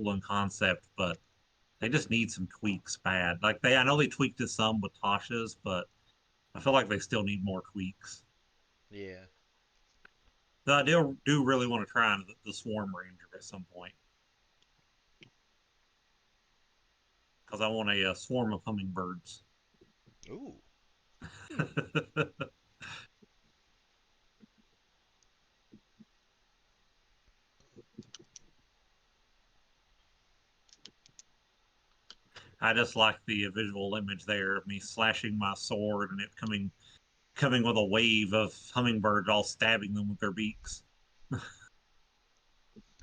cool in concept, but they just need some tweaks bad. Like I know they tweaked it some with Tasha's, but I feel like they still need more tweaks. Yeah. Though I do really want to try the Swarm Ranger at some point because I want a swarm of hummingbirds. Ooh. Hmm. I just like the visual image there of me slashing my sword and it coming with a wave of hummingbirds all stabbing them with their beaks.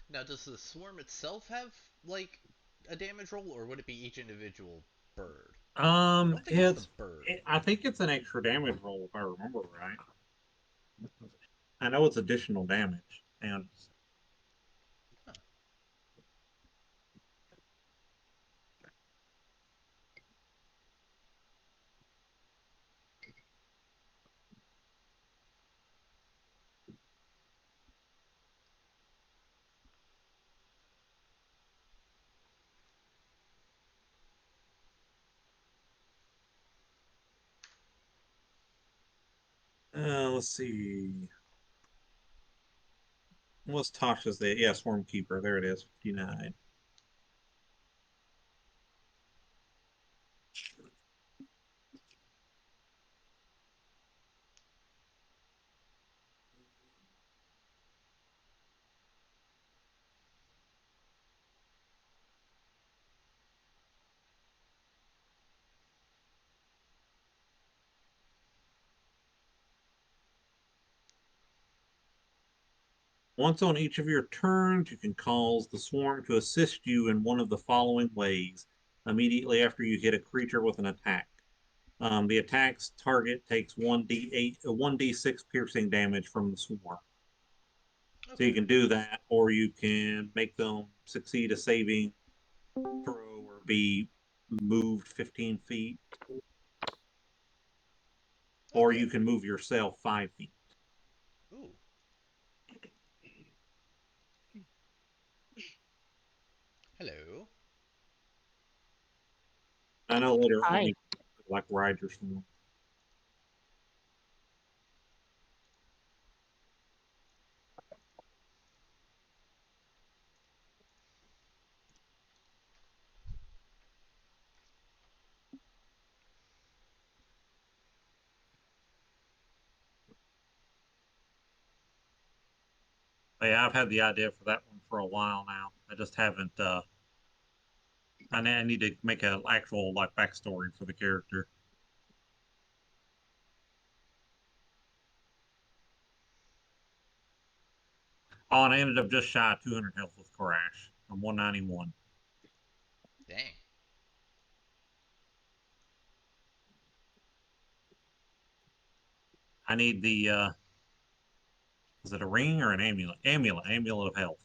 Now, does the swarm itself have like a damage roll, or would it be each individual bird? I don't think it's the bird. I think it's an extra damage roll if I remember right. I know it's additional damage, and Huh. let's see. What's Tasha's? Yeah, Swarm Keeper. There it is. 59. Once on each of your turns, you can cause the swarm to assist you in one of the following ways immediately after you hit a creature with an attack. The attack's target takes 1d8, 1d6 piercing damage from the swarm. So you Okay. can do that, or you can make them succeed a saving throw or be moved 15 feet, or Okay. you can move yourself 5 feet. Ooh. Hello. I know later on Hi. you like ride your swarm. Yeah, I've had the idea for that one for a while now. I just haven't. I need to make an actual like backstory for the character. Oh, and I ended up just shy of 200 health with Crash. I'm 191. Dang. I need the is it a ring or an amulet? Amulet of health.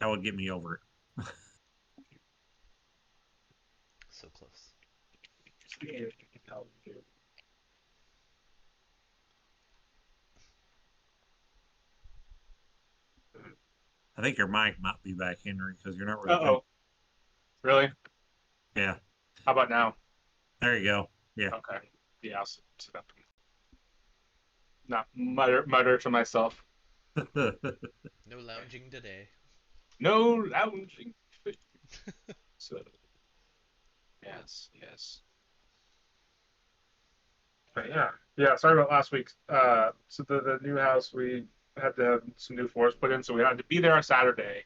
That would get me over it. So close. I think your mic might be back, Henry, because you're not really coming. Uh-oh. Really? Yeah, How about now? there you go. Yeah. Okay. Yeah, I'll sit up and not mutter to myself. No lounging today. No lounging. So, yes. But yeah. Sorry about last week. So the new house we had to have some new floors put in, so we had to be there on Saturday.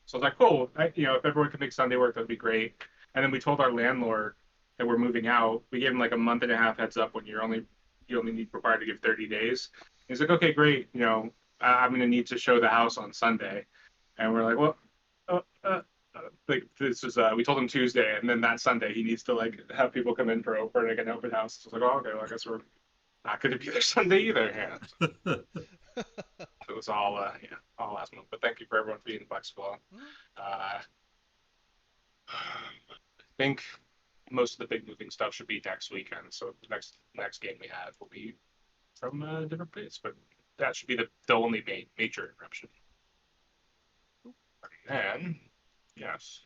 So I was like, cool. If everyone could make Sunday work, that'd be great. And then we told our landlord that we're moving out. We gave him like a month and a half heads up when you only need required to give 30 days. He's like, okay, great. I'm going to need to show the house on Sunday. And we're like, well, like this is we told him Tuesday, and then that Sunday he needs to like have people come in for like an open house. So I was like, oh, okay, well, I guess we're not going to be there Sunday either. Yeah. So it was all last month. But thank you for everyone for being flexible. Hmm. Uh, I think most of the big moving stuff should be next weekend. So the next game we have will be from a different place, but that should be the only major interruption. And then Yes.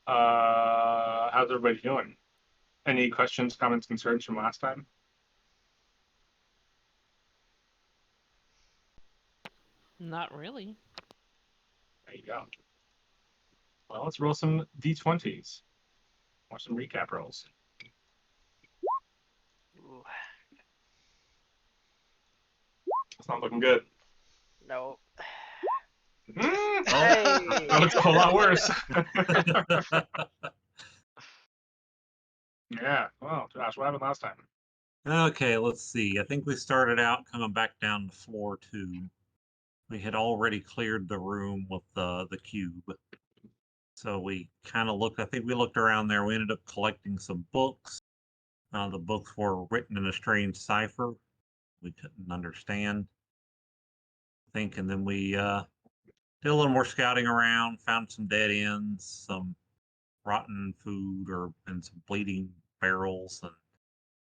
How's everybody doing? Any questions, comments, concerns from last time? Not really. There you go. Well, let's roll some d20s or some recap rolls. Ooh, It's not looking good. no. Oh, Hey! that looks a whole lot worse. Yeah. Well, Josh, what happened last time? Okay, let's see. I think we started out coming back down to floor 2. We had already cleared the room with the cube. So we kind of looked, I think we looked around there. We ended up collecting some books. The books were written in a strange cipher we couldn't understand, I think. And then we did a little more scouting around, found some dead ends, some rotten food and some bleeding barrels and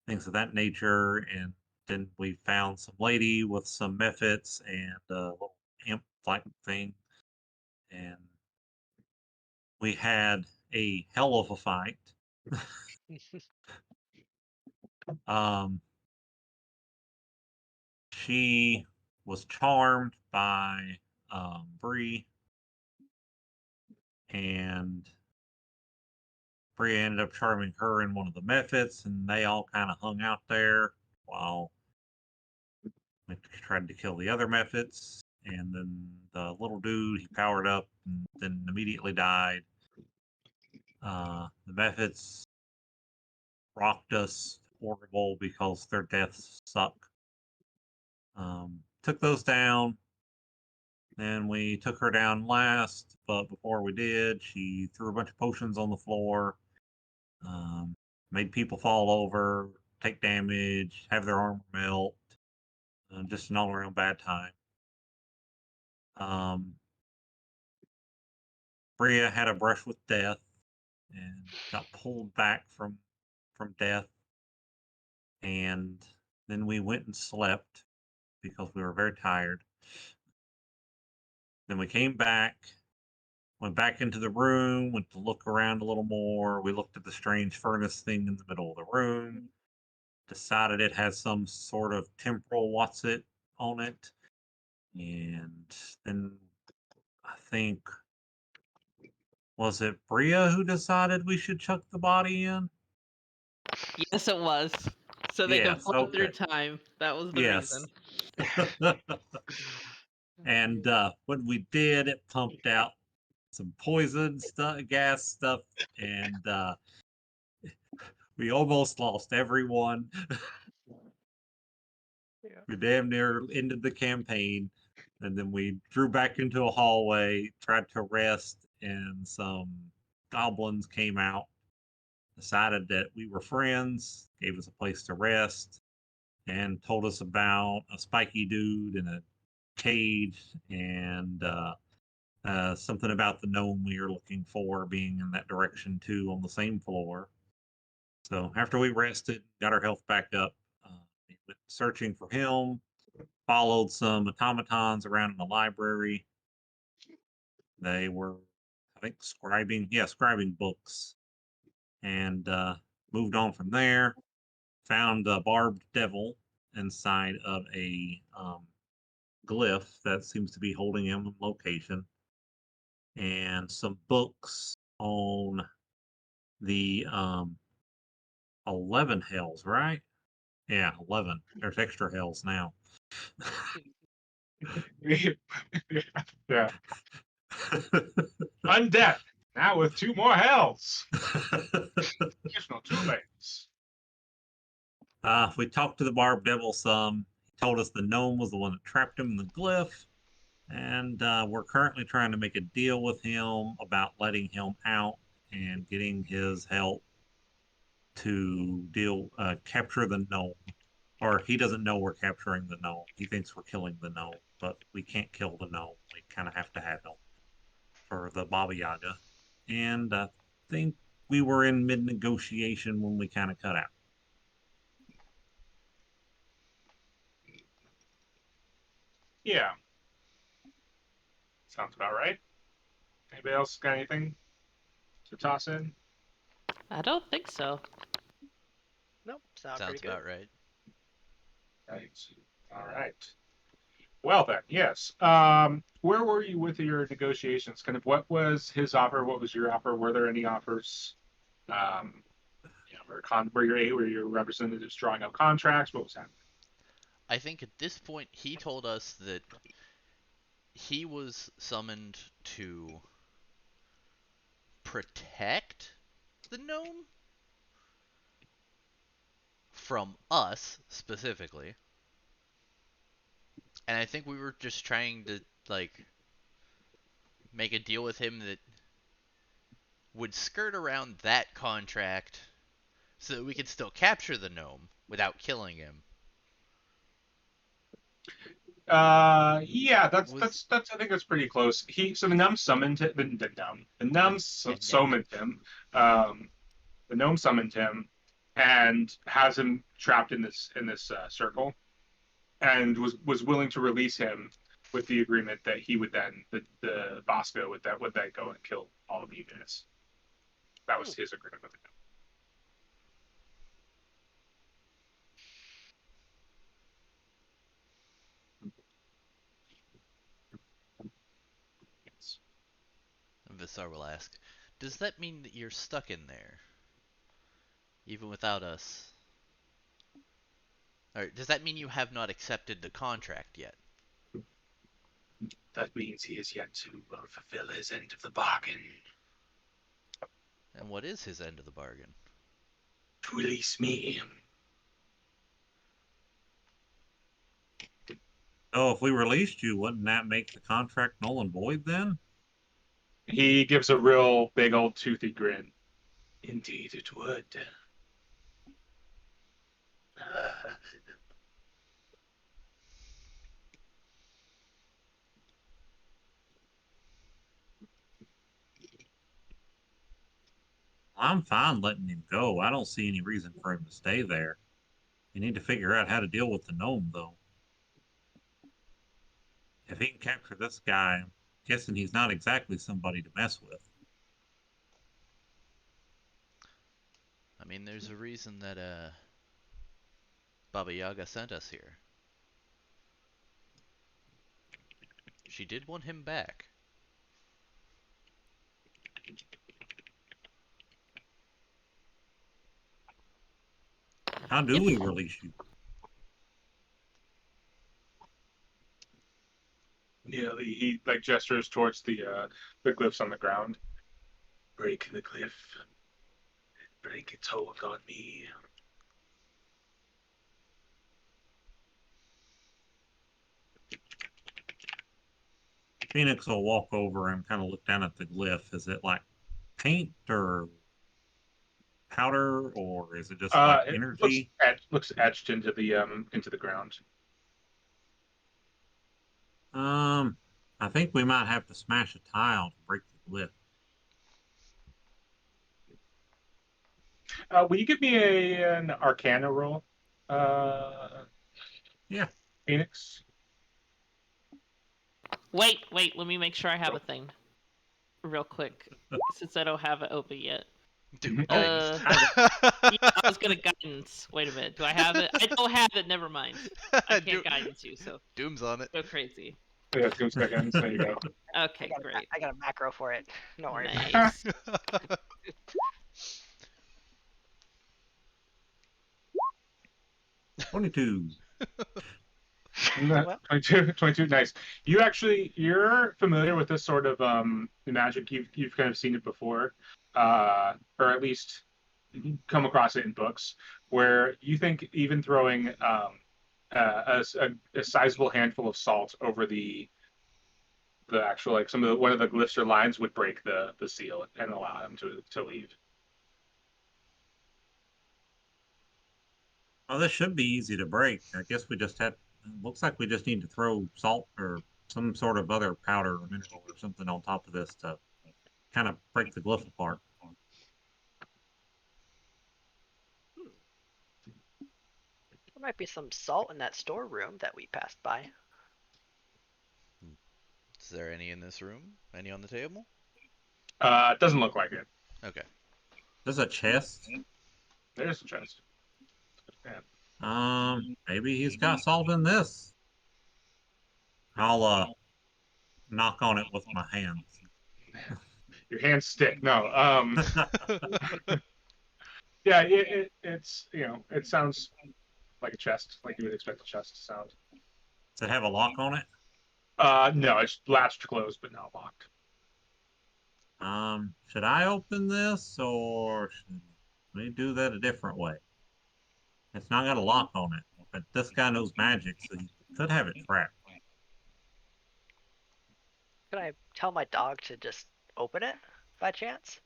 things of that nature. And then we found some lady with some mephits and a little imp like thing. And we had a hell of a fight. um, she was charmed by Bree, and Bree ended up charming her in one of the mephits, and they all kind of hung out there while we tried to kill the other mephits. And then the little dude, he powered up and then immediately died. The mephits rocked us horrible because their deaths suck. Took those down. Then we took her down last, but before we did, she threw a bunch of potions on the floor, um, made people fall over, take damage, have their armor melt. Just an all around bad time. Bria had a brush with death and got pulled back from death. And then we went and slept because we were very tired. Then we came back, went back into the room, went to look around a little more. We looked at the strange furnace thing in the middle of the room, decided it has some sort of temporal what's it on it. And then I think, was it Bria who decided we should chuck the body in? Yes, it was. So they can Yes, float through okay. time. That was the Yes. reason. And when we did, it pumped out some poison stuff, gas stuff, and we almost lost everyone. Yeah. We damn near ended the campaign, and then we drew back into a hallway, tried to rest, and some goblins came out, decided that we were friends, gave us a place to rest, and told us about a spiky dude in a cage and something about the gnome we were looking for being in that direction too on the same floor. So after we rested, got our health back up, we went searching for him, followed some automatons around in the library. They were, I think, scribing books, and moved on from there. Found a barbed devil inside of a glyph that seems to be holding him in location, and some books on the 11 hells, right? Yeah, 11. There's extra hells now. Yeah. Undead. Now with 2 more hells. Additional 2 lanes. We talked to the Barb Devil some. He told us the gnome was the one that trapped him in the glyph. And we're currently trying to make a deal with him about letting him out and getting his help to capture the gnome. Or he doesn't know we're capturing the gnome. He thinks we're killing the gnome, but we can't kill the gnome. We kind of have to have him for the Baba Yaga. And I think we were in mid negotiation when we kind of cut out. Yeah. Sounds about right. Anybody else got anything to toss in? I don't think so. Nope, sounds Sounds pretty good. about right. Right. All right. Well then, yes. Where were you with your negotiations? Kind of what was his offer? What was your offer? Were there any offers? Were your representatives drawing up contracts? What was happening? I think at this point he told us that he was summoned to protect the gnome from us specifically. And I think we were just trying to like make a deal with him that would skirt around that contract so that we could still capture the gnome without killing him. Yeah, Was I think that's pretty close. So the gnome summoned it, the gnome summoned him. Um, the gnome summoned him and has him trapped in this circle, and was willing to release him with the agreement that he would then the Bosco would then go and kill all of you guys. That was his agreement with the gnome. Yes. Visar will ask, does that mean that you're stuck in there, even without us? Or does that mean you have not accepted the contract yet? That means he is yet to fulfill his end of the bargain. And what is his end of the bargain? To release me. Oh, if we released you, wouldn't that make the contract null and void then? He gives a real big old toothy grin. Indeed, it would. I'm fine letting him go. I don't see any reason for him to stay there. You need to figure out how to deal with the gnome, though. If he can capture this guy, I'm guessing he's not exactly somebody to mess with. I mean, there's a reason that Baba Yaga sent us here. She did want him back. How do we release you? Yeah, he like gestures towards the glyphs on the ground. Break the glyph. Break its hold on me. Phoenix will walk over and kind of look down at the glyph. Is it like paint or powder, or is it just like It energy? looks etched into the ground. I think we might have to smash a tile to break the glyph. Will you give me an Arcana roll, Yeah. Phoenix? Wait, let me make sure I have a thing. Real quick, since I don't have it open yet. Dude, Yeah, I was gonna guidance. Wait a minute, do I have it? I don't have it, never mind. I can't guidance you, so Doom's on it. go crazy. Yeah, 2 seconds. There you go. Okay, great. I got a macro for it. Don't worry. Nice. 22. Well, 22, nice. You're familiar with this sort of magic. You've kind of seen it before, or at least come across it in books, where you think even throwing a sizable handful of salt over the actual like one of the glyphs or lines would break the seal and allow them to leave. Oh, this should be easy to break. I guess we just had. Looks like we just need to throw salt or some sort of other powder or mineral or something on top of this to kind of break the glyph apart. there might be some salt in that storeroom that we passed by. Is there any in this room? Any on the table? It doesn't look like it. Okay. There's a chest. There's a chest. Yeah. Maybe he's got salt in this. I'll knock on it with my hands. Your hands stick. No. Yeah. It's it sounds like a chest, like you would expect a chest to sound. Does it have a lock on it? No, it's latched closed but not locked. Should I open this or should we do that a different way? It's not got a lock on it, but this guy knows magic, so he could have it trapped. Can I tell my dog to just open it by chance?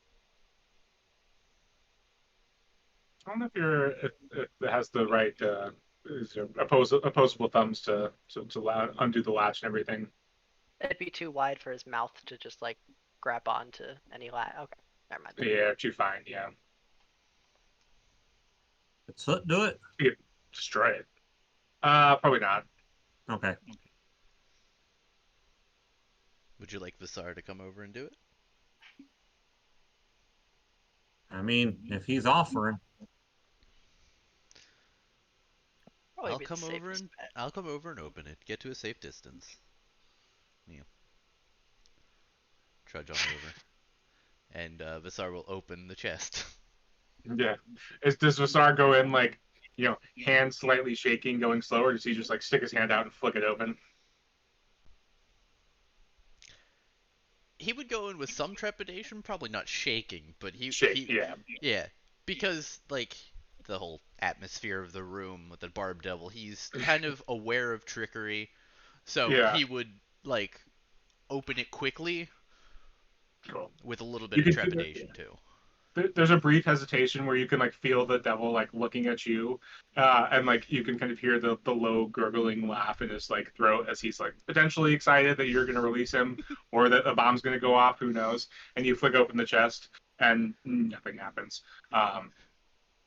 I don't know if it has the right opposable thumbs to undo the latch and everything. It'd be too wide for his mouth to just like grab onto any lat. Okay, never mind. Yeah, too fine. Yeah, Could Soot do it? you could destroy it. Probably not. Okay. Would you like Visar to come over and do it? I mean, if he's offering, Probably I'll be the come over safest and bet. I'll come over and open it. Get to a safe distance. Yeah. Trudge on over, and Visar will open the chest. Yeah. Does Vasar go in like hand slightly shaking, going slower? Does he just like stick his hand out and flick it open? He would go in with some trepidation, probably not shaking, but Shake. Yeah. yeah, because like the whole atmosphere of the room with the Barb Devil, he's kind of aware of trickery, so Yeah. he would like open it quickly Cool. with a little bit You of can trepidation too. there's a brief hesitation where you can like feel the devil like looking at you, and like you can kind of hear the low gurgling laugh in his like throat as he's like potentially excited that you're going to release him or that a bomb's going to go off. Who knows? And you flick open the chest and nothing happens.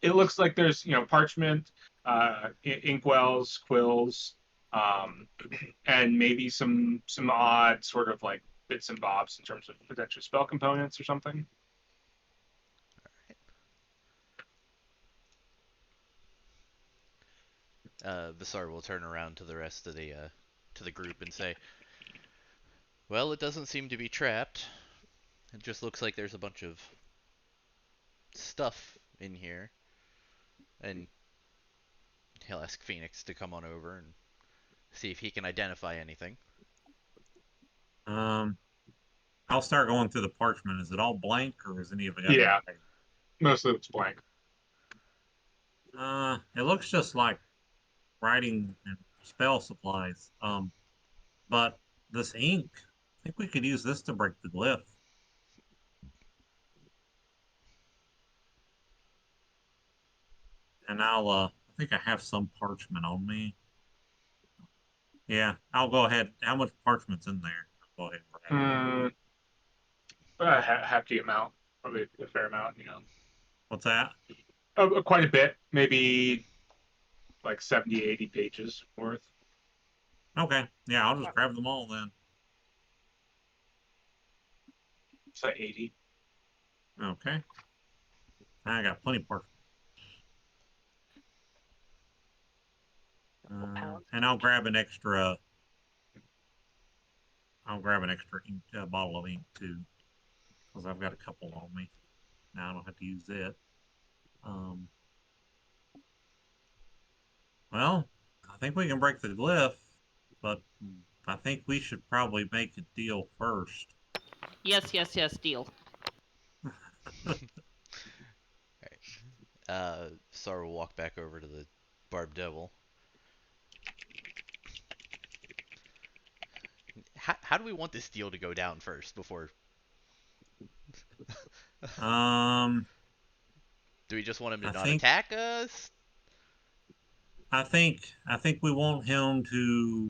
It looks like there's parchment, inkwells, quills, um, and maybe some odd sort of like bits and bobs in terms of potential spell components or something. Visar will turn around to the rest of the to the group and say, "Well, it doesn't seem to be trapped. It just looks like there's a bunch of stuff in here." And he'll ask Phoenix to come on over and see if he can identify anything. um, I'll start going through the parchment. Is it all blank or is any of it got Yeah. anything? Most of it's blank. It looks just like writing and spell supplies. But this ink, I think we could use this to break the glyph. And I think I have some parchment on me. Yeah, I'll go ahead. How much parchment's in there? I'll go ahead and grab it. A hefty amount, probably a fair amount. What's that? Quite a bit, maybe like 70, 80 pages worth. Okay, yeah, I'll just grab them all then. So 80. Okay, I got plenty of parchment. And I'll grab an extra. I'll grab an extra ink, bottle of ink too, because I've got a couple on me. Now I don't have to use it. Well, I think we can break the glyph, but I think we should probably make a deal first. Yes, deal. Sar will walk back over to the Barb Devil. How do we want this deal to go down first before? Do we just want him to not attack us? I think we want him to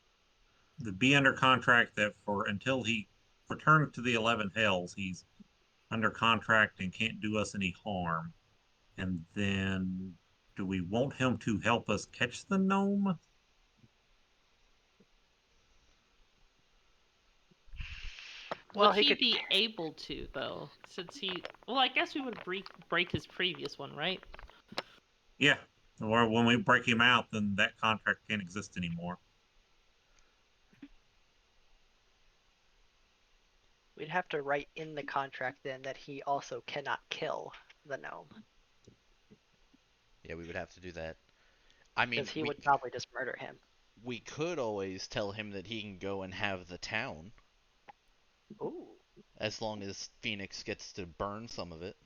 be under contract that for until he returns to the 11 Hells, he's under contract and can't do us any harm. And then, do we want him to help us catch the gnome? Well, Would he he could. be able to, though? Since he. Well, I guess we would break his previous one, right? Yeah. Or when we break him out, then that contract can't exist anymore. We'd have to write in the contract then that he also cannot kill the gnome, Yeah, we would have to do that. I mean, because he would probably just murder him. we could always tell him that he can go and have the town, Ooh. as long as Phoenix gets to burn some of it,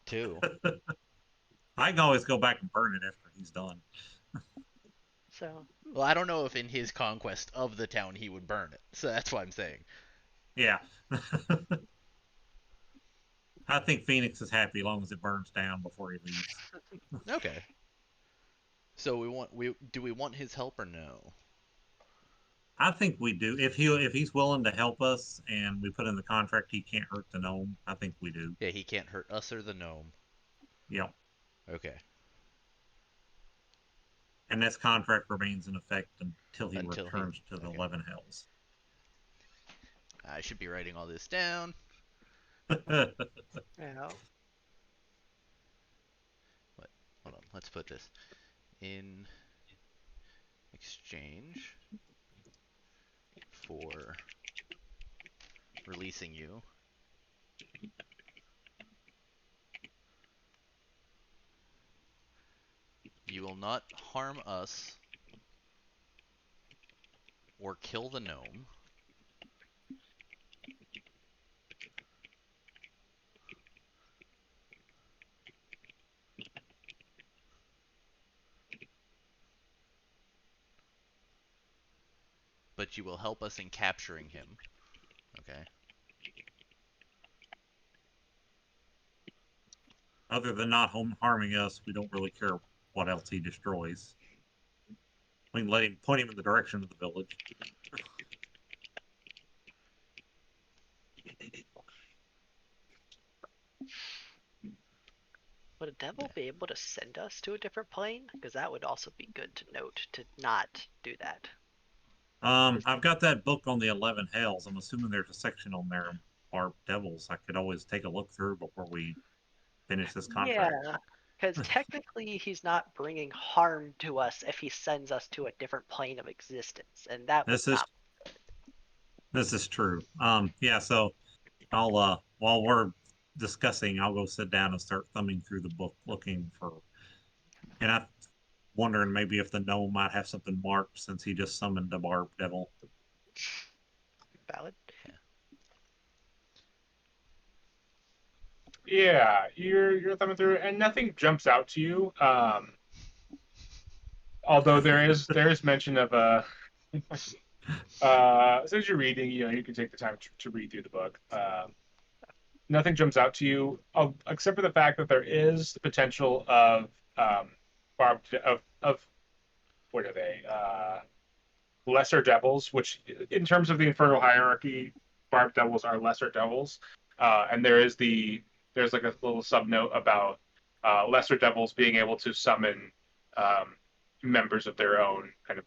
too. I can always go back and burn it after he's done. So. Well, I don't know if in his conquest of the town he would burn it, so that's what I'm saying. Yeah. I think Phoenix is happy as long as it burns down before he leaves. Okay. So do we want his help or no? I think we do. If he's willing to help us and we put in the contract he can't hurt the gnome, I think we do. Yeah, he can't hurt us or the gnome. Yep. Okay. And this contract remains in effect until he Until he- returns to the okay. 11 Hells. I should be writing all this down. Yeah. Hold on, let's put this. In exchange for releasing you, you will not harm us or kill the gnome. But you will help us in capturing him. Okay. Other than not harming us, we don't really care what else he destroys. We can let him point him in the direction of the village. Would a devil be able to send us to a different plane? Because that would also be good to note to not do that. I've got that book on the 11 Hells. I'm assuming there's a section on there are devils. I could always take a look through before we finish this contract. Yeah, because technically he's not bringing harm to us if he sends us to a different plane of existence, and that would This is not. this is true. Yeah. So I'll while we're discussing, I'll go sit down and start thumbing through the book looking for. And I'm wondering maybe if the gnome might have something marked since he just summoned a barb devil. Valid. Yeah, you're thumbing through, and nothing jumps out to you. Although there is mention of a. Since you're reading, you can take the time to read through the book. Nothing jumps out to you, except for the fact that there is the potential of of what are they? Lesser devils, which in terms of the infernal hierarchy, barbed devils are lesser devils, and there's like a little subnote about lesser devils being able to summon members of their own kind of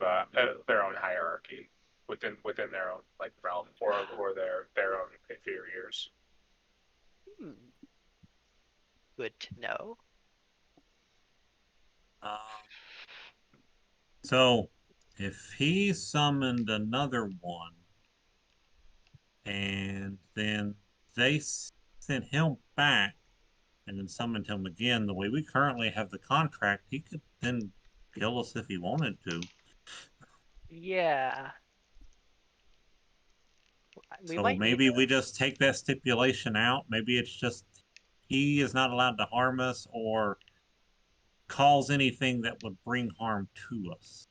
their own hierarchy within their own like realm or their own inferiors. Hmm. Good to know. Um, so if he summoned another one and then they sent him back and then summoned him again, the way we currently have the contract, he could then kill us if he wanted to. Yeah. We So might need maybe we just take that stipulation out. Maybe it's just he is not allowed to harm us or cause anything that would bring harm to us.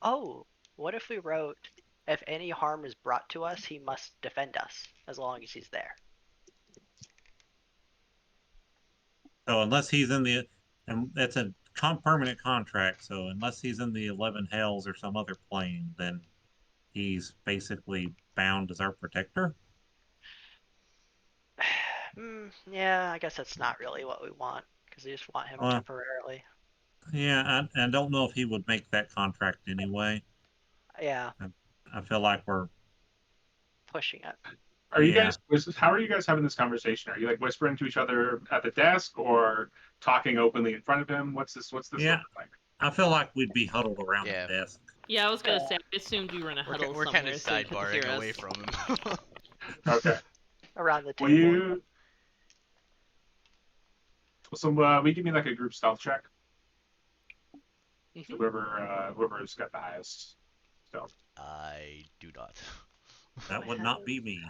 Oh, what if we wrote, if any harm is brought to us, he must defend us as long as he's there. So unless he's in the, and it's a permanent contract. So unless he's in the 11 Hells or some other plane, then he's basically bound as our protector. Yeah, I guess that's not really what we want, because we just want him temporarily. Yeah, I don't know if he would make that contract anyway. Yeah. I feel like we're pushing it. Are you Yeah. guys? How are you guys having this conversation? Are you like whispering to each other at the desk, or talking openly in front of him? What's this Yeah. look like? I feel like we'd be huddled around Yeah. the desk. Yeah, I was gonna say. I assumed you were in a huddle We're kind somewhere, of so you couldn't hear sidebarring away us. from him. Okay. Around the Will table. you? So will you give me like a group stealth check? Mhm. Whoever's got the highest stealth. I do not. That would not be me.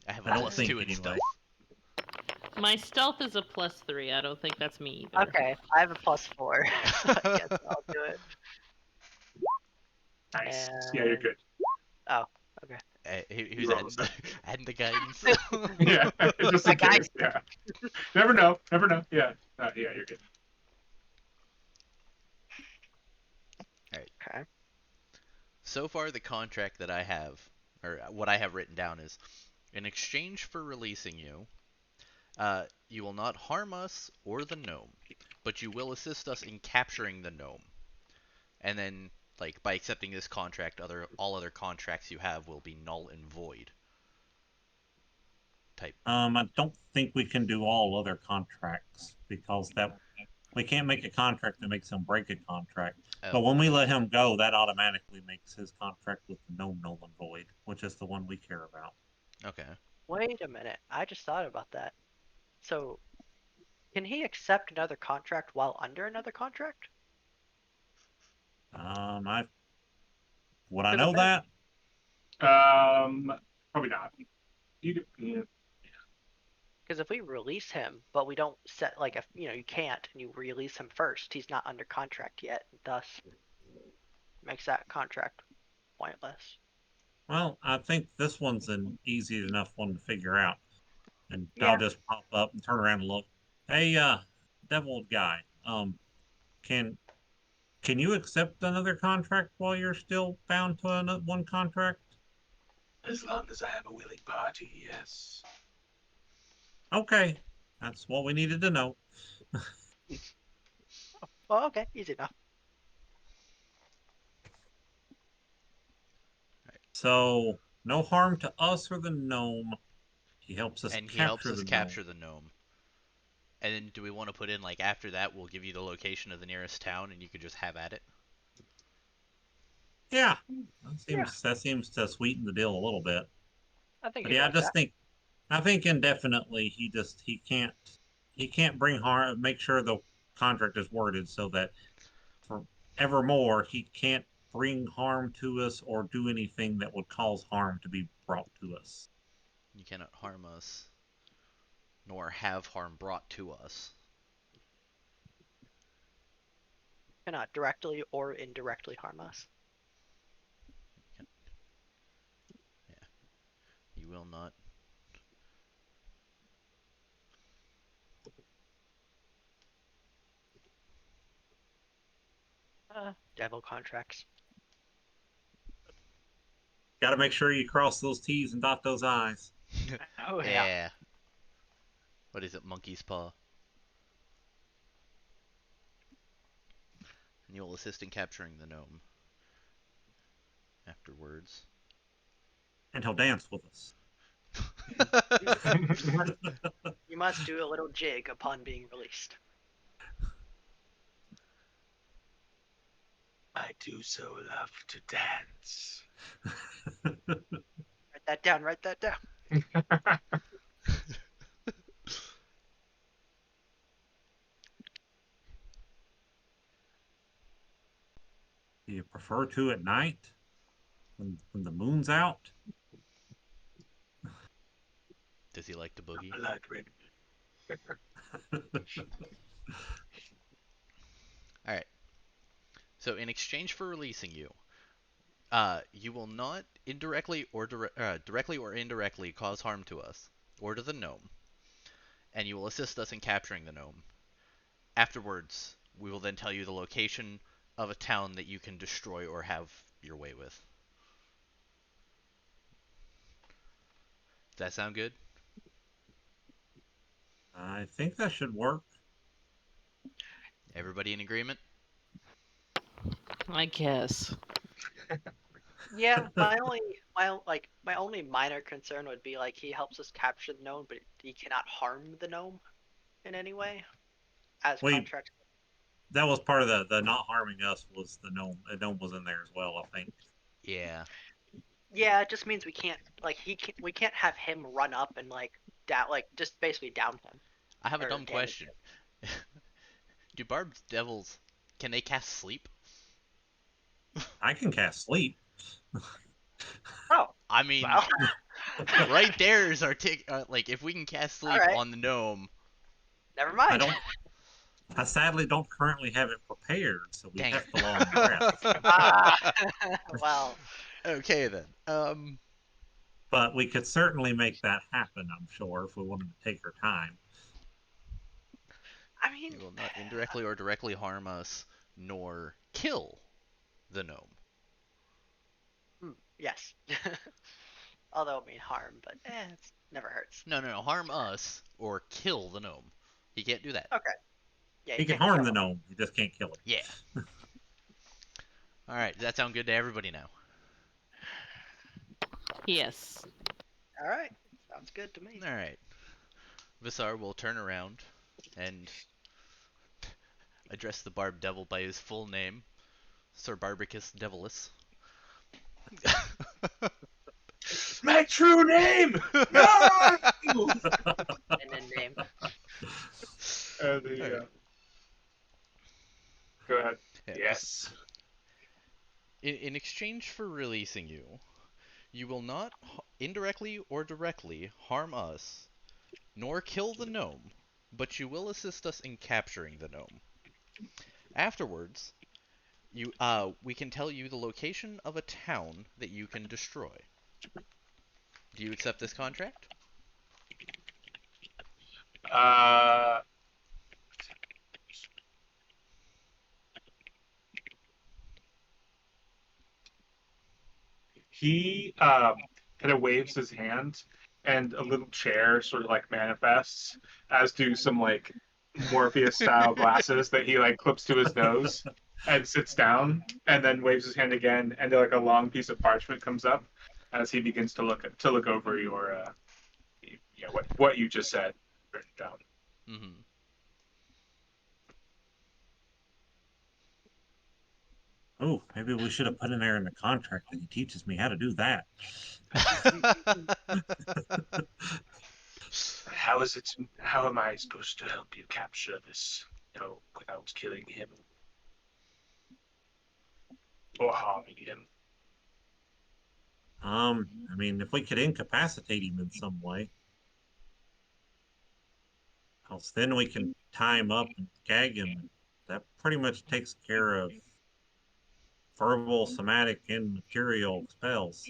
I have I a don't plus think 2 in anyway. stealth. My stealth is a +3. I don't think that's me either. Okay, I have a +4. So I guess I'll do it. Nice. Yeah, you're good. Oh, okay. He You was roll the adding the guidance. Yeah, just in I got case. Yeah. Never know. Never know. Yeah. Yeah, you're good. Okay. So far, the contract that I have, or what I have written down is, in exchange for releasing you, you will not harm us or the gnome, but you will assist us in capturing the gnome. And then, like, by accepting this contract, all other contracts you have will be null and void. Type. I don't think we can do all other contracts because we can't make a contract that makes him break a contract. Oh, But when we let him go, that automatically makes his contract with the gnome null and void, which is the one we care about. okay. Wait a minute. I just thought about that. So, can he accept another contract while under another contract? I would I 'Cause know if- that? Probably not. You could, yeah. Because if we release him, but we don't set like if you can't, and you release him first, he's not under contract yet. Thus, makes that contract pointless. Well, I think this one's an easy enough one to figure out. And Yeah. I'll just pop up and turn around and look. Hey, devil guy, can can you accept another contract while you're still bound to one contract? As long as I have a willing party, yes. Okay, that's what we needed to know. Oh, okay, easy enough. So no harm to us or the gnome. He helps us And he helps capture us the gnome. capture the gnome. And then do we want to put in, like, after that, we'll give you the location of the nearest town and you could just have at it? Yeah, that seems to sweeten the deal a little bit. I think But you yeah, like that. I think indefinitely he can't bring harm. Make sure the contract is worded so that forevermore he can't bring harm to us or do anything that would cause harm to be brought to us. You cannot harm us, nor have harm brought to us. Cannot directly or indirectly harm us. Yeah. You will not. Devil contracts. Got to make sure you cross those T's and dot those I's. Oh yeah. Yeah. What is it, monkey's paw? And you will assist in capturing the gnome. Afterwards. And he'll dance with us. You must do a little jig upon being released. I do so love to dance. Write that down. Write that down. Do you prefer to at night when the moon's out? Does he like to boogie? Blood red. Alright. So in exchange for releasing you, you will not directly or indirectly cause harm to us or to the gnome, and you will assist us in capturing the gnome. Afterwards, we will then tell you the location of a town that you can destroy or have your way with. Does that sound good? I think that should work. Everybody in agreement? I guess. Yeah, my my only minor concern would be like he helps us capture the gnome, but he cannot harm the gnome in any way as We contract. that was part of the not harming us was the gnome. The gnome was in there as well, I think. Yeah. Yeah, it just means we can't we can't have him run up and like just basically down him I have a or dumb damage question. him. Do barbed devils can they cast sleep? I can cast sleep. Oh, I mean, well. right there is our like if we can cast All sleep right, on the gnome, never I mind. don't. I sadly don't currently have it prepared, so we dang have it. to long rest. Ah, well, Okay then. But we could certainly make that happen, I'm sure, if we wanted to take our time. I mean, You will not indirectly or directly harm us, nor kill the gnome. yes. Although it mean harm, but it never hurts. No, no, no. Harm us or kill the gnome. He can't do that. Okay, yeah, you He can can't harm kill the him. gnome, he just can't kill him. Yeah. All right. Does that sound good to everybody now? Yes. All right, sounds good to me. All right. Visar will turn around and address the barbed devil by his full name, Sir Barbicus Devilus. My true name. No. And then name. The go ahead. Yeah. Yes. In exchange for releasing you, you will not indirectly or directly harm us, nor kill the gnome, but you will assist us in capturing the gnome. Afterwards, we can tell you the location of a town that you can destroy. Do you accept this contract? Uh, he kind of waves his hand, and a little chair sort of like manifests, as do some like Morpheus style glasses that he like clips to his nose and sits down, and then waves his hand again, and like a long piece of parchment comes up as he begins to look over your what you just said written down. Mm-hmm. Oh, maybe we should have put in there in the contract that he teaches me how to do that. How is it? How am I supposed to help you capture this? Without killing him or harming him. I mean, if we could incapacitate him in some way, else then we can tie him up and gag him. That pretty much takes care of verbal, somatic, and material spells.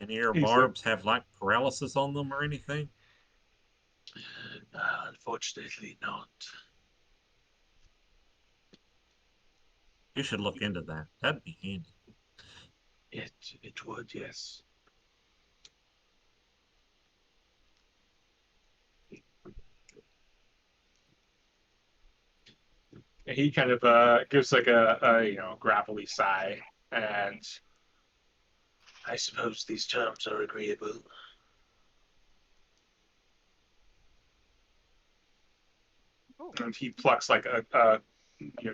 Any of your He's like, barbs have like paralysis on them or anything? unfortunately not. You should look into that. That'd be handy. It would, yes. And he kind of gives like a gravelly sigh, and I suppose these terms are agreeable. And he plucks like a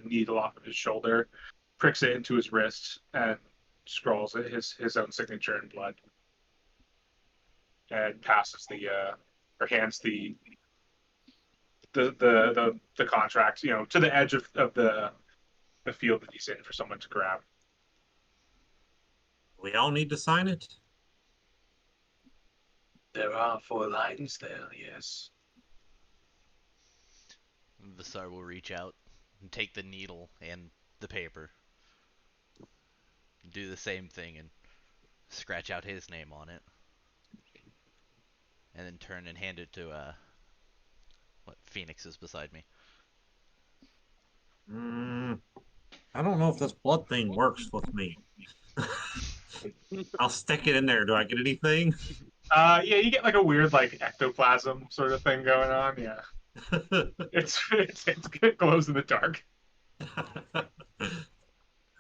needle off of his shoulder, pricks it into his wrist, and scrawls his own signature in blood, and passes or hands the contract, to the edge of the field that he's in for someone to grab. We all need to sign it. There are 4 lines there, yes. Visar will reach out and take the needle and the paper, do the same thing, and scratch out his name on it, and then turn and hand it to what Phoenix is beside me. Mm, I don't know if this blood thing works with me. I'll stick it in there. Do I get anything? Yeah, you get like a weird like ectoplasm sort of thing going on. Yeah, it's it glows in the dark.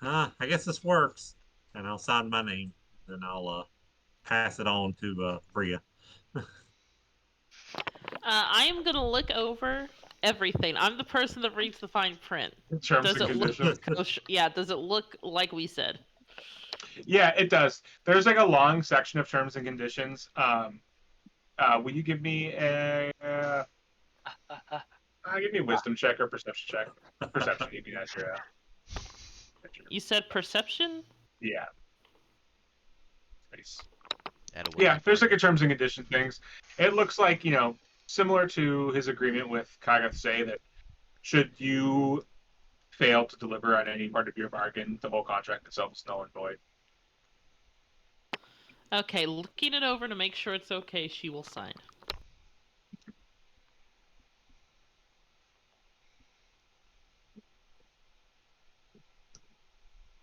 I guess this works. And I'll sign my name. Then I'll pass it on to Priya. I am gonna look over everything. I'm the person that reads the fine print. Terms Does and it look conditions. kosher? Yeah. Does it look like we said? Yeah, it does. There's like a long section of terms and conditions. Will you give me a give me a wisdom check or perception check? Perception, give me that. You said perception. Yeah. Nice. At a Yeah, there's like a party. terms and condition things. It looks like, similar to his agreement with Kagath say that should you fail to deliver on any part of your bargain, the whole contract itself is null and void. Okay, looking it over to make sure it's okay, she will sign.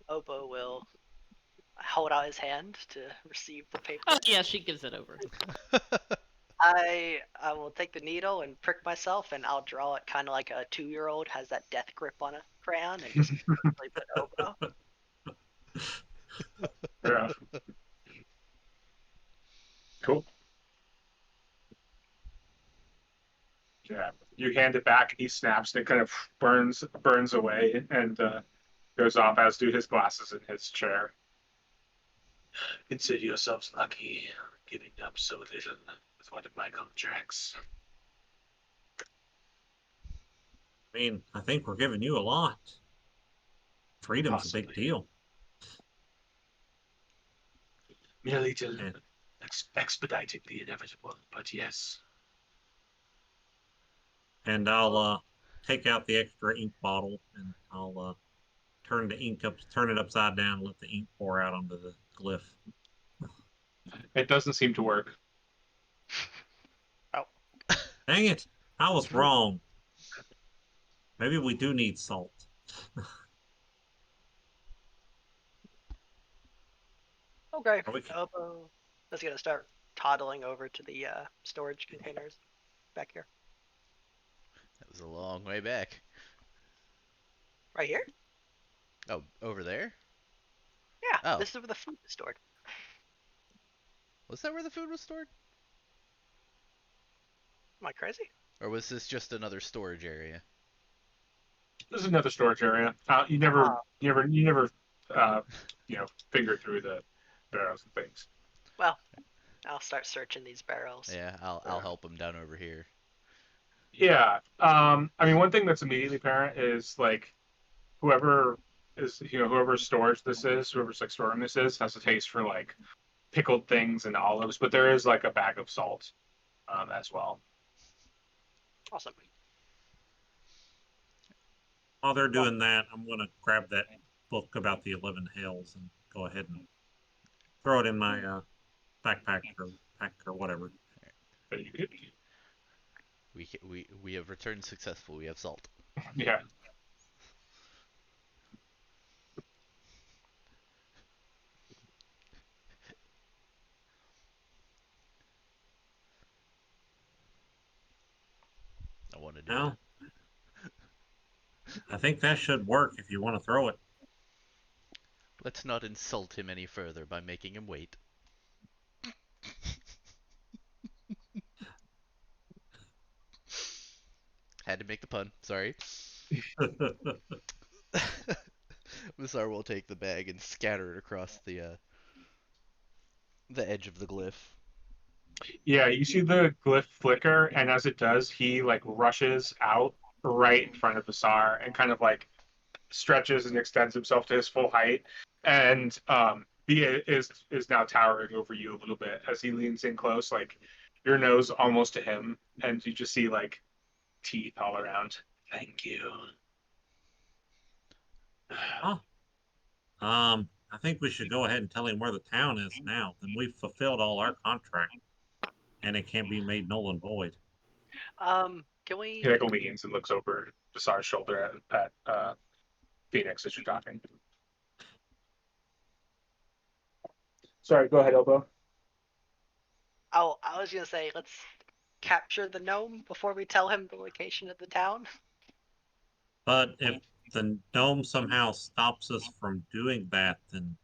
Obo will hold out his hand to receive the paper. Oh yeah, she gives it over. I will take the needle and prick myself, and I'll draw it kind of like a 2-year-old has that death grip on a crayon, and just put Obo. Yeah. Cool. Yeah. You hand it back, he snaps, and it kind of burns away, and goes off, as do his glasses in his chair. Consider yourselves lucky, giving up so little with one of my contracts. I mean, I think we're giving you a lot. Freedom's a big Possibly. deal. Merely to And, expediting the inevitable, but yes. and I'll take out the extra ink bottle and I'll turn it upside down, and let the ink pour out onto the glyph. It doesn't seem to work. Oh, Dang it! I was wrong. Maybe we do need salt. okay. Are we- Obo is gonna start toddling over to the storage containers back here. That was a long way back. Right here? Oh, over there? Yeah. Oh. This is where the food is stored. Was that where the food was stored? Am I crazy? Or was this just another storage area? This is another storage area. You never, uh, finger through the barrels and things. Well, I'll start searching these barrels. Yeah, I'll help him down over here. Yeah. I mean, one thing that's immediately apparent is like whoever whoever's storage this is, whoever's like storing this is, has a taste for like pickled things and olives, but there is like a bag of salt, as well. Awesome. While they're doing that, I'm going to grab that book about the 11 hells and go ahead and throw it in my backpack or pack or whatever. We have returned successful. We have salt. Yeah. I want to do Now, it. I think that should work if you want to throw it. Let's not insult him any further by making him wait. Had to make the pun. Sorry. Mazar will take the bag and scatter it across the edge of the glyph. Yeah, you see the glyph flicker, and as it does, he like rushes out right in front of Basar and kind of like stretches and extends himself to his full height. And Bia is now towering over you a little bit as he leans in close, like your nose almost to him, and you just see like teeth all around. Thank you. Oh, I think we should go ahead and tell him where the town is now. Then we've fulfilled all our contract, and it can't be made null and void. Can we? He like leans and looks over Basar's shoulder at Phoenix as you're talking. Sorry, go ahead, Elbow. Oh, I was gonna say let's capture the gnome before we tell him the location of the town. But if the gnome somehow stops us from doing that, then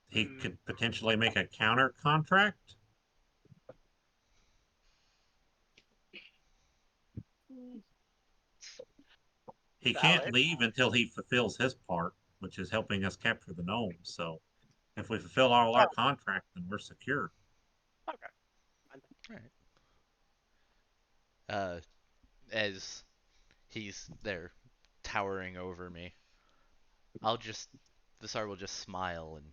he could potentially make a counter contract. He can't Valid. leave until he fulfills his part, which is helping us capture the gnome. So if we fulfill all our contract, then we're secure. Okay. Right. As he's there, towering over me, Visar will just smile and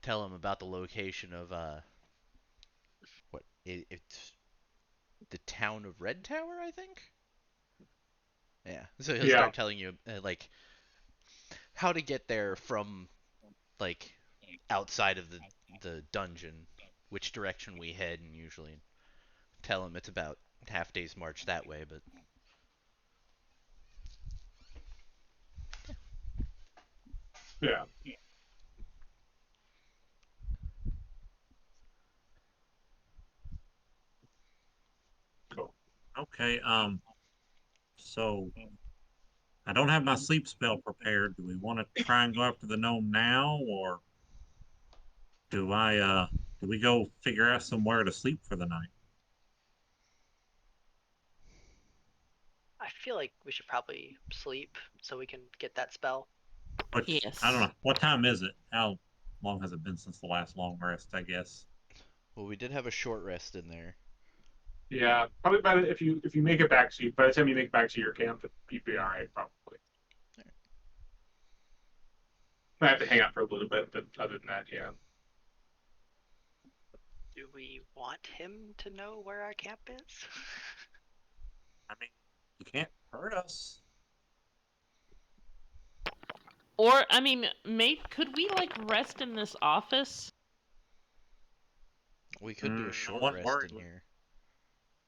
tell him about the location of it's the town of Red Tower, I think. Yeah. So he'll start telling you like how to get there from like outside of the dungeon, which direction we head, and usually tell him it's about half day's march that way. But Yeah. Cool. Okay. So I don't have my sleep spell prepared. Do we want to try and go after the gnome now, or do we go figure out somewhere to sleep for the night? I feel like we should probably sleep so we can get that spell. Which Yes. I don't know. What time is it? How long has it been since the last long rest? I guess. well, we did have a short rest in there. Yeah, probably if you make it back to by the time you make it back to your camp, you'd be all right probably. I have to hang out for a little bit, but other than that, yeah. Do we want him to know where our camp is? I mean, you can't hurt us. Or I mean, could we like rest in this office? We could do a short wasn't rest worried. in here,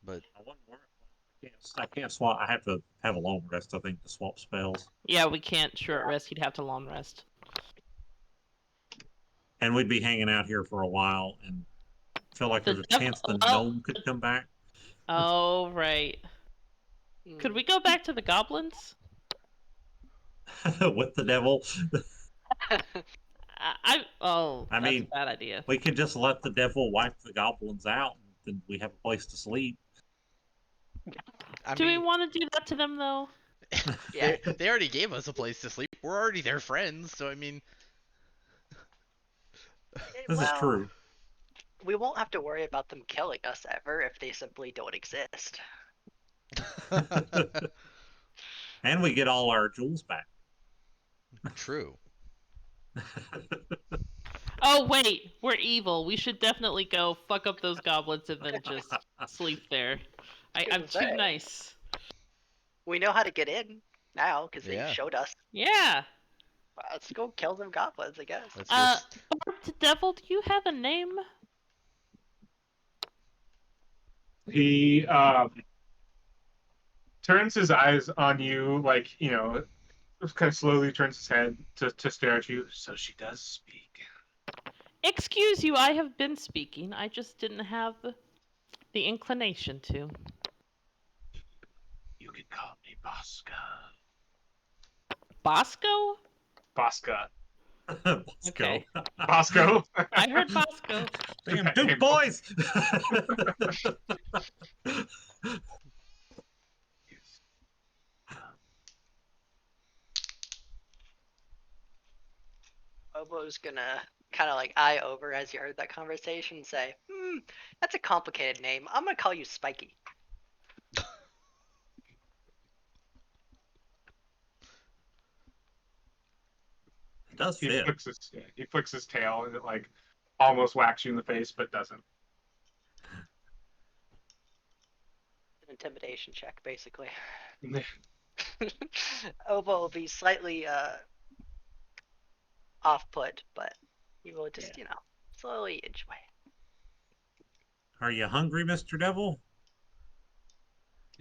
but I wasn't worried. I can't swap. I have to have a long rest, I think, to swap spells. Yeah, we can't short rest. He'd have to long rest. And we'd be hanging out here for a while, and feel like there's a chance the gnome could come back. Oh right. Could we go back to the goblins? With the devil. I I that's mean, a bad idea. we could just let the devil wipe the goblins out, and then we have a place to sleep. Do we want to do that to them though? Yeah. they already gave us a place to sleep. We're already their friends, so I mean, This is true. We won't have to worry about them killing us ever if they simply don't exist. And we get all our jewels back. true. Oh wait, we're evil. We should definitely go fuck up those goblins and then just sleep there. I'm too nice. We know how to get in now because they showed us. Yeah. Let's go kill them goblins, I guess. Barbed Devil, do you have a name? He turns his eyes on you, like, kind of slowly turns his head to stare at you. So she does speak. Excuse you, I have been speaking. I just didn't have the inclination to. You can call me Bosco. Bosco? Bosca. Bosco. Okay. Bosco. I heard Bosco. Damn, Duke boys! Obo's gonna kind of like eye over as you heard that conversation and say, that's a complicated name. I'm gonna call you Spiky. It does fit. He flicks his tail and it like almost whacks you in the face, but doesn't. An intimidation check, basically. Obo will be slightly off-put, but he will just, slowly inch away. Are you hungry, Mr. Devil?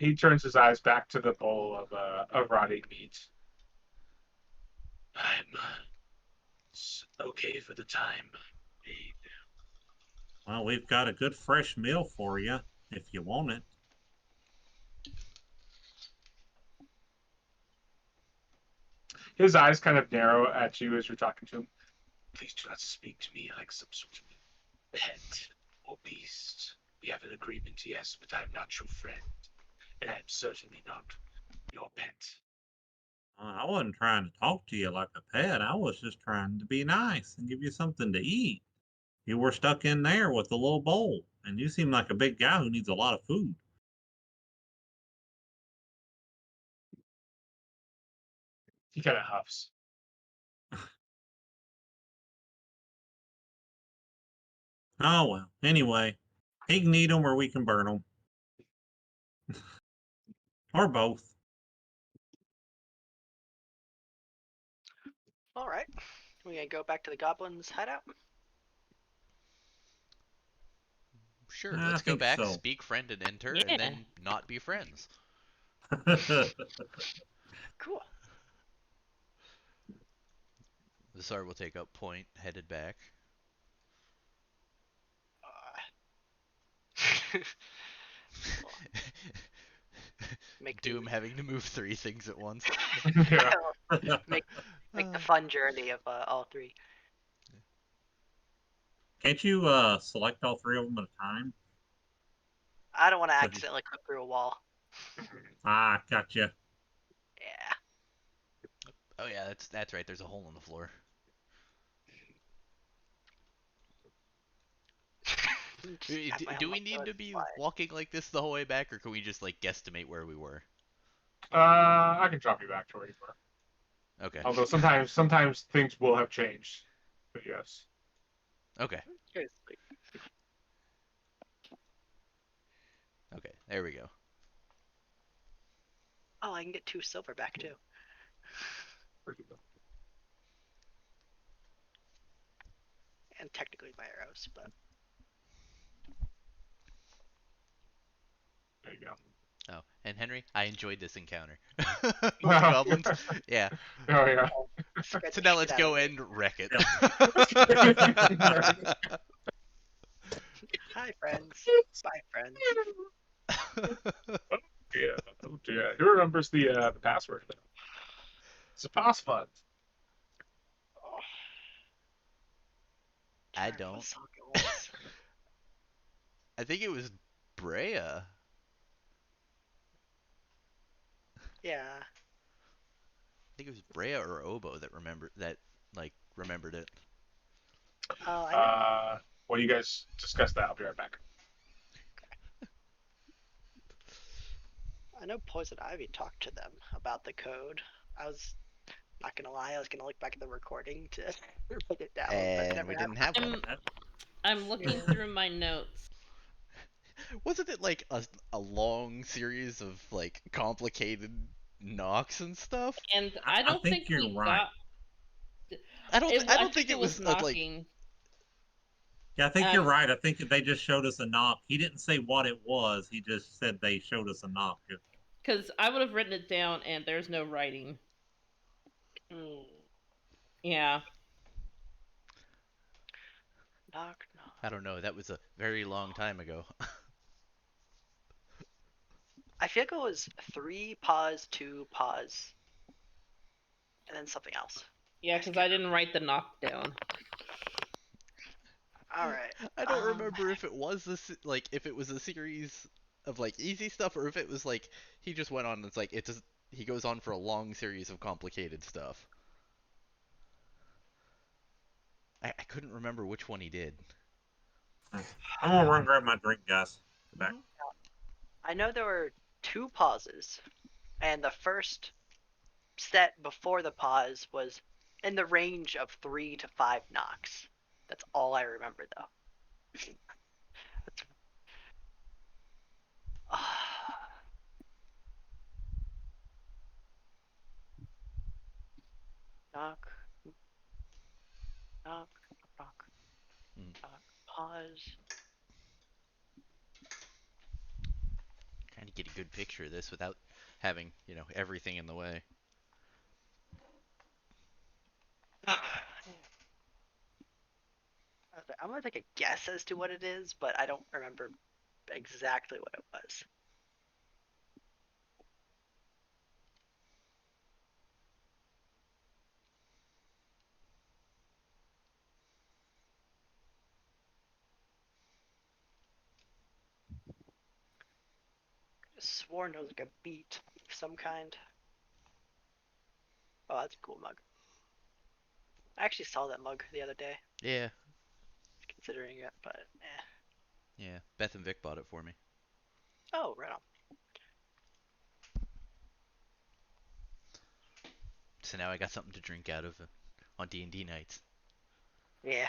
He turns his eyes back to the bowl of rotting meat. I'm okay for the time being. Well, we've got a good fresh meal for you if you want it. His eyes kind of narrow at you as you're talking to him. Please do not speak to me like some sort of pet or beast. We have an agreement, yes, but I'm not your friend. And I'm certainly not your pet. I wasn't trying to talk to you like a pet. I was just trying to be nice and give you something to eat. You were stuck in there with a little bowl, and you seem like a big guy who needs a lot of food. He kind of huffs. Oh, well. Anyway, he can eat them or we can burn them. Or both. All right. We gonna go back to the goblins' hideout? Sure, I let's go think back, so. speak friend and enter, Yeah. and then not be friends. Cool. The Tsar will take up point, headed back. Uh, make Doom the having to move 3 things at once. Yeah. make the fun journey of all three. Can't you select all three of them at a time? I don't want to So accidentally clip through a wall. Gotcha. Yeah. Oh yeah, that's right. There's a hole in the floor. Just have my Do we helmet need on to be fly. walking like this the whole way back, or can we just like guesstimate where we were? I can drop you back to where you were. Okay. Although sometimes things will have changed. But yes. Okay. Seriously. Okay. There we go. Oh, I can get 2 silver back too. And technically my arrows, but There you go. Oh, and Henry, I enjoyed this encounter with the goblins. Yeah. Oh yeah. scared So the now shit let's out go of me. and wreck it. Hi friends. Bye friends. Yeah. Oh dear. Who remembers the password? It's a pass fund. I Can't remember what don't. song it was. I think it was Brea. Yeah. I think it was Brea or Obo that remembered it. Oh, I know. Well, you guys discuss that. I'll be right back. I know Poison Ivy talked to them about the code. I was not gonna lie, I was gonna look back at the recording to write it down, but And never we happened. didn't have one. I'm looking through my notes. Wasn't it like a long series of like complicated knocks and stuff? And I I don't think think you're we right. got. I don't think it was like knocking. Yeah, I think you're right. I think they just showed us a knock. He didn't say what it was. He just said they showed us a knock. Because I would have written it down and there's no writing. Mm. Yeah. Knock, knock. I don't know. That was a very long time ago. I feel like it was 3 pause, 2 pause, and then something else. Yeah, because I didn't write the knock down. All right. I don't remember if it was if it was a series of like easy stuff or if it was like he just went on and it's like he goes on for a long series of complicated stuff. I couldn't remember which one he did. I'm gonna run grab my drink, guys. Get back. I know there were 2 pauses, and the first set before the pause was in the range of 3 to 5 knocks. That's all I remember, though. Knock, knock, knock, Mm. knock, pause. Trying to get a good picture this without having, everything in the way. I'm gonna take a guess as to what it is, but I don't remember exactly what it was. I sworn there was like a beat of some kind. Oh, that's a cool mug. I actually saw that mug the other day, Yeah, considering it, but eh. yeah. Beth and Vic bought it for me. Oh, right on. So now I got something to drink out of on D&D nights. Yeah.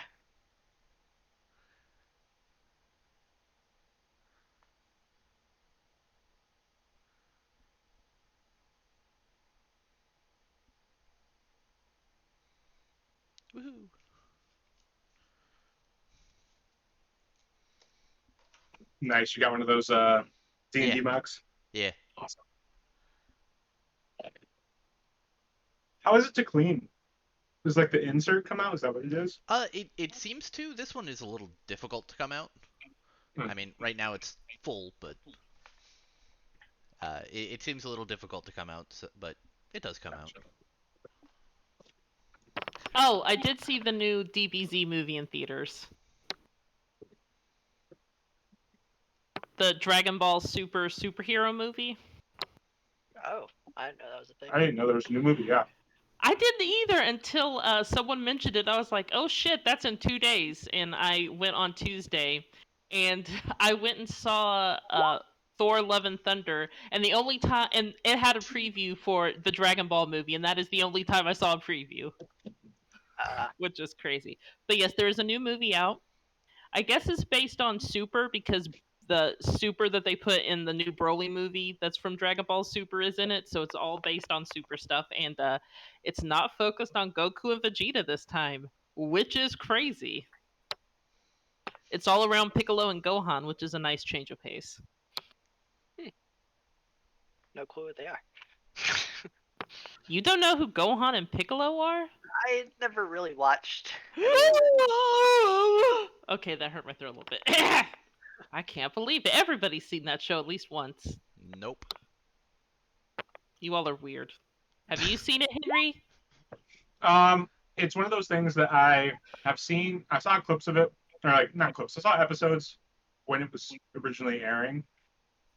Woohoo! Nice. You got one of those D&D Yeah, mugs. yeah. Awesome. How is it to clean? Does like the insert come out? Is that what it is? It seems to. This one is a little difficult to come out. Hmm. I mean, right now it's full, but it seems a little difficult to come out. But it does come out. Gotcha. Oh, I did see the new DBZ movie in theaters. The Dragon Ball Super superhero movie. Oh, I didn't know that was a thing. I didn't know there was a new movie. Yeah. I didn't either until someone mentioned it. I was like, "Oh shit, that's in 2 days!" And I went on Tuesday, and I went and saw Thor: Love and Thunder. And the only time, and it had a preview for the Dragon Ball movie, and that is the only time I saw a preview, which is crazy. But yes, there is a new movie out. I guess it's based on Super because the Super that they put in the new Broly movie that's from Dragon Ball Super is in it, so it's all based on Super stuff, and it's not focused on Goku and Vegeta this time, which is crazy. It's all around Piccolo and Gohan, which is a nice change of pace. No clue what they are. You don't know who Gohan and Piccolo are? I never really watched. Okay, that hurt my throat a little bit. I can't believe it. Everybody's seen that show at least once. Nope. You all are weird. Have you seen it, Henry? It's one of those things that I have seen. I saw clips of it, or like not clips. I saw episodes when it was originally airing.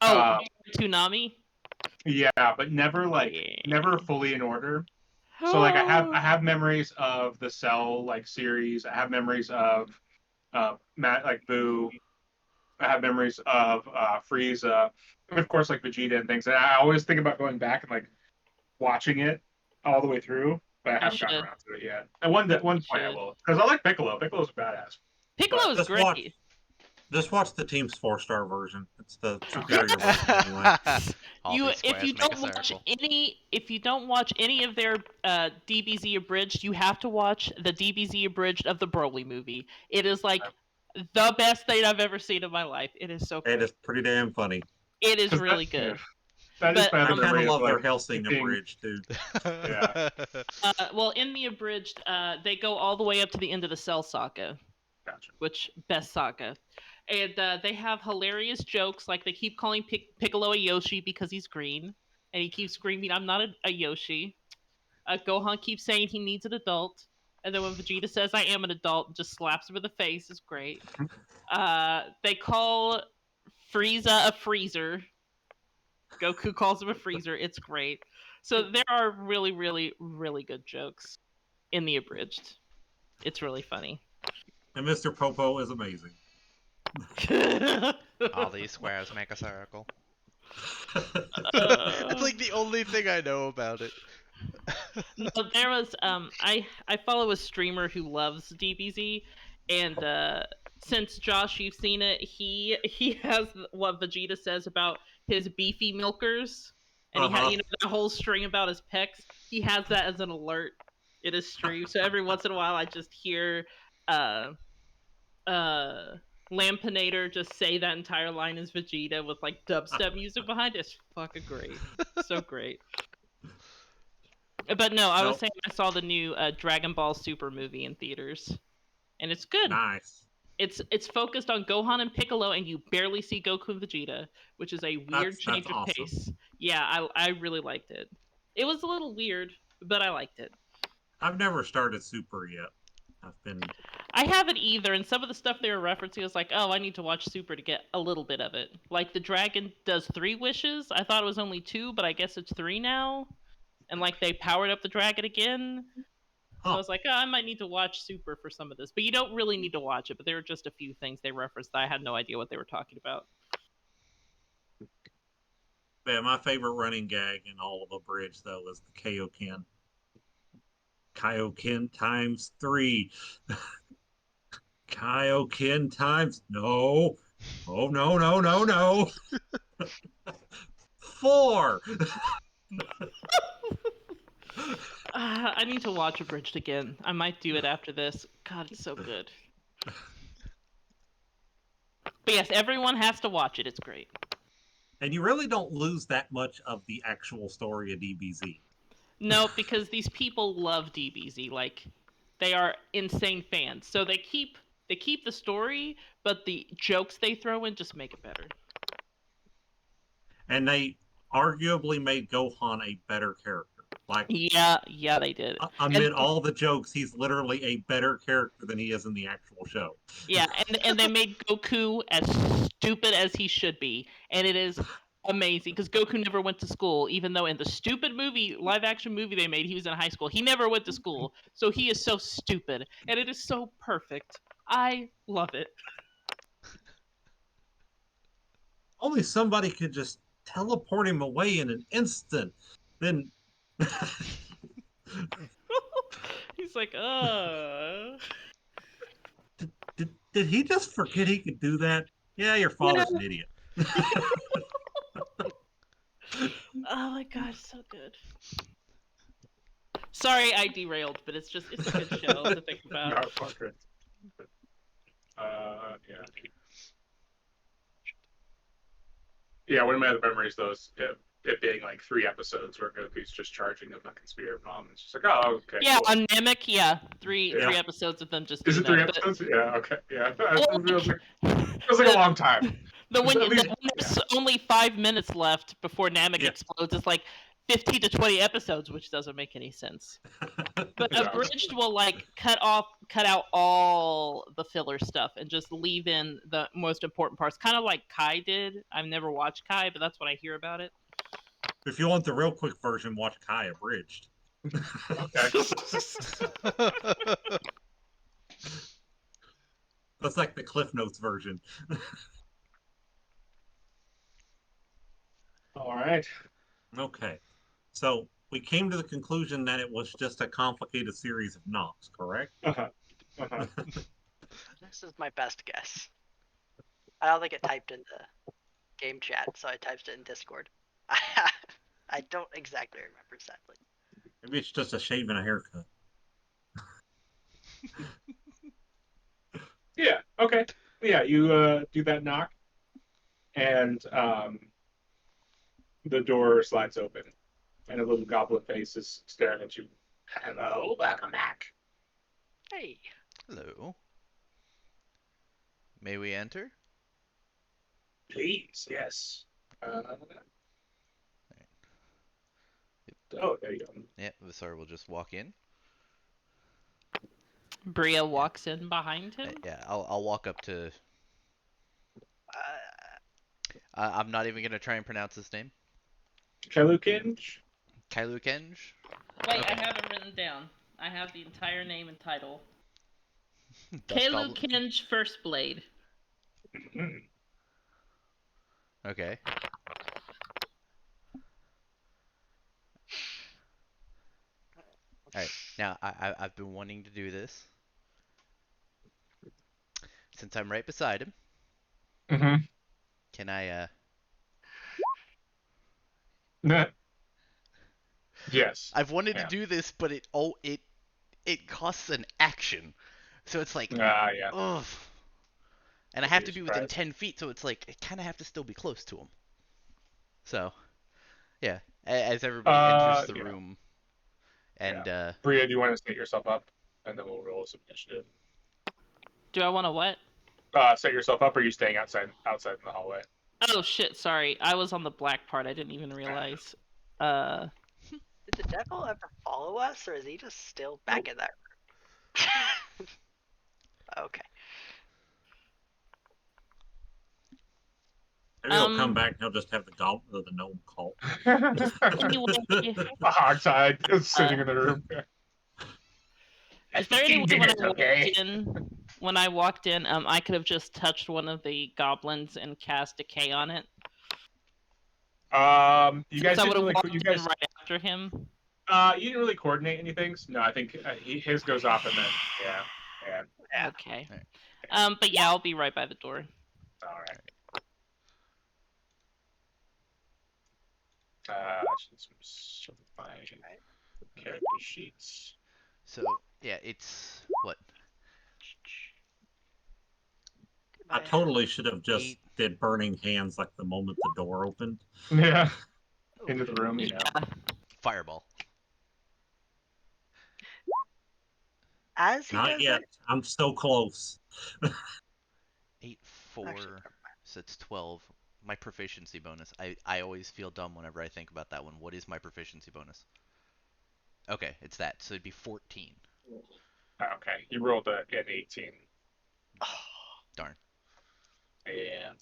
Oh, Toonami? Yeah, but never Yeah. never fully in order. So like I have memories of the Cell like series. I have memories of Matt like Boo. I have memories of Frieza, and of course like Vegeta and things. And I always think about going back and like watching it all the way through, but I haven't gotten should. around to it yet. At one point I should. will, because I like Piccolo. Piccolo's a badass. Piccolo is Just great. Just watch the Team's 4-star version. It's the superior version anyway. All these squares make a circle. If you don't watch any of their DBZ abridged, you have to watch the DBZ abridged of the Broly movie. It is like the best thing I've ever seen in my life. It is so It great. is pretty damn funny. It is really good. Yeah. That is But, my I other kind of memory love of their like Helsing it being- abridged too. Yeah. Well, in the abridged, they go all the way up to the end of the Cell Saga, Gotcha. which best saga. And they have hilarious jokes, like they keep calling Piccolo a Yoshi because he's green, and he keeps screaming, "I'm not a Yoshi." Gohan keeps saying he needs an adult, and then when Vegeta says, "I am an adult," and just slaps him in the face, is great. They call Frieza a freezer. Goku calls him a freezer. It's great. So there are really, really, really good jokes in the abridged. It's really funny. And Mr. Popo is amazing. All these squares make a circle. Uh, It's like the only thing I know about it. No, there was I follow a streamer who loves DBZ, and since Josh, you've seen it, he has what Vegeta says about his beefy milkers, and he had that whole string about his pecs. He has that as an alert in his stream, so every once in a while I just hear Lampinator just say that entire line as Vegeta with like dubstep music behind it. It's fucking great. So great. But no, I was Nope. saying I saw the new Dragon Ball Super movie in theaters, and it's good. Nice. It's focused on Gohan and Piccolo, and you barely see Goku and Vegeta, which is a weird That's change of awesome. pace. Yeah, I really liked it. It was a little weird, but I liked it. I've never started Super yet. I've been. I haven't either, and some of the stuff they were referencing was like, oh, I need to watch Super to get a little bit of it. Like the dragon does 3 wishes. I thought it was only 2, but I guess it's 3 now. And like they powered up the dragon again. So I was like, oh, I might need to watch Super for some of this. But you don't really need to watch it, but there were just a few things they referenced that I had no idea what they were talking about. Yeah, my favorite running gag in all of Abridged, though, is the Kaioken. Kaioken times 3. Kaioken times. No. Oh, no, no, no, no. 4. I need to watch Abridged again. I might do it after this. God, it's so good. But yes, everyone has to watch it. It's great. And you really don't lose that much of the actual story of DBZ. No, because these people love DBZ. Like, they are insane fans. So they keep the story, but the jokes they throw in just make it better. And they arguably made Gohan a better character. Like, yeah, they did. Amid all the jokes, he's literally a better character than he is in the actual show. Yeah, and they made Goku as stupid as he should be, and it is amazing because Goku never went to school, even though in the stupid movie, live action movie they made, he was in high school. He never went to school, so he is so stupid, and it is so perfect. I love it. Only somebody could just teleport him away in an instant. Then he's like, Did he just forget he could do that? Yeah, your father's an idiot. Oh my god, so good. Sorry, I derailed, but it's a good show to think about. No, fuck it. Yeah. Yeah, one of my other memories, though, is it being like 3 episodes where Goku's just charging the fucking Spirit Bomb. It's just like, oh, okay. Yeah, cool. on Namek, yeah. Three episodes of them just Is doing it 3 that, episodes? Yeah, okay. Yeah. Well, It was like a long time. When least, there's only 5 minutes left before Namek explodes, it's like 15 to 20 episodes, which doesn't make any sense. But Abridged will like cut out all the filler stuff and just leave in the most important parts, kind of like Kai did. I've never watched Kai, but that's what I hear about it. If you want the real quick version, watch Kai Abridged. That's like the Cliff Notes version. All right. Okay. So we came to the conclusion that it was just a complicated series of knocks, correct? This is my best guess. I don't think it typed in the game chat, so I typed it in Discord. I don't exactly remember exactly. Maybe it's just a shave and a haircut. Yeah. Okay. Yeah. You do that knock, and the door slides open, and a little goblin face is staring at you. Hello, welcome back. Hey. Hello. May we enter? Please, yes. Oh, there you go. Yeah, Visar will just walk in. Bria walks in behind him. Yeah, I'll walk up to. I'm not even gonna try and pronounce his name. Kalukinj? Kailukenj? Wait, Okay. I have it written down. I have the entire name and title. Dust Kalu Goblin. Kinj First Blade. Okay. Alright, now I've been wanting to do this. Since I'm right beside him, Mm-hmm. can I, Yes. I've wanted to do this, but it costs an action. So it's like, Yeah. ugh. And I have to be within 10 feet, so it's like I kind of have to still be close to him. So, yeah, as everybody enters the room, and Bria, do you want to set yourself up, and then we'll roll some initiative. Do I want to what? Set yourself up, or are you staying outside in the hallway? Oh shit! Sorry, I was on the black part. I didn't even realize. Did the devil ever follow us, or is he just still back in that room? Okay. Maybe he'll come back and he'll just have the gnome cult. Anyway, Hogtied sitting in the room. is there any way when I walked in, I could have just touched one of the goblins and cast Decay on it? You guys didn't really. You guys right after him. You didn't really coordinate anything. No, I think his goes off, and then yeah. Okay. But yeah, I'll be right by the door. All right. Some character sheets. So yeah, it's what? I totally should have just did burning hands like the moment the door opened. Yeah. Into the room, you know. Fireball. As he Not does yet. it, I'm so close. 8, 4, so it's 12. My proficiency bonus. I always feel dumb whenever I think about that one. What is my proficiency bonus? Okay, it's that. So it'd be 14. Okay, you rolled an 18. Oh, darn. Yeah.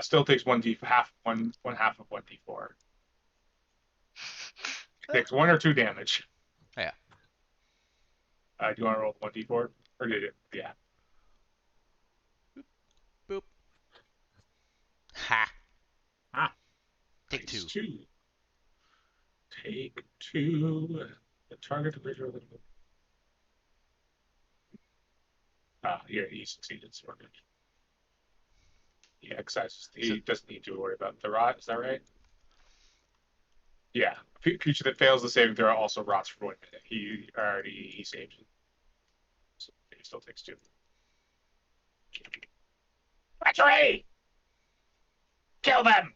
Still takes one half of 1d4. Takes 1 or 2 damage. Yeah. Do you want to roll 1d4? Or did it? Yeah. Boop. Ha. Ah. Take 2. Take 2. The target of visual. Yeah, he succeeded. So good. He excises. He doesn't need to worry about the rot. Is that right? Yeah. Creature that fails the saving throw also rots for 1 minute. He saves it. So he still takes 2. Treachery! Kill them!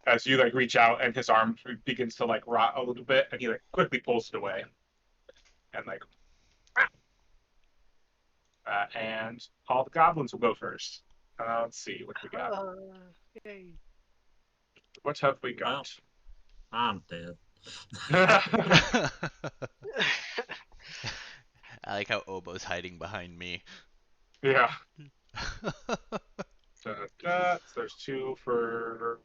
As you like reach out and his arm begins to like rot a little bit, and he like quickly pulls it away, and like, and all the goblins will go first. Let's see what we got. Yay. What have we got? I'm dead. I like how Obo's hiding behind me. Yeah. There's 2 for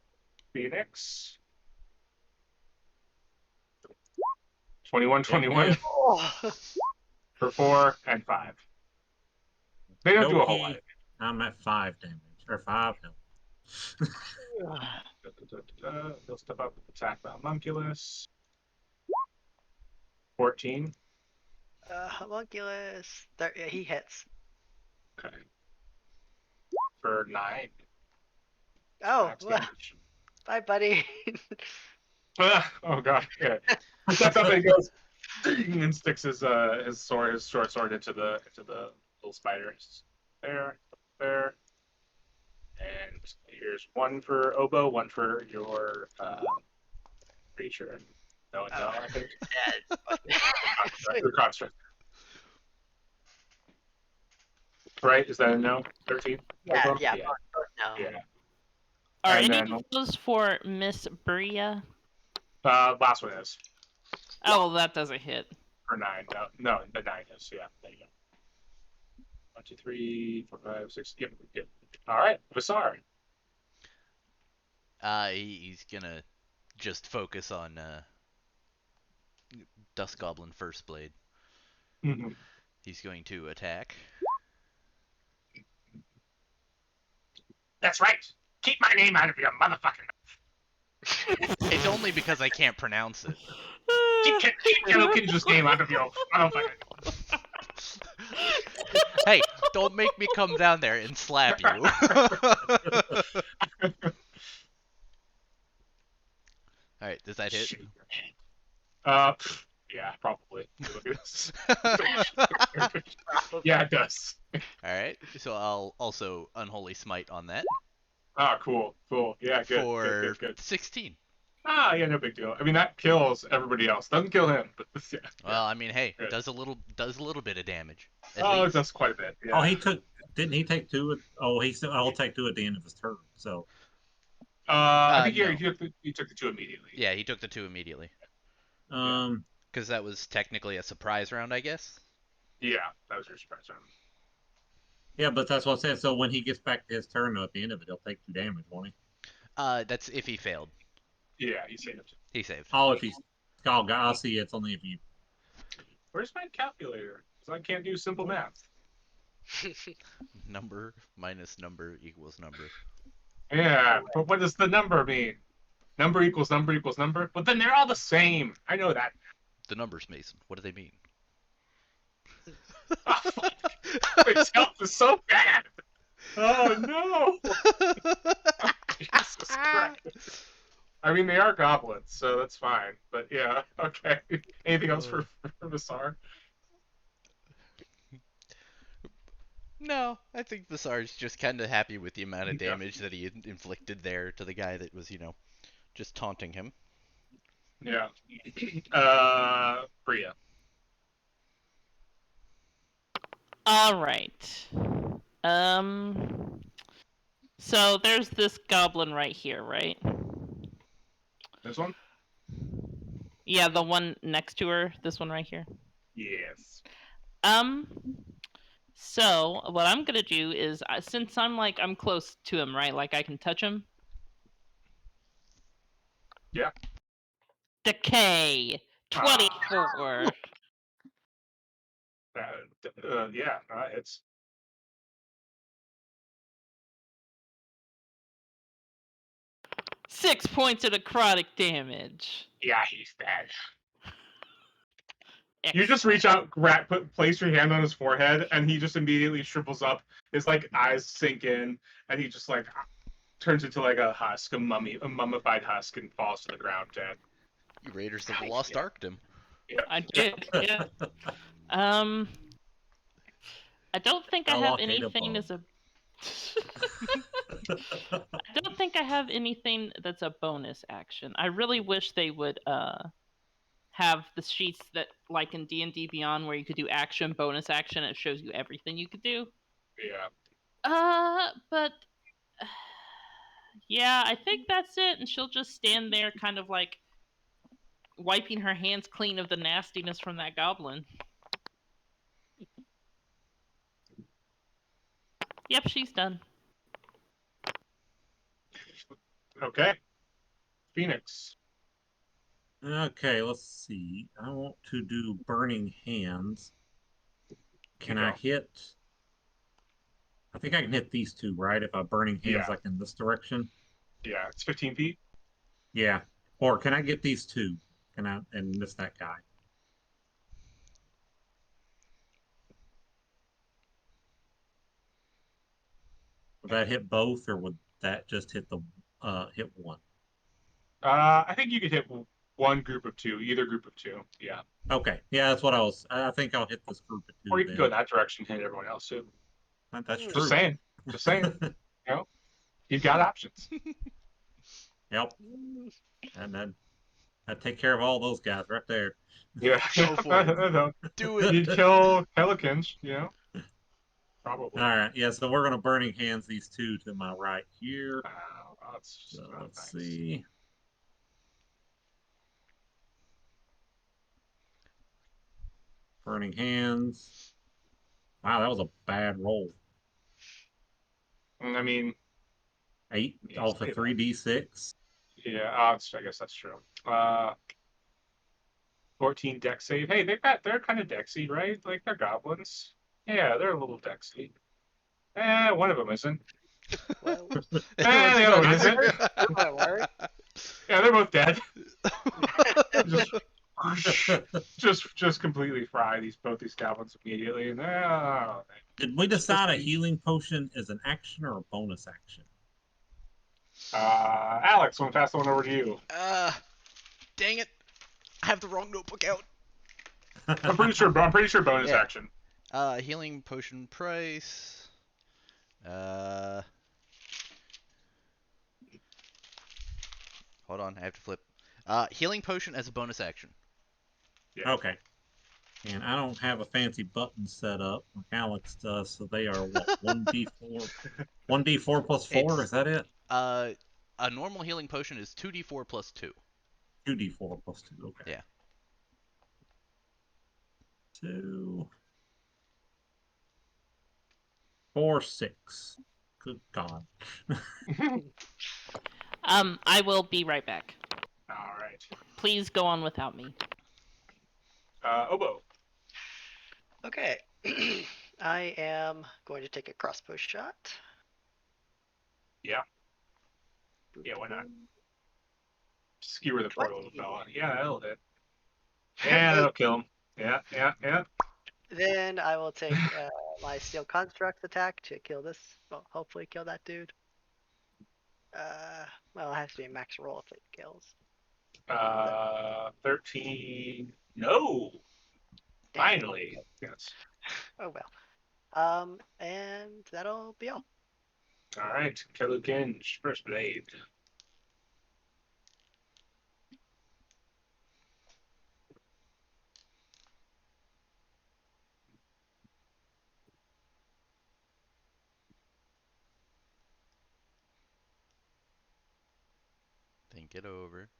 Phoenix. 21 for 4 and 5. They don't do a whole lot. I'm at 5 damage or 5 health. He'll step up and attack the homunculus. 14. Homunculus. There, yeah, he hits. Okay. For 9. Oh, bye, buddy. Oh god. Yeah. He steps up and he goes and sticks his short sword into the little spider. There. And here's 1 for Obo, 1 for your creature. No, I think. Your construct. Right? Is that a no? 13? Yeah, Obo? no. Yeah. Are And any then- of those for Miss Bria? Last one is. Oh, that doesn't hit. For 9. No, the 9 is. Yeah, there you go. 1, 2, 3, 4, 5, 6. Yep. All right, Vasar. He's gonna just focus on Dust Goblin First Blade. Mm-hmm. He's going to attack. That's right. Keep my name out of your motherfucking mouth. It's only because I can't pronounce it. Keep Kenjo's name out of your motherfucking mouth. Hey, don't make me come down there and slap you. Alright, does that hit? Yeah, probably. Look at this. Probably. Yeah, it does. Alright, so I'll also Unholy Smite on that Ah, cool. Yeah, for good. 16. Ah, yeah, no big deal. I mean, that kills everybody else. Doesn't kill him, but yeah. Well, I mean, hey, Good. does a little bit of damage. At Oh, it least. does quite a bit. Yeah. Oh, didn't he take two? Oh, I'll take two at the end of his turn. So, I think No. he took the two immediately. Yeah, he took the 2 immediately. um, Because that was technically a surprise round, I guess. Yeah, that was your surprise round. yeah, but that's what I said. So when he gets back to his turn, at the end of it, he'll take 2 damage, won't he? That's if he failed. Yeah, he saved. He saved. Oh, if he's, oh, I see. It's only if you. Where's my calculator? Because I can't do simple math. Number minus number equals number. Yeah, but what does the number mean? Number equals number equals number? But then they're all the same. I know that. The numbers, Mason. What do they mean? Oh, fuck. This help is so bad. Oh, no. Jesus Christ. I mean, they are goblins, so that's fine. But yeah, okay. Anything else for Vasar? No, I think Visar's just kind of happy with the amount of Yeah. damage that he inflicted there to the guy that was, just taunting him. Yeah. Bria. All right. So there's this goblin right here, right? This one? Yeah, the one next to her. This one right here. Yes. So what I'm gonna do is, since I'm close to him, right? Like I can touch him. Yeah. Decay. 24. Yeah, it's 6 points of necrotic damage. yeah, he's dead. You just reach out, place your hand on his forehead, and he just immediately shrivels up. His eyes sink in, and he just turns into a husk, a mummified husk, and falls to the ground dead. You Raiders of the Lost Arked him. Yeah. I did. Yeah. I don't think I have anything as a. I don't think I have anything that's a bonus action. I really wish they would have the sheets that, like in D&D Beyond, where you could do action, bonus action. It shows you everything you could do. Yeah. But yeah, I think that's it. And she'll just stand there, kind of wiping her hands clean of the nastiness from that goblin. Yep, she's done. Okay. Phoenix. Okay, let's see. I want to do Burning Hands. Can I hit? I think I can hit these two, right? If I Burning Hands in this direction. Yeah, it's 15 feet. Yeah. Or can I get these two? Can I and miss that guy? Would that hit both, or would that just hit hit one? I think you could hit one group of two, either group of two. Yeah. Okay. Yeah, that's what I think I'll hit this group of two. Or you can go that direction and hit everyone else too. That's true. Just saying. You've got options. Yep. And then I take care of all those guys right there. Yeah. Go for it. Do it. You'd kill Pelicans, Probably. All right. Yeah, so we're going to Burning Hands these two to my right here. So let's see. Burning Hands. Wow, that was a bad roll. I mean, 8 off of 3d6. Yeah, I guess that's true. 14 dex save. Hey, they're kind of dexy, right? They're goblins. Yeah, they're a little dexy. One of them isn't. Well, the other one isn't. Yeah, they're both dead. just completely fry both these goblins immediately. And did we decide a healing potion is an action or a bonus action? Alex, I'm gonna pass the one over to you. Dang it. I have the wrong notebook out. I'm pretty sure bonus Yeah. action. Healing potion price. Hold on, I have to flip. Healing potion as a bonus action. Yeah. Okay. And I don't have a fancy button set up like Alex does, so they are what, 1d4, 1d4 plus 4. It's Is that it? a normal healing potion is 2d4 plus 2. 2d4 plus 2. Okay. Yeah. 2, 4, 6. Good God. I will be right back. All right. Please go on without me. Oboe. Okay. I am going to take a crossbow shot. Yeah. Yeah, why not? Skewer the poor little fella. Yeah, that'll hit. Yeah, that'll kill him. Yeah. Then I will take my steel construct attack to kill this. Well, hopefully kill that dude. Well, it has to be a max roll if it kills. 13. No. Damn. Finally. Yes. Oh well. And that'll be all. All right. Kelukin's first blade. Think it over.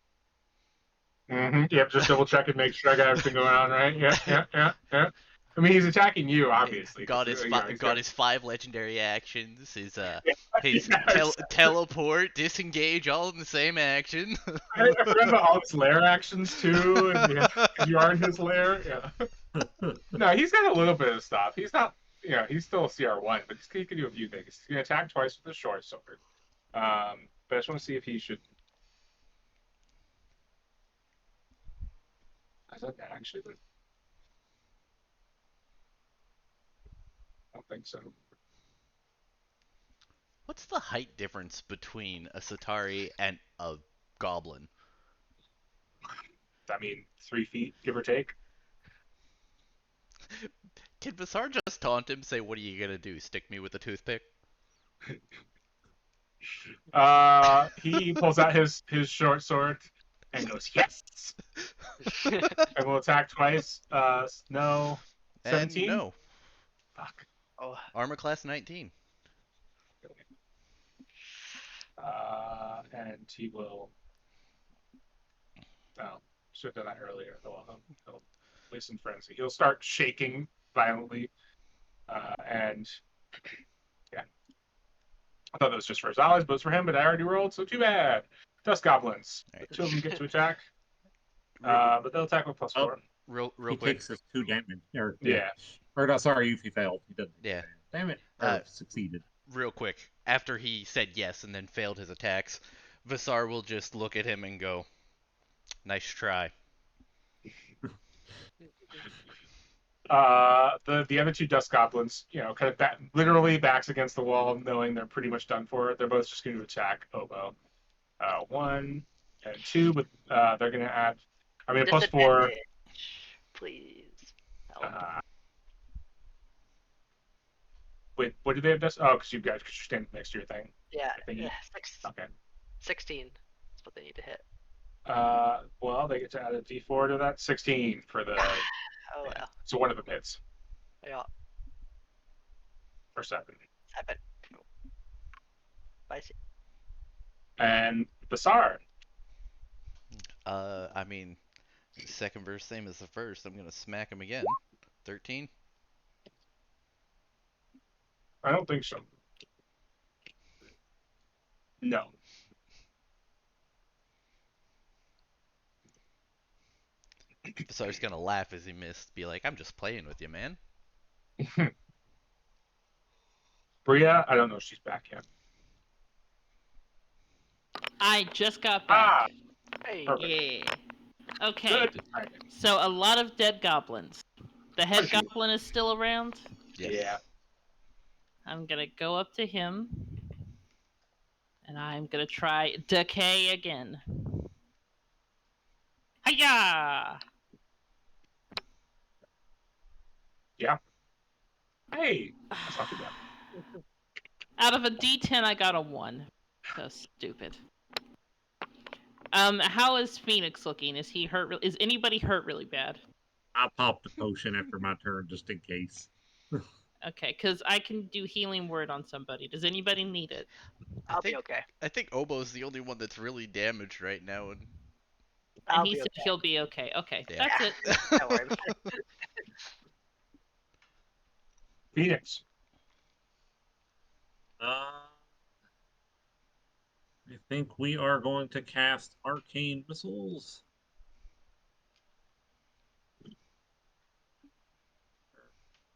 Yep, just double check and make sure I got everything going on right. Yeah. I mean, he's attacking you, obviously. Got his got his 5 legendary actions. His Yes. teleport, disengage, all in the same action. I forgot about all his lair actions too, and yeah, 'cause you are in his lair. Yeah. No, he's got a little bit of stuff. He's not, he's still a CR1, but he can do a few things. He's gonna attack twice with the short sword. But I just want to see if he should. I thought that actually, but I don't think so. What's the height difference between a Satari and a goblin? I mean, 3 feet, give or take. Can Vasar just taunt him, say, "What are you gonna do? Stick me with a toothpick?" He pulls out his short sword and goes, yes! And will attack twice. No. And 17? no. Fuck. Oh, Armor class 19. And he will. Oh, should have done that earlier. He'll place in frenzy. He'll start shaking violently. And yeah. I thought that was just for his allies, but it's for him, but I already rolled, so too bad. Dust goblins. Right. The 2 of them get to attack. But they'll attack with plus 4. Real He quick. takes his 2 damage. Yeah. Or no, sorry, if he failed. He doesn't. Yeah. Damn it. Or succeeded. Real quick. After he said yes and then failed his attacks, Vasar will just look at him and go, "Nice try." The other 2 dust goblins, kind of literally backs against the wall, knowing they're pretty much done for. They're both just going to attack Oboe. 1 and 2, but they're going to add. I mean, plus 4. disadvantage, please. Help. Wait, what do they have dust? Oh, because you're standing next to your thing. Yeah, I think yeah, Okay. 16. That's what they need to hit. Well, they get to add a D4 to that. 16 for the. Oh well. So one of them hits. Yeah, Or 7. 7. Spicy. And Basar. I mean, second verse same as the first. I'm gonna smack him again. 13. I don't think so. No. So I was gonna laugh as he missed. Be like, "I'm just playing with you, man." Bria, I don't know if she's back yet. I just got Ah, back. Hey. perfect. Yeah. Okay. Good. So a lot of dead goblins. The head Quite a few. goblin is still around. Yes. Yeah. I'm gonna go up to him, and I'm gonna try decay again. Hiya! Yeah. Hey, that's not too bad. Out of a D10, I got a 1. So stupid. How is Phoenix looking? Is he hurt? Is anybody hurt really bad? I popped a potion after my turn just in case. Okay, because I can do healing word on somebody. Does anybody need it? I I'll be think okay. I think Obo's the only one that's really damaged right now, and And I'll he be said okay. he'll be okay. Okay, yeah. that's it. Don't worry about it. Phoenix. I think we are going to cast arcane missiles.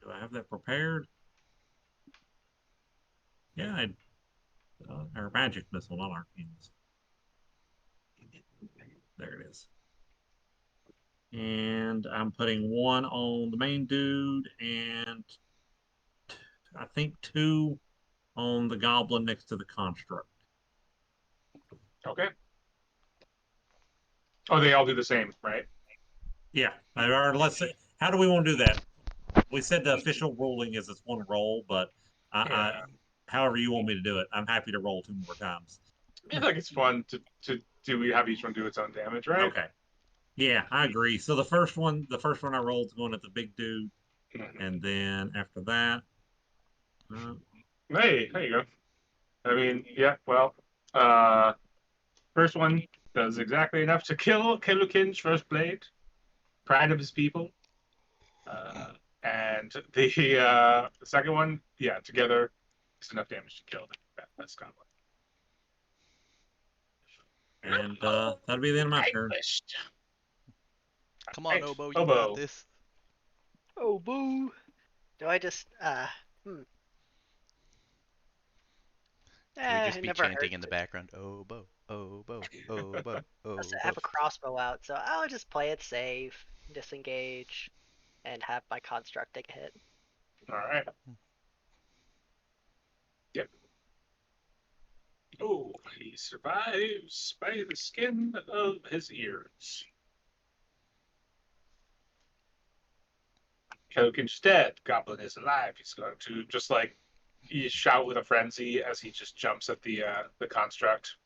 Do I have that prepared? Yeah, or magic missile, not arcane missile. There it is. And I'm putting one on the main dude, and I think two on the goblin next to the construct. Okay. Oh, they all do the same, right? Yeah, or let's say, how do we want to do that? We said the official ruling is it's one roll, but Yeah. however you want me to do it, I'm happy to roll 2 more times. I feel like it's fun to do. We have each one do its own damage, right? Okay. Yeah, I agree. So the first one I rolled is going at the big dude, and then after that, uh, Hey, there you go. I mean, yeah. Well, uh, first one does exactly enough to kill Kelukin's first blade, pride of his people. And the second one, yeah, together, it's enough damage to kill that goblin. and that'll be the end of my turn. Come on, Right. Obo, you got Obo. this. Oh, boo. Do I just, Can we just it be never chanting hurts. in the background? Obo, Obo, Obo, I have Obo. a crossbow out, so I'll just play it safe, disengage, and have my construct take a hit. All right. Yep. Oh, he survives by the skin of his ears. Kelukin's dead. Goblin is alive. He's going to just like he shout with a frenzy as he just jumps at the construct.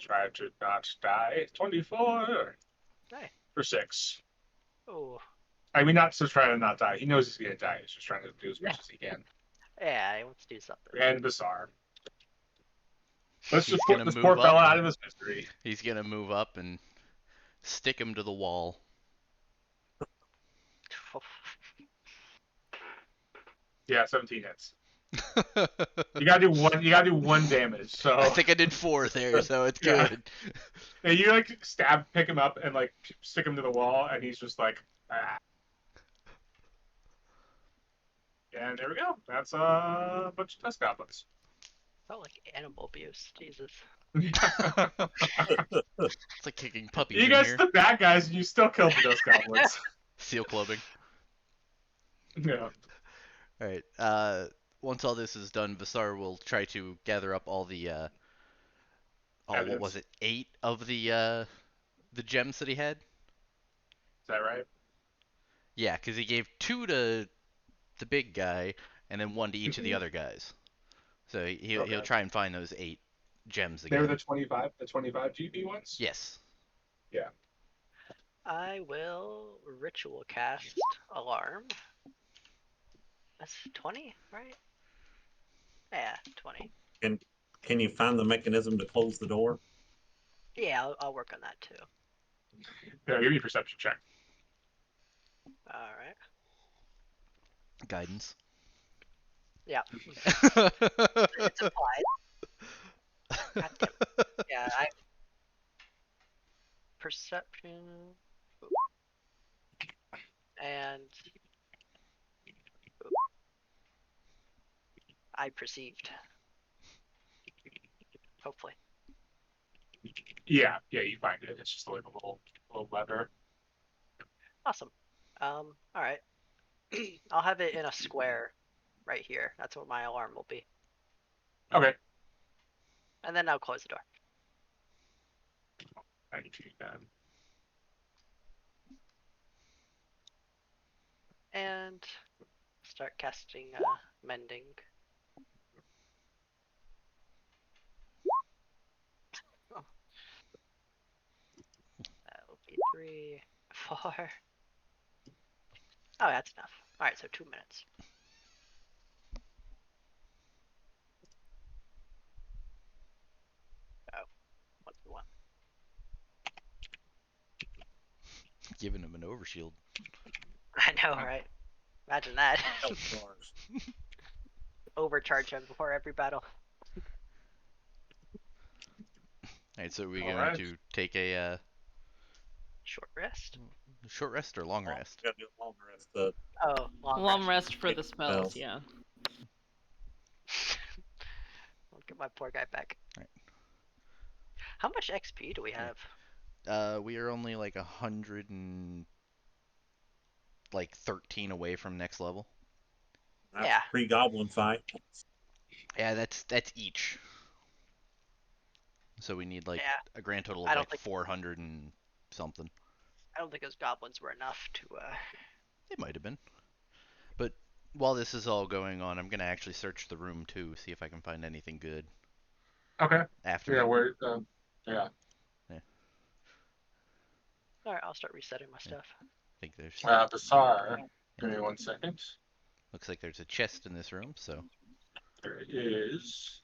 Try to not die. 24 Hey. for 6. Oh. I mean, not just trying to not die. He knows he's going to die. He's just trying to do as much as he can. Yeah, he wants to do something. And bizarre. Let's He's just put gonna this move poor up fella out and- of his misery. He's gonna move up and stick him to the wall. Yeah, 17 hits. You gotta do one. You gotta do one damage. So I think I did 4 there, so it's Yeah. good. and you like pick him up, and like stick him to the wall, and he's just like, ah. And there we go. That's a bunch of dust goblins. Felt like animal abuse. Jesus. It's like kicking puppies You in guys, here. the bad guys, and you still killed the dust goblins. Seal clubbing. Yeah. Alright, once all this is done, Vasar will try to gather up all the, what Evidence. was it, 8 of the gems that he had? Is that right? Yeah, because he gave 2 to the big guy, and then 1 to each of the other guys. So he'll Okay. try and find those 8 gems They were again. the 25 GP ones. Yes. Yeah. I will ritual cast alarm. That's 20, right? Yeah, 20. Can you find the mechanism to close the door? Yeah, I'll work on that too. Yeah. Give me a perception check. All right. Guidance. Yeah. It's applied. God damn it. Yeah, I perception and I perceived. Hopefully. Yeah. Yeah. You find it. It's just like a little lever. Awesome. All right. I'll have it in a square right here. That's where my alarm will be. Okay. And then I'll close the door. I can do that. And start casting mending. Oh. That will be 3, 4. Oh, that's enough. Alright, so 2 minutes. Oh, what's the one? Giving him an overshield. I know, right? Imagine that. Health bars. Overcharge him before every battle. Alright, so we're All going right. to take a Short rest. short rest or long rest? Gotta do a long rest. Oh, Long rest for Take the spells, spells. yeah. I'll get my poor guy back. Alright. How much XP do we have? We are only like 113 away from next level. That's Yeah. pre-goblin fight. Yeah, that's each. So we need like Yeah. a grand total I of don't like think- 400 and something. I don't think those goblins were enough to. It might have been. But while this is all going on, I'm gonna actually search the room too, see if I can find anything good Okay. after. Yeah, we're yeah. All right, I'll start resetting my stuff. I think there's Bassar. Give me 1 second. looks like there's a chest in this room, so There it is.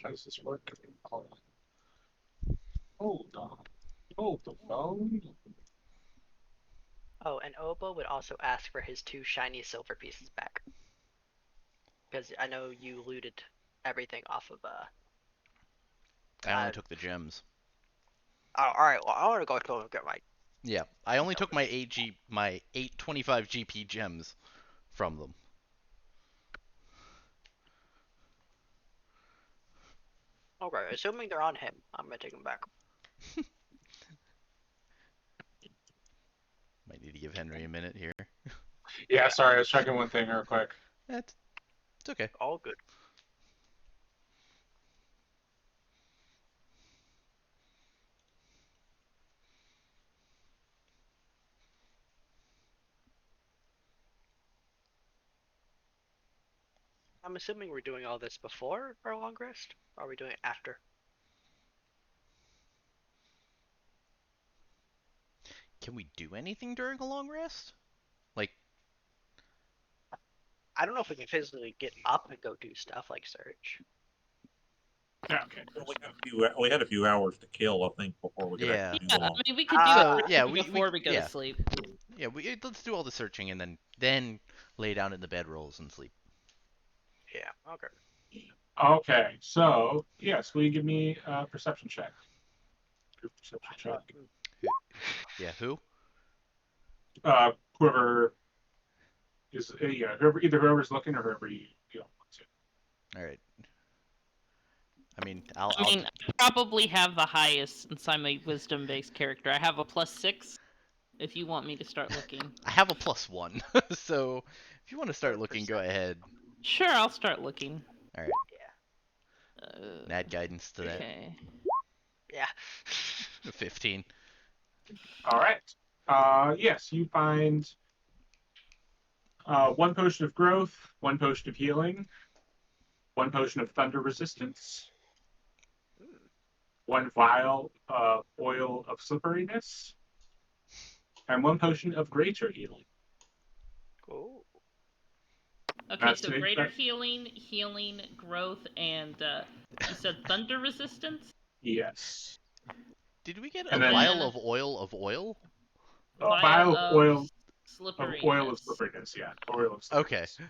How does this work? Hold on. Hold on. Hold the phone. Oh, and Obo would also ask for his 2 shiny silver pieces back. Because I know you looted everything off of I only Uh, took the gems. Oh, all right. Well, I want to go through and get my. Yeah, I only took my 825 GP gems from them. Okay, assuming they're on him, I'm gonna take them back. Might need to give Henry a minute here. Yeah, sorry, I was checking one thing real quick. It's okay. All good. I'm assuming we're doing all this before our long rest, or are we doing it after? Can we do anything during a long rest? Like, I don't know if we can physically get up and go do stuff like search. Yeah, okay. We had a few hours to kill, I think, before we could Yeah. actually do Yeah, I long. mean, we could do So, it yeah, before we go yeah. to sleep. yeah, let's do all the searching and then lay down in the bedrolls and sleep. Yeah. Okay. Okay, so yes, will you give me a perception check? Perception check. Yeah, who? Whoever is either whoever's looking or whoever you want to. All right. I mean, I'll I probably have the highest since I'm a wisdom-based character. I have a +6. If you want me to start looking. I have a +1, so if you want to start looking, go ahead. Sure, I'll start looking. All right. Yeah. Add guidance to that. Okay. Yeah. 15. All right. Yes, you find 1 potion of growth, 1 potion of healing, 1 potion of thunder resistance, 1 vial of oil of slipperiness, and 1 potion of greater healing. Cool. Okay, That's so it, greater that- healing, growth, and you said thunder resistance? Yes. Did we get a And then- vial of oil of oil? A vial of oil Slipperiness. of slipperiness. Yeah, oil of slipperiness. Okay.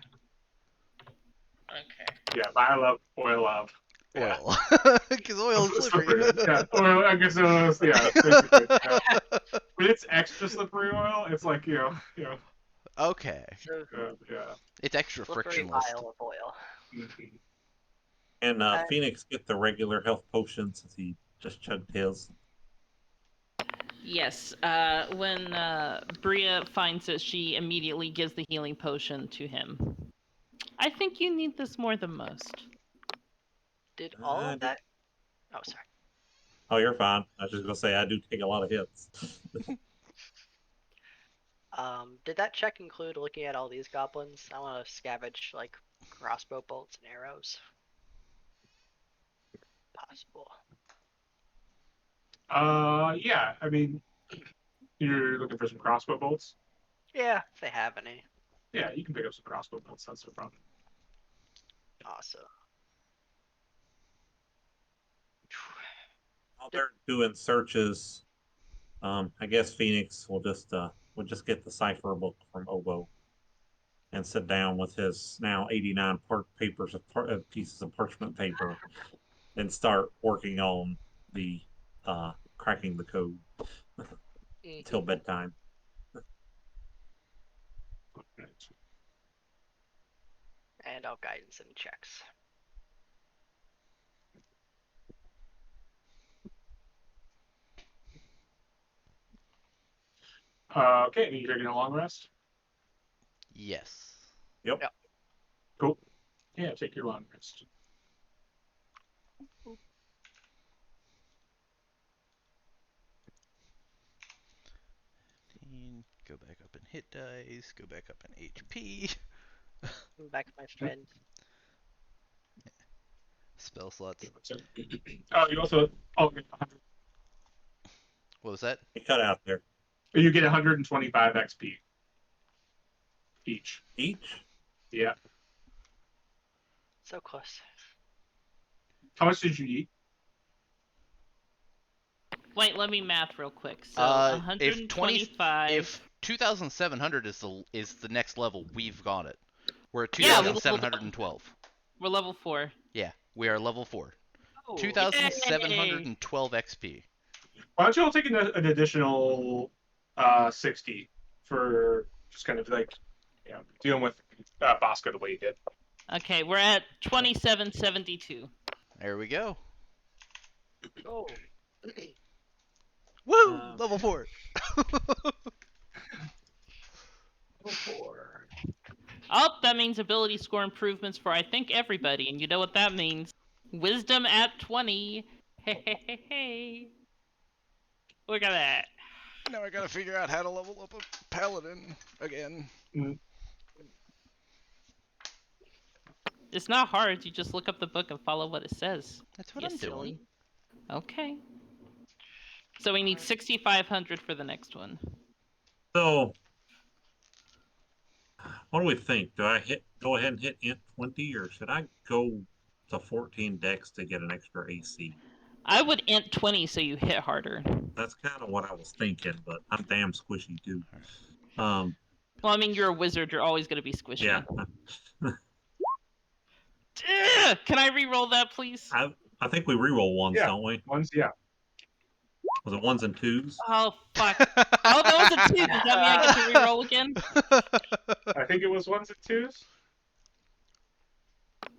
Okay. Yeah, vial of oil of. Yeah. Oil. Because oil is slippery. Yeah, oil. I guess it was. Yeah, basically. Yeah. But it's extra slippery oil. It's like Okay. So, yeah. It's extra slippery frictionless. vial of oil. Mhm. And Phoenix get the regular health potion since he just chugged his. Yes, when Bria finds it, she immediately gives the healing potion to him. I think you need this more than most. Did all Uh, of that? Oh, sorry. Oh, you're fine. I was just gonna say I do take a lot of hits. Did that check include looking at all these goblins? I want to scavenge like crossbow bolts and arrows. Possible. Yeah. I mean, you're looking for some crossbow bolts. Yeah, if they have any. Yeah, you can pick up some crossbow bolts. That's no problem. Awesome. While they're doing searches, I guess Phoenix will just get the cipher book from Obo and sit down with his now 89 pieces of parchment paper and start working on the cracking the code until bedtime. And I'll guidance any checks. Okay, and you're taking a long rest. Yes. Yep. Yep. Cool. Yeah, take your long rest. Go back up in hit dice. Go back up in HP. Back to my friend. Spell slots. Oh, you also get 100. What was that? It cut out there. You get 125 XP each. Each? Yeah. So close. How much did you eat? Wait, let me math real quick. So If 125. if 2,700 is the next level, we've got it. We're at Yeah, we 2,712. We're level 4. Yeah, we are level 4. Oh, 2,712 XP. Why don't you all take an additional 60 for just kind of like dealing with Bosco the way he did. Okay, we're at 2772. There we go. Oh. Woo! Level 4. Oh, that means ability score improvements for I think everybody, and you know what that means. Wisdom at 20. Hey, hey, hey, hey. Look at that. Now I gotta figure out how to level up a paladin again. It's not hard. You just look up the book and follow what it says. That's what You I'm silly. doing. Okay. So we need 6,500 for the next one. So, what do we think? Do I go ahead and hit int 20, or should I go to 14 dex to get an extra AC? I would int 20 so you hit harder. That's kind of what I was thinking, but I'm damn squishy too. Well, I mean, you're a wizard. You're always going to be squishy. Yeah. Can I re-roll that, please? I think we reroll ones, Yeah. don't we? Ones, yeah. Was it ones and twos? Oh, fuck. Oh, that was a 2. Does that mean I get to re-roll again? I think it was ones and twos.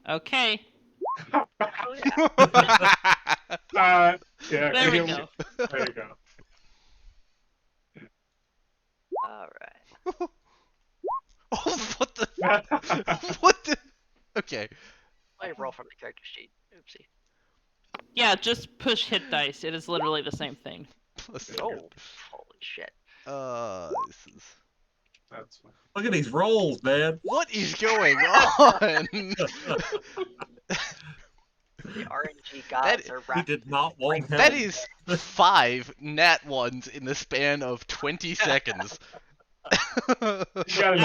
Okay. Oh, yeah. There we go. There you go. All right. Oh, what the? What the? Okay. Let me roll from the character sheet. Oopsie. Yeah, just push hit dice. It is literally the same thing. Plus, Oh, holy shit. this is. That's fine. Look at these rolls, man. What is going on? The RNG gods are He wrapped. did not want That help. is 5 nat ones in the span of 20 seconds. I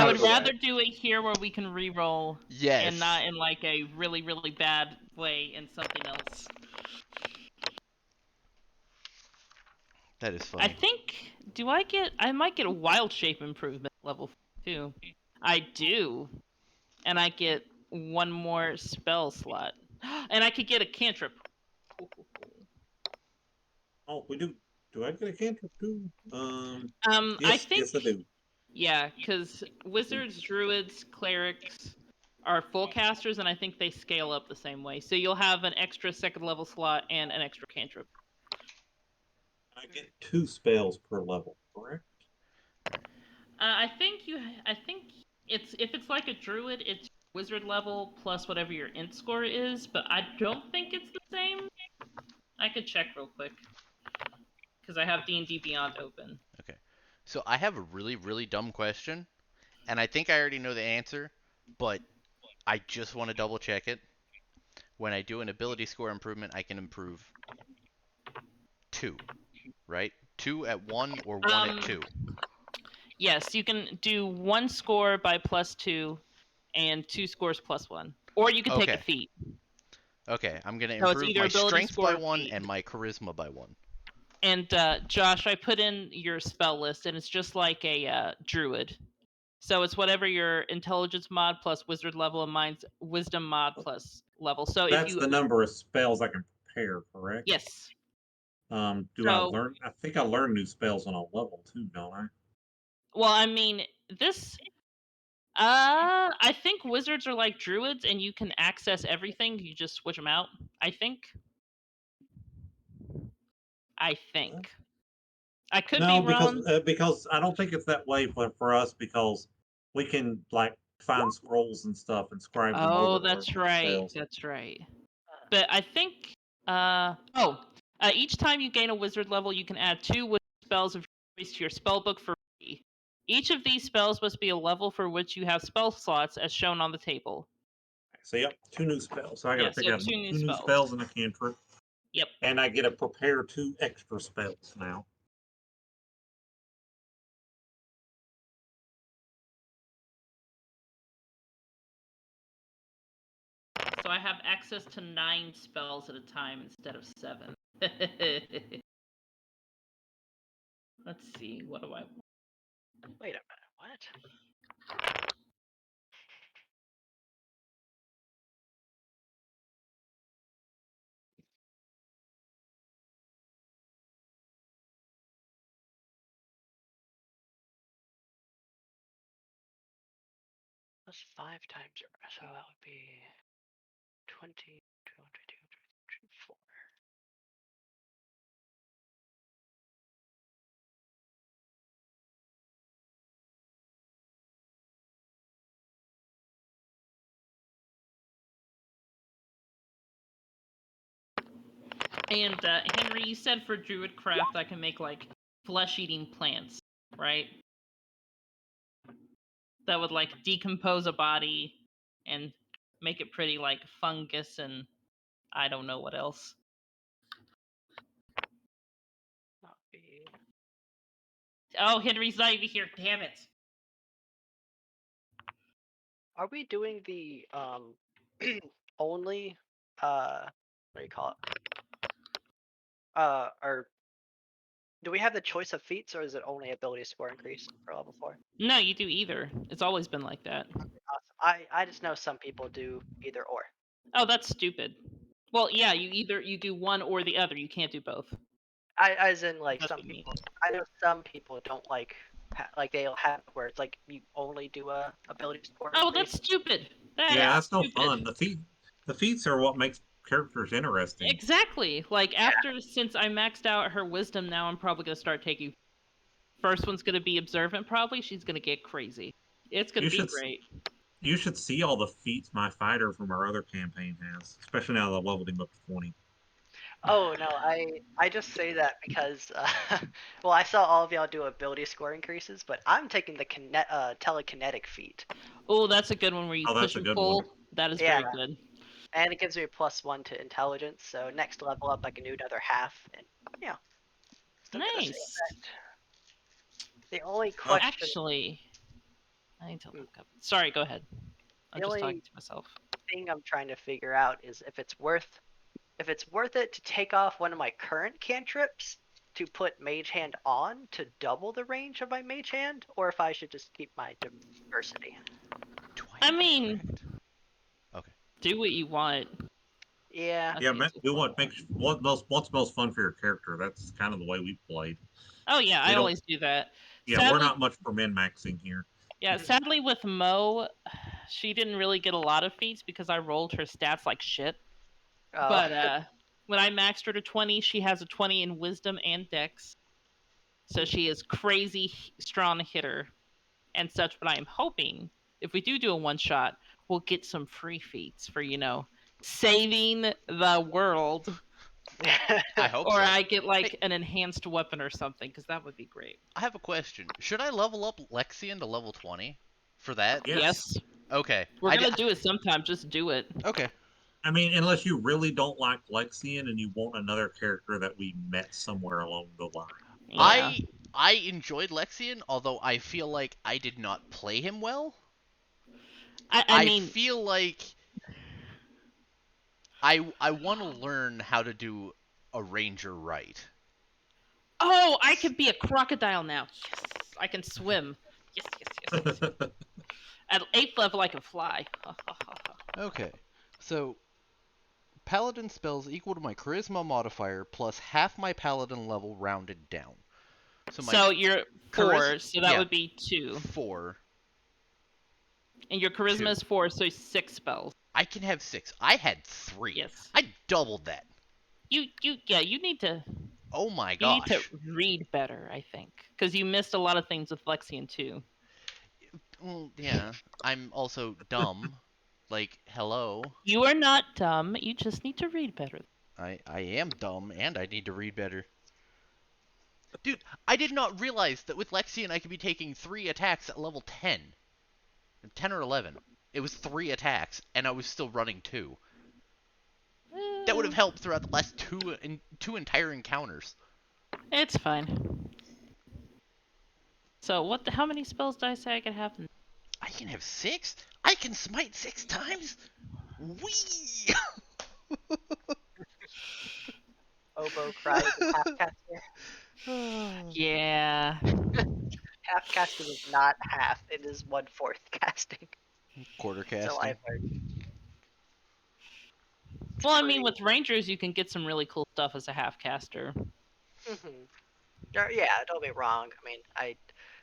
would rather do it here where we can re-roll Yes. and not in like a really, really bad way in something else. That is funny. I think, I might get a wild shape improvement level 2. I do. And I get one more spell slot. And I could get a cantrip. Oh, we do. Do I get a cantrip too? I Yes, think, yes, I do. yeah, because wizards, druids, clerics are full casters, and I think they scale up the same way. So you'll have an extra second level slot and an extra cantrip. I get 2 spells per level, correct? I think it's if it's like a druid, it's wizard level plus whatever your int score is, but I don't think it's the same. I could check real quick because I have D&D Beyond open. Okay. So I have a really, really dumb question, and I think I already know the answer, but I just want to double check it. When I do an ability score improvement, I can improve 2, right? 2 at 1 or 1 at 2. Yes, you can do 1 score by +2 and 2 scores +1. Or you can take a Okay. feat. Okay, I'm going to So it's improve either my ability strength score by or 1 feat. and my charisma by 1. And Josh, I put in your spell list, and it's just like a druid. So it's whatever your intelligence mod plus wizard level, and mine's wisdom mod plus level. So if That's you the number of spells I can prepare, correct? yes, Do I so learn? I think I learn new spells on a level too, don't I? well, I mean this. I think wizards are like druids, and you can access everything. You just switch them out. I think. I could be No, wrong. because I don't think it's that way for us because we can like find scrolls and stuff and scribe them Oh, over to our that's new right. spells. That's right. But I think each time you gain a wizard level, you can add 2 wizard spells of your choice to your spell book for free. Each of these spells must be a level for which you have spell slots as shown on the table. So yep, 2 new spells. So I got to Yeah, pick so out 2 new 2 new spells. spells and a cantrip, Yep. and I get to prepare 2 extra spells now. So I have access to 9 spells at a time instead of 7. Let's see, what do I want? Wait a minute, what? That's 5 times, so that would be 20, 200, 204. And Henry, you said for druid craft I can make like flesh-eating plants, right? That would like decompose a body and make it pretty like fungus and I don't know what else. That would be... Oh, Henry's not even here. Damn it. Are we doing the only what do you call it? Or do we have the choice of feats, or is it only ability score increase for level 4? No, you do either. It's always been like that. Awesome. I just know some people do either or. Oh, that's stupid. Well, yeah, you do one or the other. You can't do both. As in like That's some what you mean. people. I know some people don't like they'll have where it's like you only do a ability score. Oh, increase. that's stupid. That Yeah, is that's no stupid. fun. The feats are what makes characters interesting. Exactly. Like since I maxed out her wisdom, now I'm probably gonna start taking. First one's gonna be observant. Probably she's gonna get crazy. It's gonna You be should great. you should see all the feats my fighter from our other campaign has, especially now that I've leveled him up to 20. Oh no, I just say that because well, I saw all of y'all do ability score increases, but I'm taking the telekinetic feat. Oh, that's a good one where you Oh, push that's a and good pull. one. That is Yeah. very good. And it gives me a +1 to intelligence, so next level up I can do another half, and yeah. Still get the same Nice. effect. The only question, Actually, I need to look up. Sorry, go ahead. I'm The just only- talking to myself. thing I'm trying to figure out is if it's worth it to take off one of my current cantrips to put Mage Hand on to double the range of my Mage Hand, or if I should just keep my diversity. I mean, correct? Okay. do what you want. Yeah. Yeah, Okay, so do far. what's most fun for your character. That's kind of the way we played. Oh yeah, We I don't- always do that. Yeah, sadly, we're not much for min maxing here. Yeah, sadly with Mo, she didn't really get a lot of feats because I rolled her stats like shit. Oh. But when I maxed her to 20, she has a 20 in Wisdom and Dex, so she is crazy strong hitter and such. But I am hoping if we do a one shot, we'll get some free feats for saving the world. I hope Or so. I get like an enhanced weapon or something, because that would be great. I have a question. Should I level up Lexian to level 20 for that? Yes. Okay. We're gonna do it sometime. Just do it. Okay. I mean, unless you really don't like Lexian and you want another character that we met somewhere along the line. Yeah. I enjoyed Lexian, although I feel like I did not play him well. I mean, feel like I want to learn how to do a ranger right. oh, I could be a crocodile now. Yes, I can swim. Yes, yes, yes, yes. At 8th level, I can fly. Okay. So paladin spells equal to my charisma modifier plus half my paladin level rounded down. So my So you're 4, so that yeah, would be 2. 4. And your charisma 2. is 4, so 6 spells. I can have 6. I had 3. Yes. I doubled that. You need to Oh my you need to gosh. read better, I think, because you missed a lot of things with Lexian too. Well, yeah. I'm also dumb. Like, hello. You are not dumb. You just need to read better. I am dumb and I need to read better. Dude, I did not realize that with Lexian I could be taking 3 attacks at level 10. 10 or 11. It was 3 attacks and I was still running 2. That would have helped throughout the last two entire encounters. It's fine. So how many spells did I say I could have? I can have 6? I can smite 6 times? Whee! Oboe cried half-caster. Yeah. Half-casting is not half, it is 1/4 casting. Quarter casting. So I've heard. Well, I mean, with Rangers, you can get some really cool stuff as a half-caster. Yeah, don't be wrong. I mean,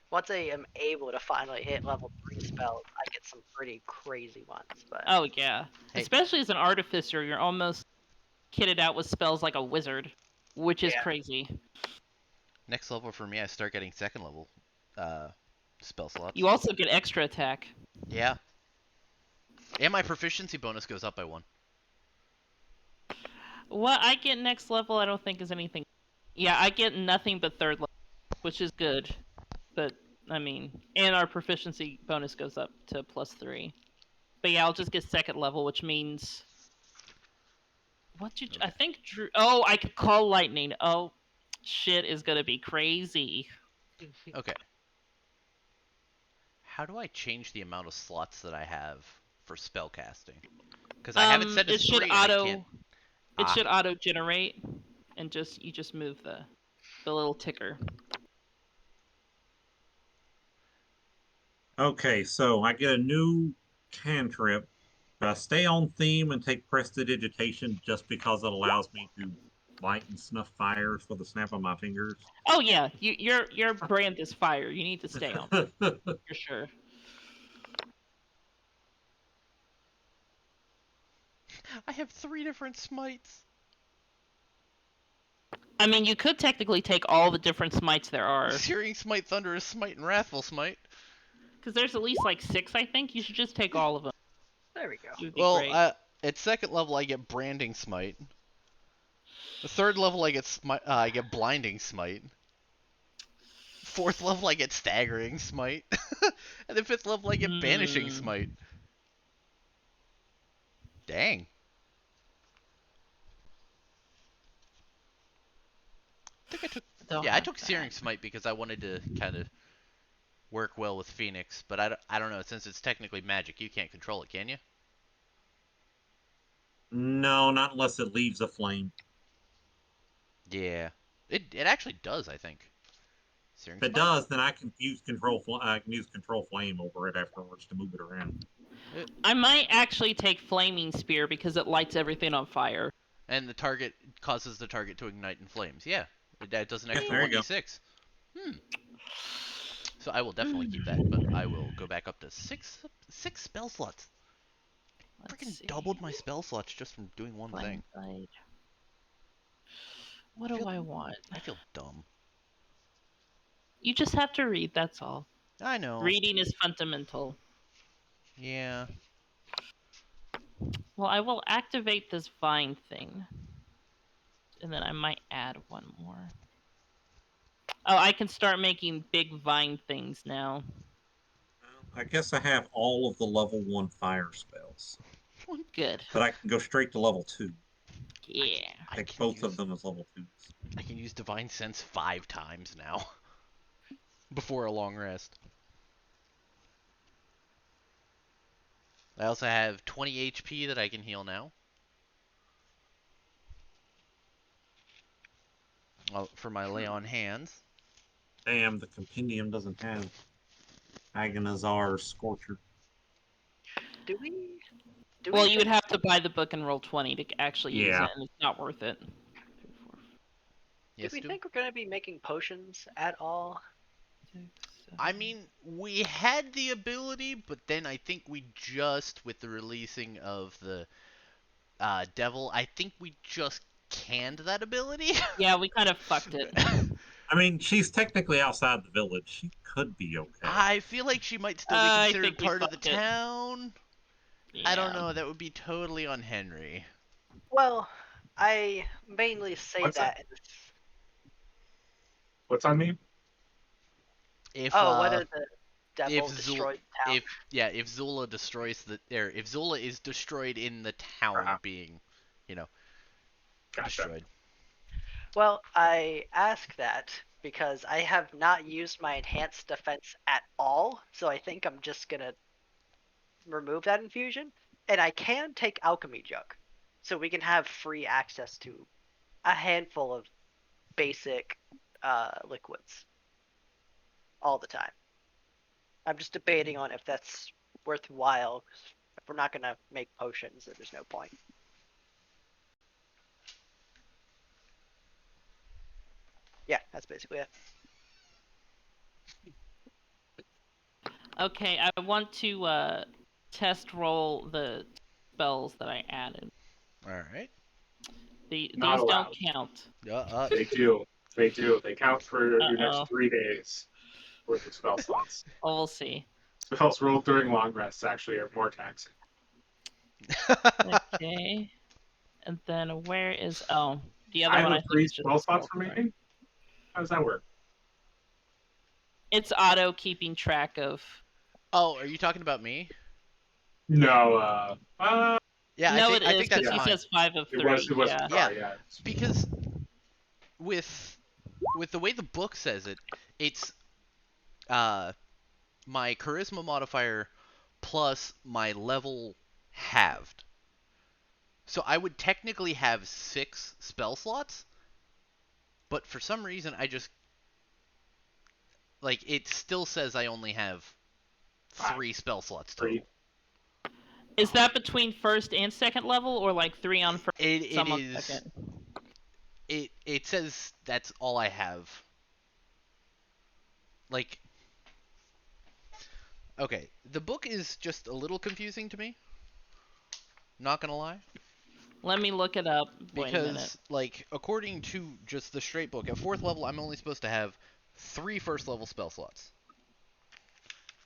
once I am able to finally hit level 3 spells, I get some pretty crazy ones. But Oh, yeah. Hey. Especially as an artificer, you're almost kitted out with spells like a wizard, which is Yeah. crazy. Next level for me, I start getting 2nd level spell slots. You also get extra attack. Yeah. And my proficiency bonus goes up by 1. What I get next level, I don't think is anything. Yeah, I get nothing but 3rd level, which is good. But, I mean, and our proficiency bonus goes up to +3. But yeah, I'll just get 2nd level, which means... I think Drew... Oh, I could call lightning. Oh, shit is gonna be crazy. Okay. How do I change the amount of slots that I have for spell casting? Because I have it set as 3 and I can't... It should auto-generate, and you just move the little ticker. Okay, so I get a new cantrip. Stay on theme and take prestidigitation just because it allows me to light and snuff fires with the snap of my fingers. Oh yeah, your brand is fire. You need to stay on for sure. I have 3 different smites. I mean, you could technically take all the different smites there are. Searing Smite, Thunderous Smite, and Wrathful Smite. Because there's at least like 6, I think. You should just take all of them. there we go. It would be Well, great. at 2nd level I get Branding Smite. The 3rd level I get Blinding Smite. 4th level I get Staggering Smite. And then 5th level I get Banishing Smite. Dang. I took Searing Smite because I wanted to kind of work well with Phoenix, but I don't know, since it's technically magic, you can't control it, can you? No, not unless it leaves a flame. Yeah. It actually does, I think. If it does, then I can use control flame over it afterwards to move it around. I might actually take Flaming Spear because it lights everything on fire. And the target causes the target to ignite in flames. Yeah. It does an extra there you go. 1d6. So I will definitely keep that, but I will go back up to 6 spell slots. Freaking doubled my spell slots just from doing one thing. What do I want? I feel dumb. You just have to read, that's all. I know. Reading is fundamental. Yeah. Well, I will activate this vine thing. and then I might add one more. Oh, I can start making big vine things now. I guess I have all of the level 1 fire spells, Good. but I can go straight to level 2. Yeah. Take both of them as level 2s. I can use Divine Sense 5 times now. Before a long rest. I also have 20 HP that I can heal now. For my lay on hands. Damn, the compendium doesn't have Agonizar's Scorcher. Do we? Well, you would have to buy the book and roll 20 to actually use Yeah. it, and it's not worth it. Yes, Do we think we're gonna be making potions at all? I mean, we had the ability, but then I think we just, with the releasing of the Devil, I think we just canned that ability. Yeah, we kind of fucked it. I mean, she's technically outside the village. She could be okay. I feel like she might still be I considered think we part of the fucked it. town. Yeah. I don't know. That would be totally on Henry. Well, I mainly say What's that. What's on me? If Whether the devil if destroyed the town. if Zula destroys if Zula is destroyed in the town being, Gotcha. destroyed. Well, I ask that because I have not used my enhanced defense at all, so I think I'm just gonna remove that infusion, and I can take alchemy jug, so we can have free access to a handful of basic liquids all the time. I'm just debating on if that's worthwhile. If we're not gonna make potions, then there's no point. Yeah, that's basically it. Okay, I want to test roll the spells that I added. All right. These Not don't allowed. count. They do. They do. They count for your Uh-oh. next 3 days worth of spell slots. Oh, we'll see. Spells rolled during long rests actually are more taxing. Okay. And then where is the other I one? have I think 3 is just spell slots for right. making? How does that work? It's auto keeping track of. Oh, are you talking about me? No, Yeah, No, I think that's because he fine. says 5 of 3. it was Yeah. sorry, yeah. Because with the way the book says it, it's my charisma modifier plus my level halved. So I would technically have 6 spell slots, but for some reason I just it still says I only have 3 spell slots total. Is that between first and second level, or like 3 on first, some on second? It says that's all I have. Okay, the book is just a little confusing to me. Not gonna lie. Let me look it up. Wait a minute. Because, according to just the straight book, at 4th level, I'm only supposed to have 3 first level spell slots.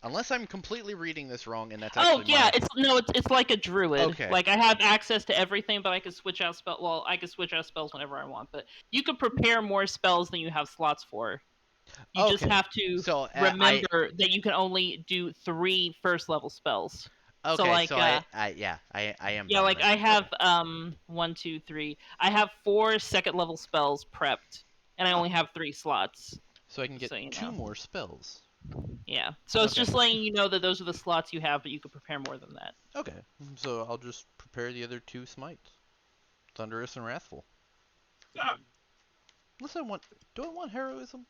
Unless I'm completely reading this wrong, and that's actually it's like a druid. Okay. Like I have access to everything, but I can switch out I can switch out spells whenever I want. But you can prepare more spells than you have slots for. You just have to remember that you can only do 3 first level spells. Okay, so I am. Yeah, like I have 1, 2, 3. I have 4 second level spells prepped, and I only have 3 slots. So I can get 2 more spells. Yeah. So it's just letting you know that those are the slots you have, but you can prepare more than that. Okay. So I'll just prepare the other 2 smites. Thunderous and Wrathful. Unless do I want heroism?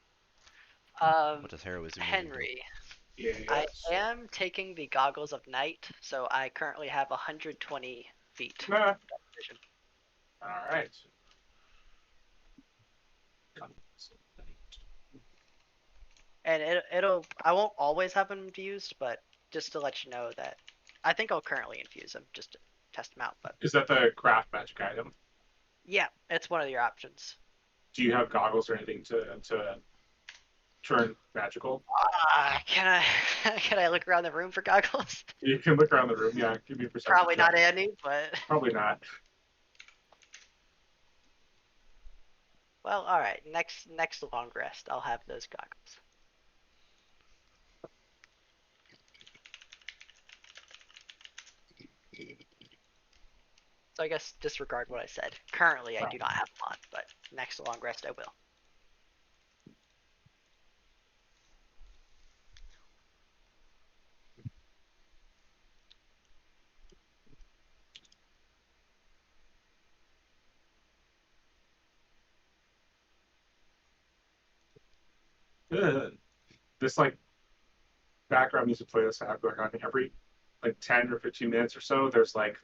What does heroism mean? Henry. Yes. I am taking the Goggles of Night, so I currently have 120 feet. All right. And I won't always have them infused, but just to let you know that I think I'll currently infuse them just to test them out. But Is that the craft magic item? yeah, it's one of your options. Do you have goggles or anything to turn magical? Can I look around the room for goggles? You can look around the room. Yeah, give me a perception. Probably not Andy, but probably not. Well, all right. Next long rest, I'll have those goggles. So I guess disregard what I said. Currently, I do not have them on, but next long rest, I will. This like background music playlist I have going on every like 10 or 15 minutes or so. There's like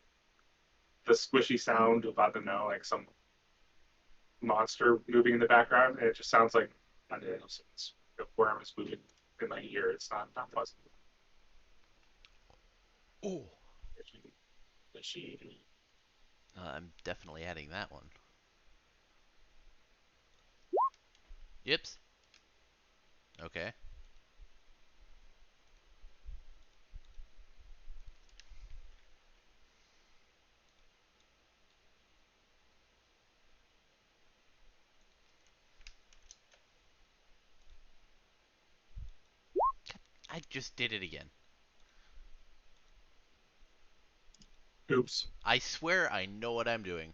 the squishy sound of, I don't know, like some monster moving in the background, and it just sounds like, I don't know, a worm is moving in my ear. It's not pleasant. Oh. I'm definitely adding that one. Yips. Okay. I just did it again. Oops. I swear I know what I'm doing.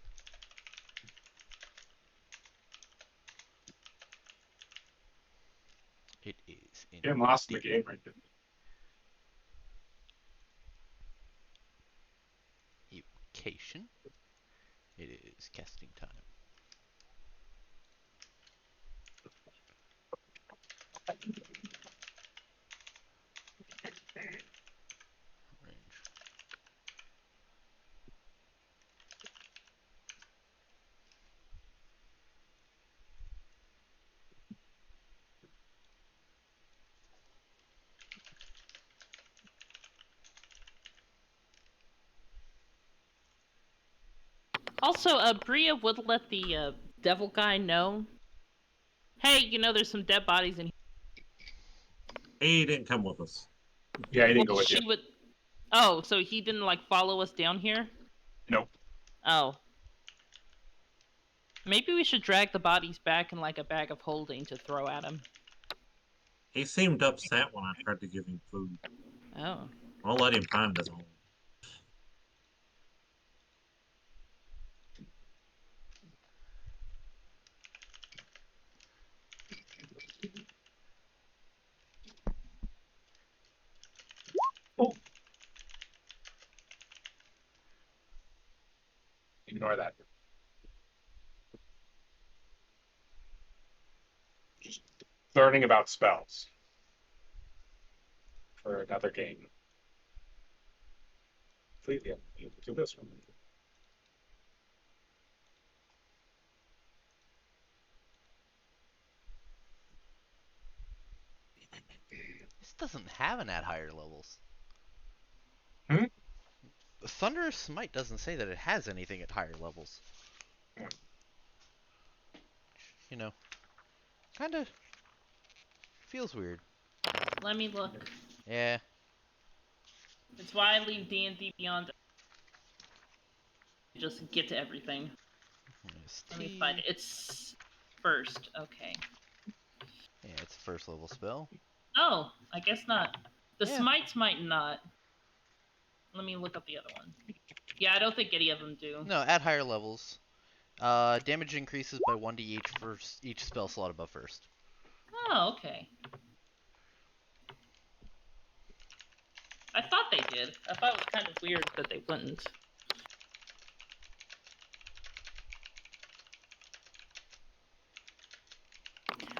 It is in Getting lost in the game right there. evocation. It is casting time. Range. Also, Bria would let the devil guy know. Hey, you know, there's some dead bodies in here. He didn't come with us. Yeah, he didn't go Well, with you. she would. Oh, so he didn't like follow us down here? Nope. Oh. Maybe we should drag the bodies back in like a bag of holding to throw at him. He seemed upset when I tried to give him food. Oh. I'll let him find his own. Oh. Ignore that. Just learning about spells for another game. Completely to this one. This doesn't have an at higher levels. Hmm? Thunderous Smite doesn't say that it has anything at higher levels. You know, kind of feels weird. Let me look. Yeah. It's why I leave D&D Beyond. Just get to everything. Let me find it. It's first. Okay. Yeah, it's a first level spell. Oh, I guess not. The Yeah. smites might not. Let me look up the other one. Yeah, I don't think any of them do. No, at higher levels. Damage increases by 1 to each spell slot above first. Oh, okay. I thought they did. I thought it was kind of weird that they wouldn't.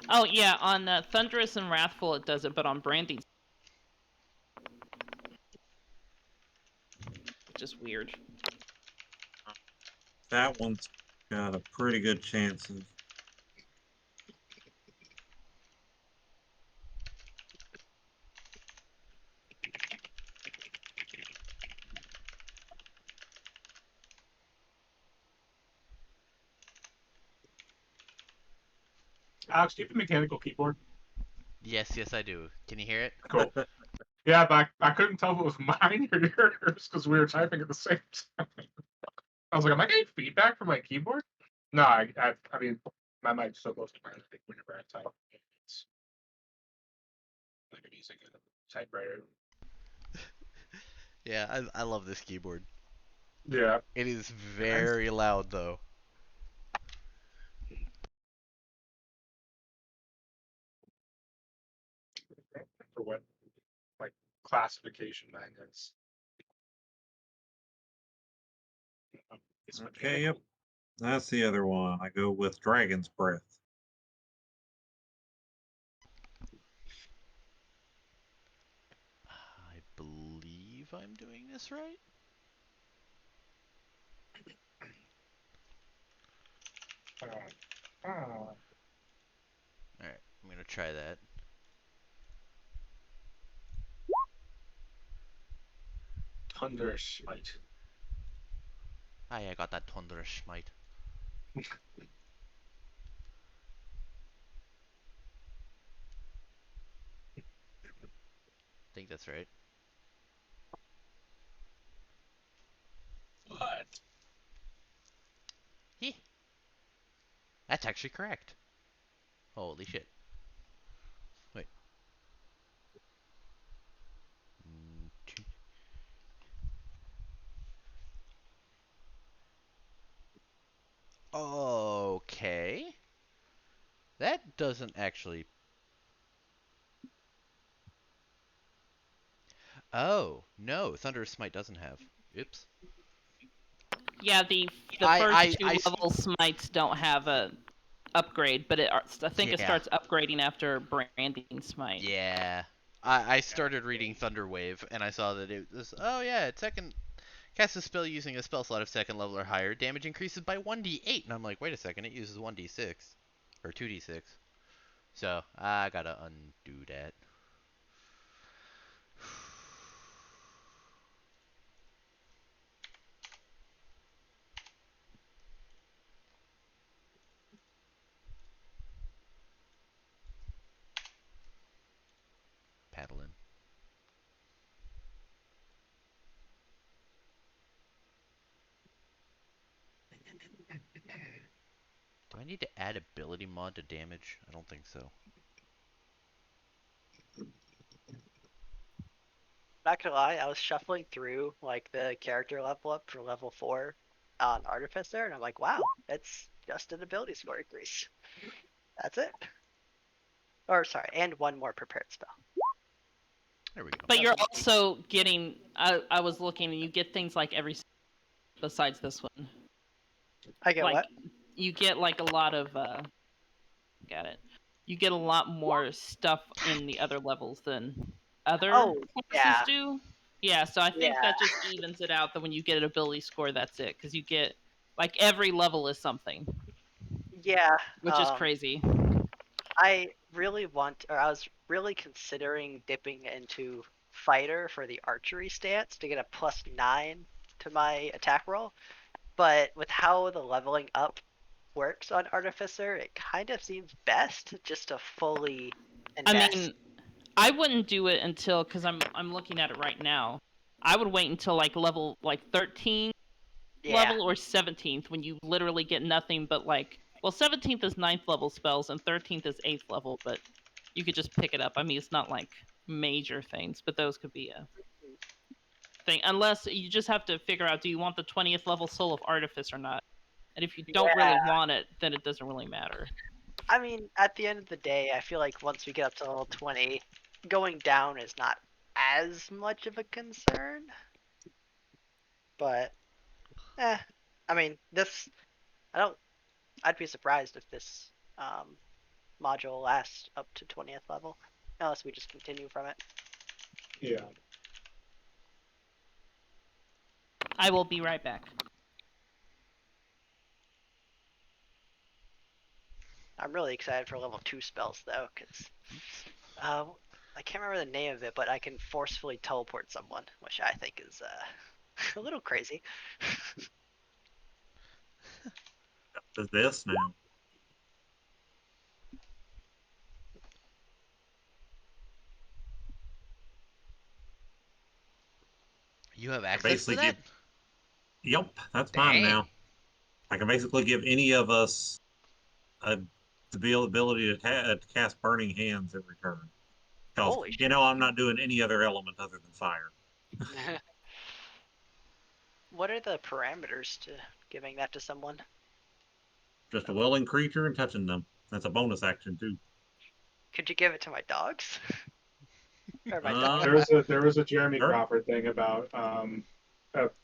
Oh, yeah, on Thunderous and Wrathful it does it, but on Brandy... just weird. That one's got a pretty good chance of. Alex, do you have a mechanical keyboard? Yes, I do. Can you hear it? Cool. Yeah, but I couldn't tell if it was mine or yours because we were typing at the same time. I was like, am I getting feedback from my keyboard? No, I mean, My mic's so close to mine. I think whenever I type, it's like I'm using a typewriter. Yeah, I love this keyboard. Yeah. It is very loud though. For what, like, classification magnets. It's Okay, mechanical. yep. That's the other one. I go with Dragon's Breath. I believe I'm doing this right. Oh. Alright, I'm gonna try that. Thunder Smite. Aye, I got that Thunder Smite. I think that's right. What? Heh. That's actually correct. Holy shit. Wait. Okay. That doesn't actually. Oh, no, Thunder Smite doesn't have. Oops. Yeah, the I, first I, two I, level smites don't have a upgrade, but I think it yeah. starts upgrading after branding smite. Yeah. I started reading Thunderwave and I saw that it was, oh yeah, second cast a spell using a spell slot of second level or higher, damage increases by 1d8. And I'm like, wait a second, it uses 1d6 or 2d6. So I gotta undo that. Paddling. Do I need to add ability mod to damage? I don't think so. Not gonna lie, I was shuffling through like the character level up for level 4 on Artificer, and I'm like, wow, it's just an ability score increase. That's it. Or sorry, and one more prepared spell. There we go. But you're also getting. I was looking, and you get things like every besides this one. I get Like what? you get like a lot of. Got it. You get a lot more stuff in the other levels than other Oh, classes yeah, do. Yeah, so I think yeah, that just evens it out. That when you get an ability score, that's it, because you get like every level is something, yeah. which is crazy. I really want, or I was really considering dipping into fighter for the archery stance to get a +9 to my attack roll, but with how the leveling up works on artificer, it kind of seems best just to fully I invest. mean, I wouldn't do it until because I'm looking at it right now. I would wait until like level like 13 Yeah, level or 17th when you literally get nothing but like, well, 17th is 9th level spells and 13th is 8th level, but you could just pick it up. I mean, it's not like major things, but those could be a thing. Unless you just have to figure out, do you want the 20th level Soul of Artifice or not? And if you don't yeah. really want it, then it doesn't really matter. I mean, at the end of the day, I feel like once we get up to level 20, going down is not as much of a concern. But, I mean, this, I don't, I'd be surprised if this module lasts up to 20th level, unless we just continue from it. Yeah. I will be right back. I'm really excited for level 2 spells, though, because I can't remember the name of it, but I can forcefully teleport someone, which I think is a little crazy. Does this now? You have I access to basically that? give. Yep, that's mine Dang. now. I can basically give any of us a the ability to cast Burning Hands in return. Because Holy I'm not doing any other element other than fire. shit. What are the parameters to giving that to someone? Just a willing creature and touching them. That's a bonus action too. Could you give it to my dogs? Or my Uh, dog? There was a Jeremy Sure. Crawford thing about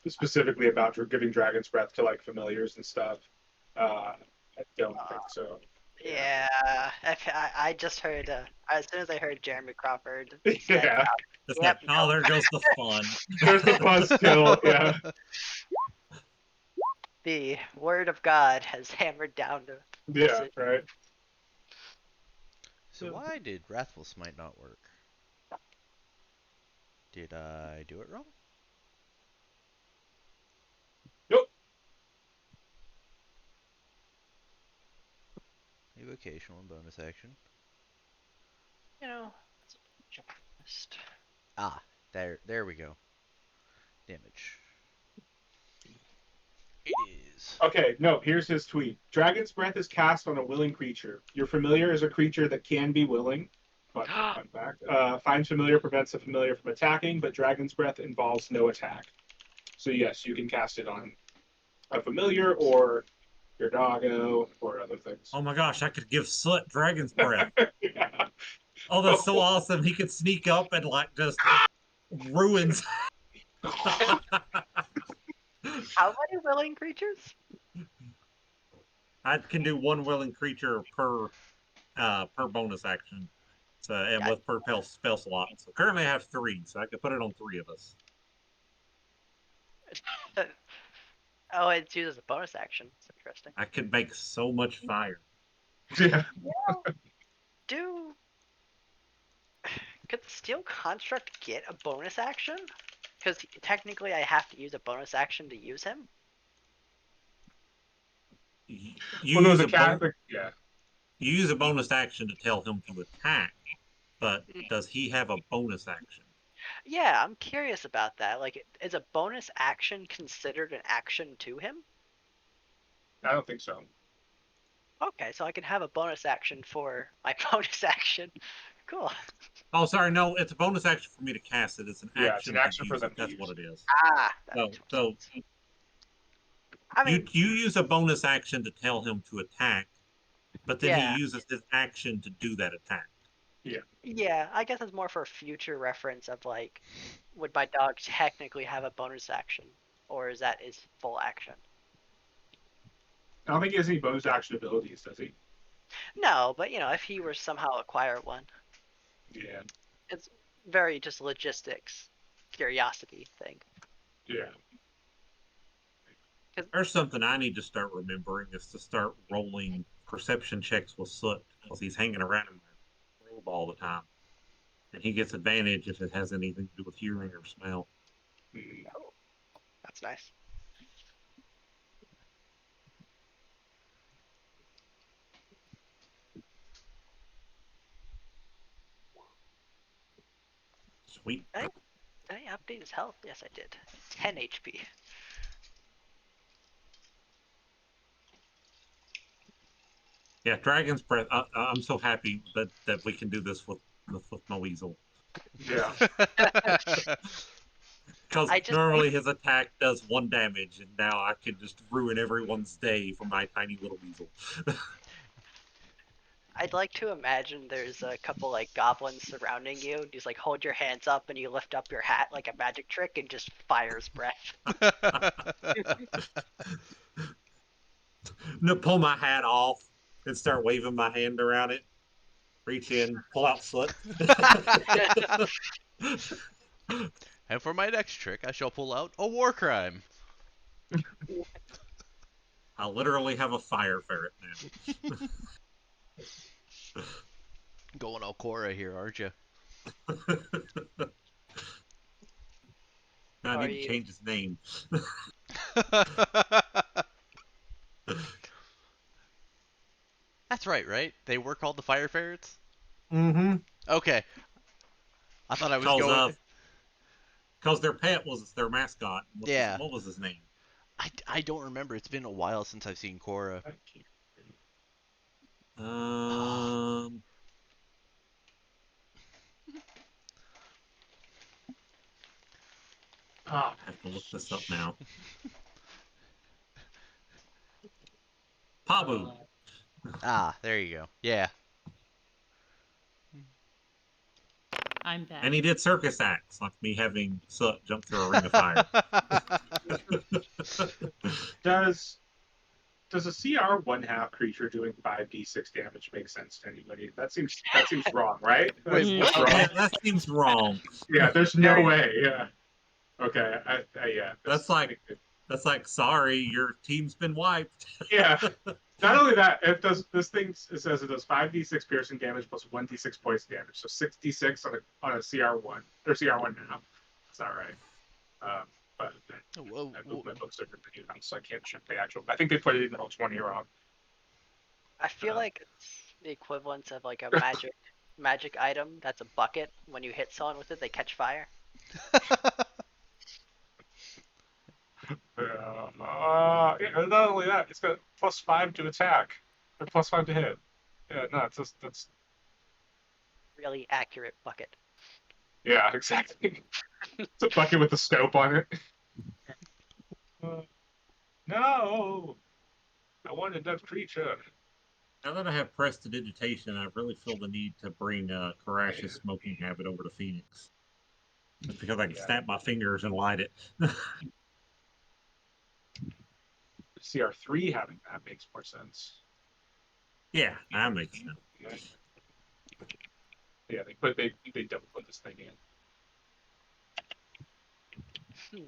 specifically about giving Dragon's Breath to like familiars and stuff. I don't think so. Yeah, I just heard. As soon as I heard Jeremy Crawford said, Yeah, It's Yep, like, oh, there goes the fun. there's the buzzkill. Yeah, the word of God has hammered down to yeah, right. So why did Wrathful Smite not work? Did I do it wrong? Nope. Evocation and bonus action. You know, just Ah, there we go. Damage. It is. Okay, no, here's his tweet. Dragon's Breath is cast on a willing creature. Your familiar is a creature that can be willing. Fun fact. Find familiar prevents a familiar from attacking, but Dragon's Breath involves no attack. So yes, you can cast it on a familiar or your doggo or other things. Oh my gosh, I could give Soot Dragon's Breath. Yeah. Oh, that's so awesome. He could sneak up and like just ruins. how many willing creatures? I can do one willing creature per bonus action. So and with per spell slot. So currently I have 3, so I could put it on 3 of us. Oh, it's used as a bonus action. It's interesting. I could make so much fire. Yeah. Do could the Steel Construct get a bonus action? Because technically, I have to use a bonus action to use him. You Well, no, use the a cat. Yeah. you use a bonus action to tell him to attack, but does he have a bonus action? Yeah, I'm curious about that. Like, is a bonus action considered an action to him? I don't think so. Okay, so I can have a bonus action for my bonus action. Cool. Oh, sorry, no, it's a bonus action for me to cast it. It's an Yeah, action. it's an action for use them it. to That's use. what it is. Ah, that So, makes more sense. I mean, you use a bonus action to tell him to attack, but then he yeah, uses his action to do that attack. yeah. I guess it's more for future reference of like, would my dog technically have a bonus action, or is that his full action? I don't think he has any bonus action abilities, does he? No, but if he were somehow acquire one, Yeah. it's very just logistics, curiosity thing. Yeah. There's something I need to start remembering is to start rolling perception checks with Soot because he's hanging around in my robe all the time. And he gets advantage if it has anything to do with hearing or smell. Mm. Oh, that's nice. Sweet. Did I update his health? Yes, I did. 10 HP. Yeah, Dragon's Breath. I'm so happy that we can do this with my weasel. Yeah. Because I just normally his attack does 1 damage, and now I can just ruin everyone's day for my tiny little weasel. I'd like to imagine there's a couple like goblins surrounding you. You just like hold your hands up and you lift up your hat like a magic trick and just fires breath. No, pull my hat off and start waving my hand around it. Reach in, pull out Soot. And for my next trick, I shall pull out a war crime. I literally have a fire ferret now. Going all Cora here, aren't you? I Are need to you? change his name. That's right? They were called the Fire Ferrets? Mm-hmm. Okay. I thought I was Because going... their pet was their mascot. Yeah. What was his name? I don't remember. It's been a while since I've seen Cora. Um, Oh, I have to look this up now. Pabu. Ah, there you go. Yeah. I'm back. And he did circus acts, like me having Soot jump through a ring of fire. does does a CR one half creature doing 5d6 damage make sense to anybody? That seems wrong, right? Wait, That's what? wrong. Yeah, that seems wrong. Yeah, there's no Very way. Yeah. Okay. Yeah. That's like, sorry, your team's been wiped. Yeah. Not only that, it does this thing. It says it does 5d6 piercing damage plus 1d6 poison damage, so 6d6 on a CR1 or CR1 now. It's not right. But my books are pretty now, so I can't check the actual. I think they put it in Roll20 wrong. I feel like it's the equivalent of like a magic item that's a bucket. When you hit someone with it, they catch fire. Yeah, not only that, it's got +5 to attack or +5 to hit. Yeah, no, it's just that's Really accurate bucket. yeah, exactly. It's a bucket with a scope on it. No, I wanted that creature. Now that I have prestidigitation, I really feel the need to bring Karash's smoking habit over to Phoenix. Just because I can snap my fingers and light it. CR3 having that makes more sense. Yeah, that makes sense. Yeah, they double put this thing in. Hmm.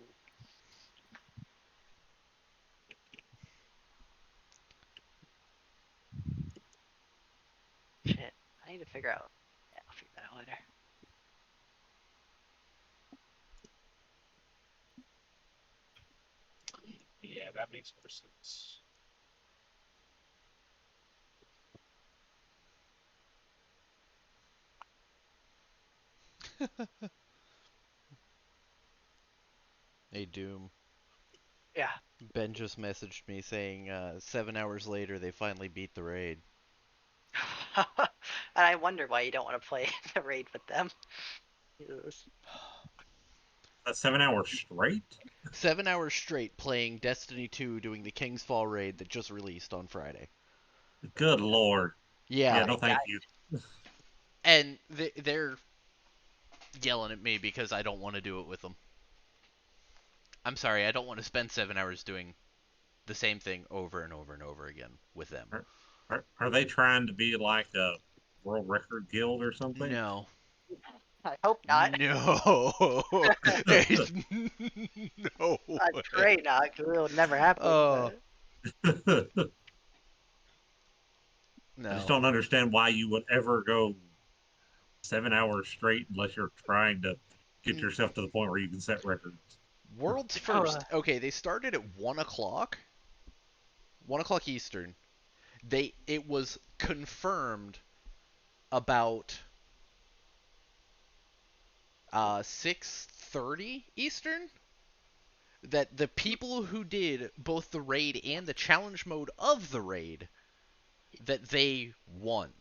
Shit, I need to figure out. Yeah, I'll figure that out later. Yeah, that makes more sense. Hey, Doom. Yeah. Ben just messaged me saying 7 hours later they finally beat the raid. And I wonder why you don't want to play the raid with them. Jesus. That's 7 hours straight? 7 hours straight playing Destiny 2 doing the King's Fall raid that just released on Friday. Good lord. Yeah. Yeah, no thank you. And they're yelling at me because I don't want to do it with them. I'm sorry, I don't want to spend 7 hours doing the same thing over and over and over again with them. Are they trying to be like a world record guild or something? No. I hope not. No. No. I pray not, because it'll never happen. Oh. I No. just don't understand why you would ever go 7 hours straight unless you're trying to get yourself to the point where you can set records. World's first. Okay, they started at 1 o'clock. 1 o'clock Eastern. It was confirmed about 6:30 Eastern that the people who did both the raid and the challenge mode of the raid that they won.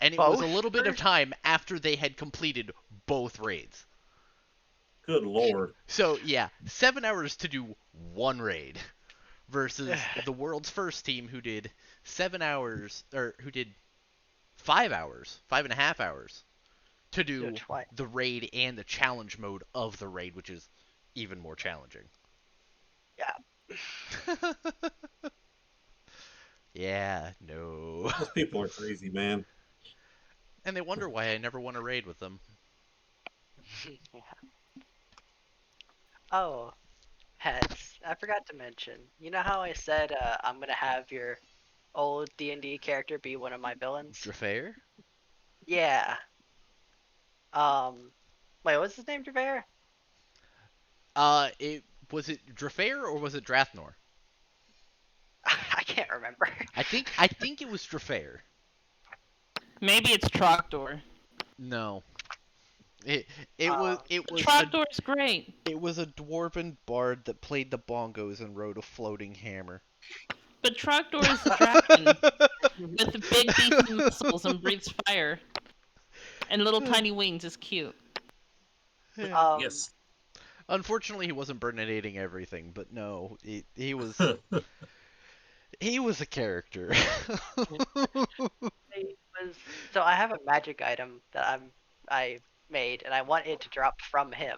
And it was a little bit of time after they had completed both raids. Good lord. So, yeah, 7 hours to do one raid versus the world's first team who did 7 hours, or who did 5 hours, 5.5 hours to do the raid and the challenge mode of the raid, which is even more challenging. Yeah. Yeah, no. Those people are crazy, man. And they wonder why I never won a raid with them. Yeah. Oh, Heads, I forgot to mention. You know how I said I'm gonna have your old D&D character be one of my villains? Drafair? Yeah. Wait, what's his name, Drafair? Was it Drafair or was it Drathnor? I can't remember. I think it was Drafair. Maybe it's Trogdor. No. It was Trogdor's great. It was a dwarven bard that played the bongos and rode a floating hammer. But Trogdor is a dragon with big beefy muscles and breathes fire. And little tiny wings is cute. Yeah. Yes. Unfortunately, he wasn't burninating everything, but no, he was a character. It was so I have a magic item that I made, and I want it to drop from him.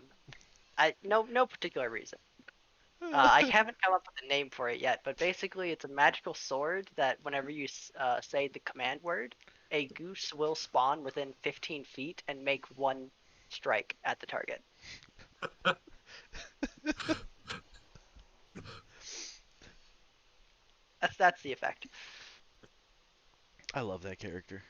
No particular reason. I haven't come up with a name for it yet, but basically it's a magical sword that whenever you say the command word, a goose will spawn within 15 feet and make one strike at the target. That's the effect. I love that character.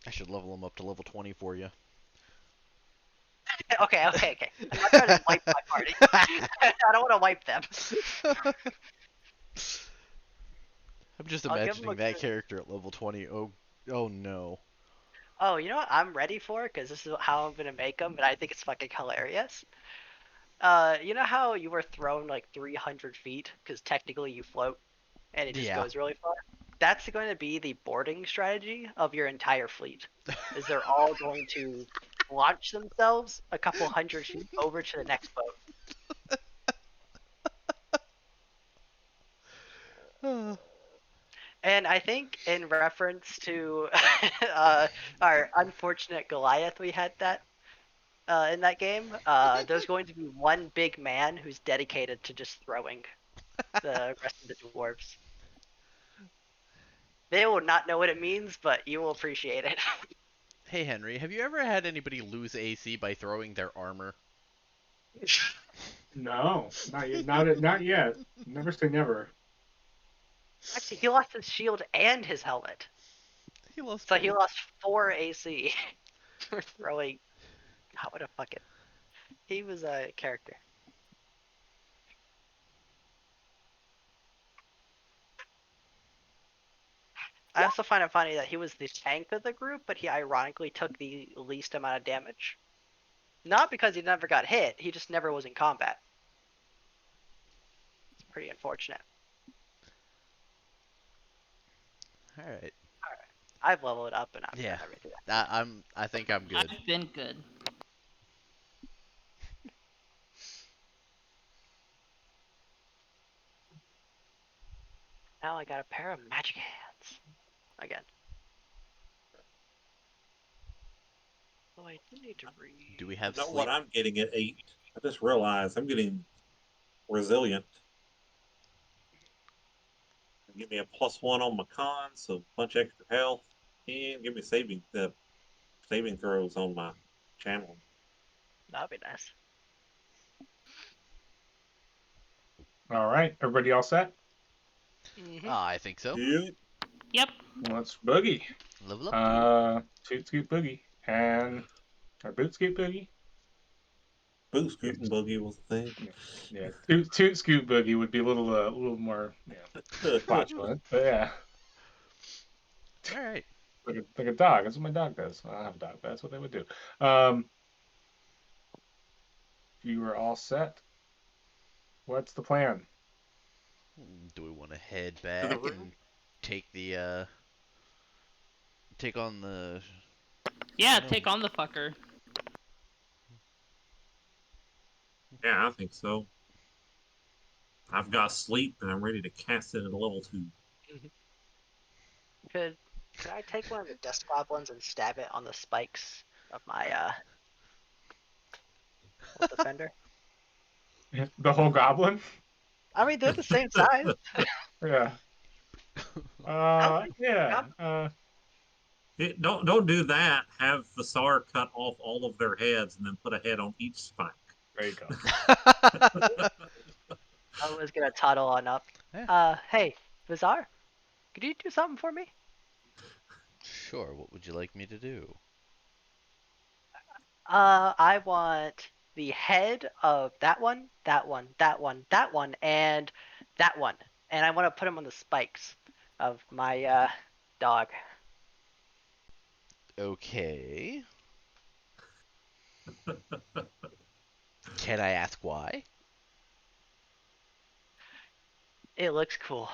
I should level him up to level 20 for you. Okay. I'm not trying to wipe my party. I don't want to wipe them. I'm just I'll give him imagining a that good- character at level 20. Oh no. Oh, you know what I'm ready for? Because this is how I'm gonna make them, and I think it's fucking hilarious. You know how you were thrown like 300 feet because technically you float and it just Yeah. goes really far? That's going to be the boarding strategy of your entire fleet. Is they're all going to launch themselves a couple hundred feet over to the next boat. And I think in reference to our unfortunate Goliath we had that in that game, there's going to be one big man who's dedicated to just throwing the rest of the dwarves. They will not know what it means, but you will appreciate it. Hey Henry, have you ever had anybody lose AC by throwing their armor? No, not yet. Not yet. Never say never. Actually, he lost his shield and his helmet. He lost So he both. lost 4 AC for throwing. How would I fuck it? He was a character. I also find it funny that he was the tank of the group, but he ironically took the least amount of damage. Not because he never got hit, he just never was in combat. It's pretty unfortunate. All right. I've leveled up and I've Yeah. done everything. I think I'm good. I've been good. Now I got a pair of magic hands. Again. Oh, I do need to read. Do we You have know sleep? what I'm getting at 8? I just realized I'm getting resilient. Give me a +1 on my con, so a bunch extra health, and give me saving throws on my channel. That'd be nice. All right, everybody all set? Mm-hmm. I think so. Yeah. Yep. Let's boogie. Level up. Toot scoot boogie and our boot scoot boogie. Boot scooting boogie was the thing. Yeah, toot scoot boogie would be a little more flatulent, but yeah, All right. like a dog. That's what my dog does. I don't have a dog, but that's what they would do. If you are all set, what's the plan? Do we want to head the back room? and take the take on the? Yeah, take on the fucker. Yeah, I think so. I've got sleep and I'm ready to cast it at a level 2. Could I take one of the dust goblins and stab it on the spikes of my defender? The whole goblin? I mean, they're the same size. Yeah. Yeah. Don't do that. Have Vasar cut off all of their heads and then put a head on each spike. There you go. I was gonna toddle on up. Yeah. Hey, Bizarre, could you do something for me? Sure. What would you like me to do? I want the head of that one, that one, that one, that one, and that one, and I want to put them on the spikes of my dog. Okay. Can I ask why? It looks cool.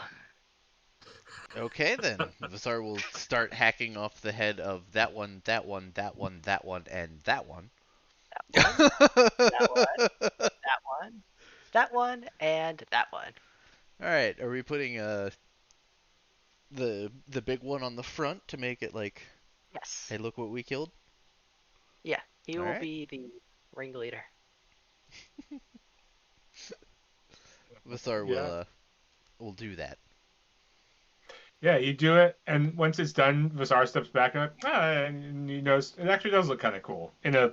Okay, then. Vasar will start hacking off the head of that one, that one, that one, that one, and that one. That one, that one, that one, and that one. Alright, are we putting the big one on the front to make it like, Yes. hey, look what we killed? Yeah, he will Alright. be the ringleader. Vasar Yeah. will do that. Yeah, you do it, and once it's done, Vasar steps back and and he knows it actually does look kind of cool in a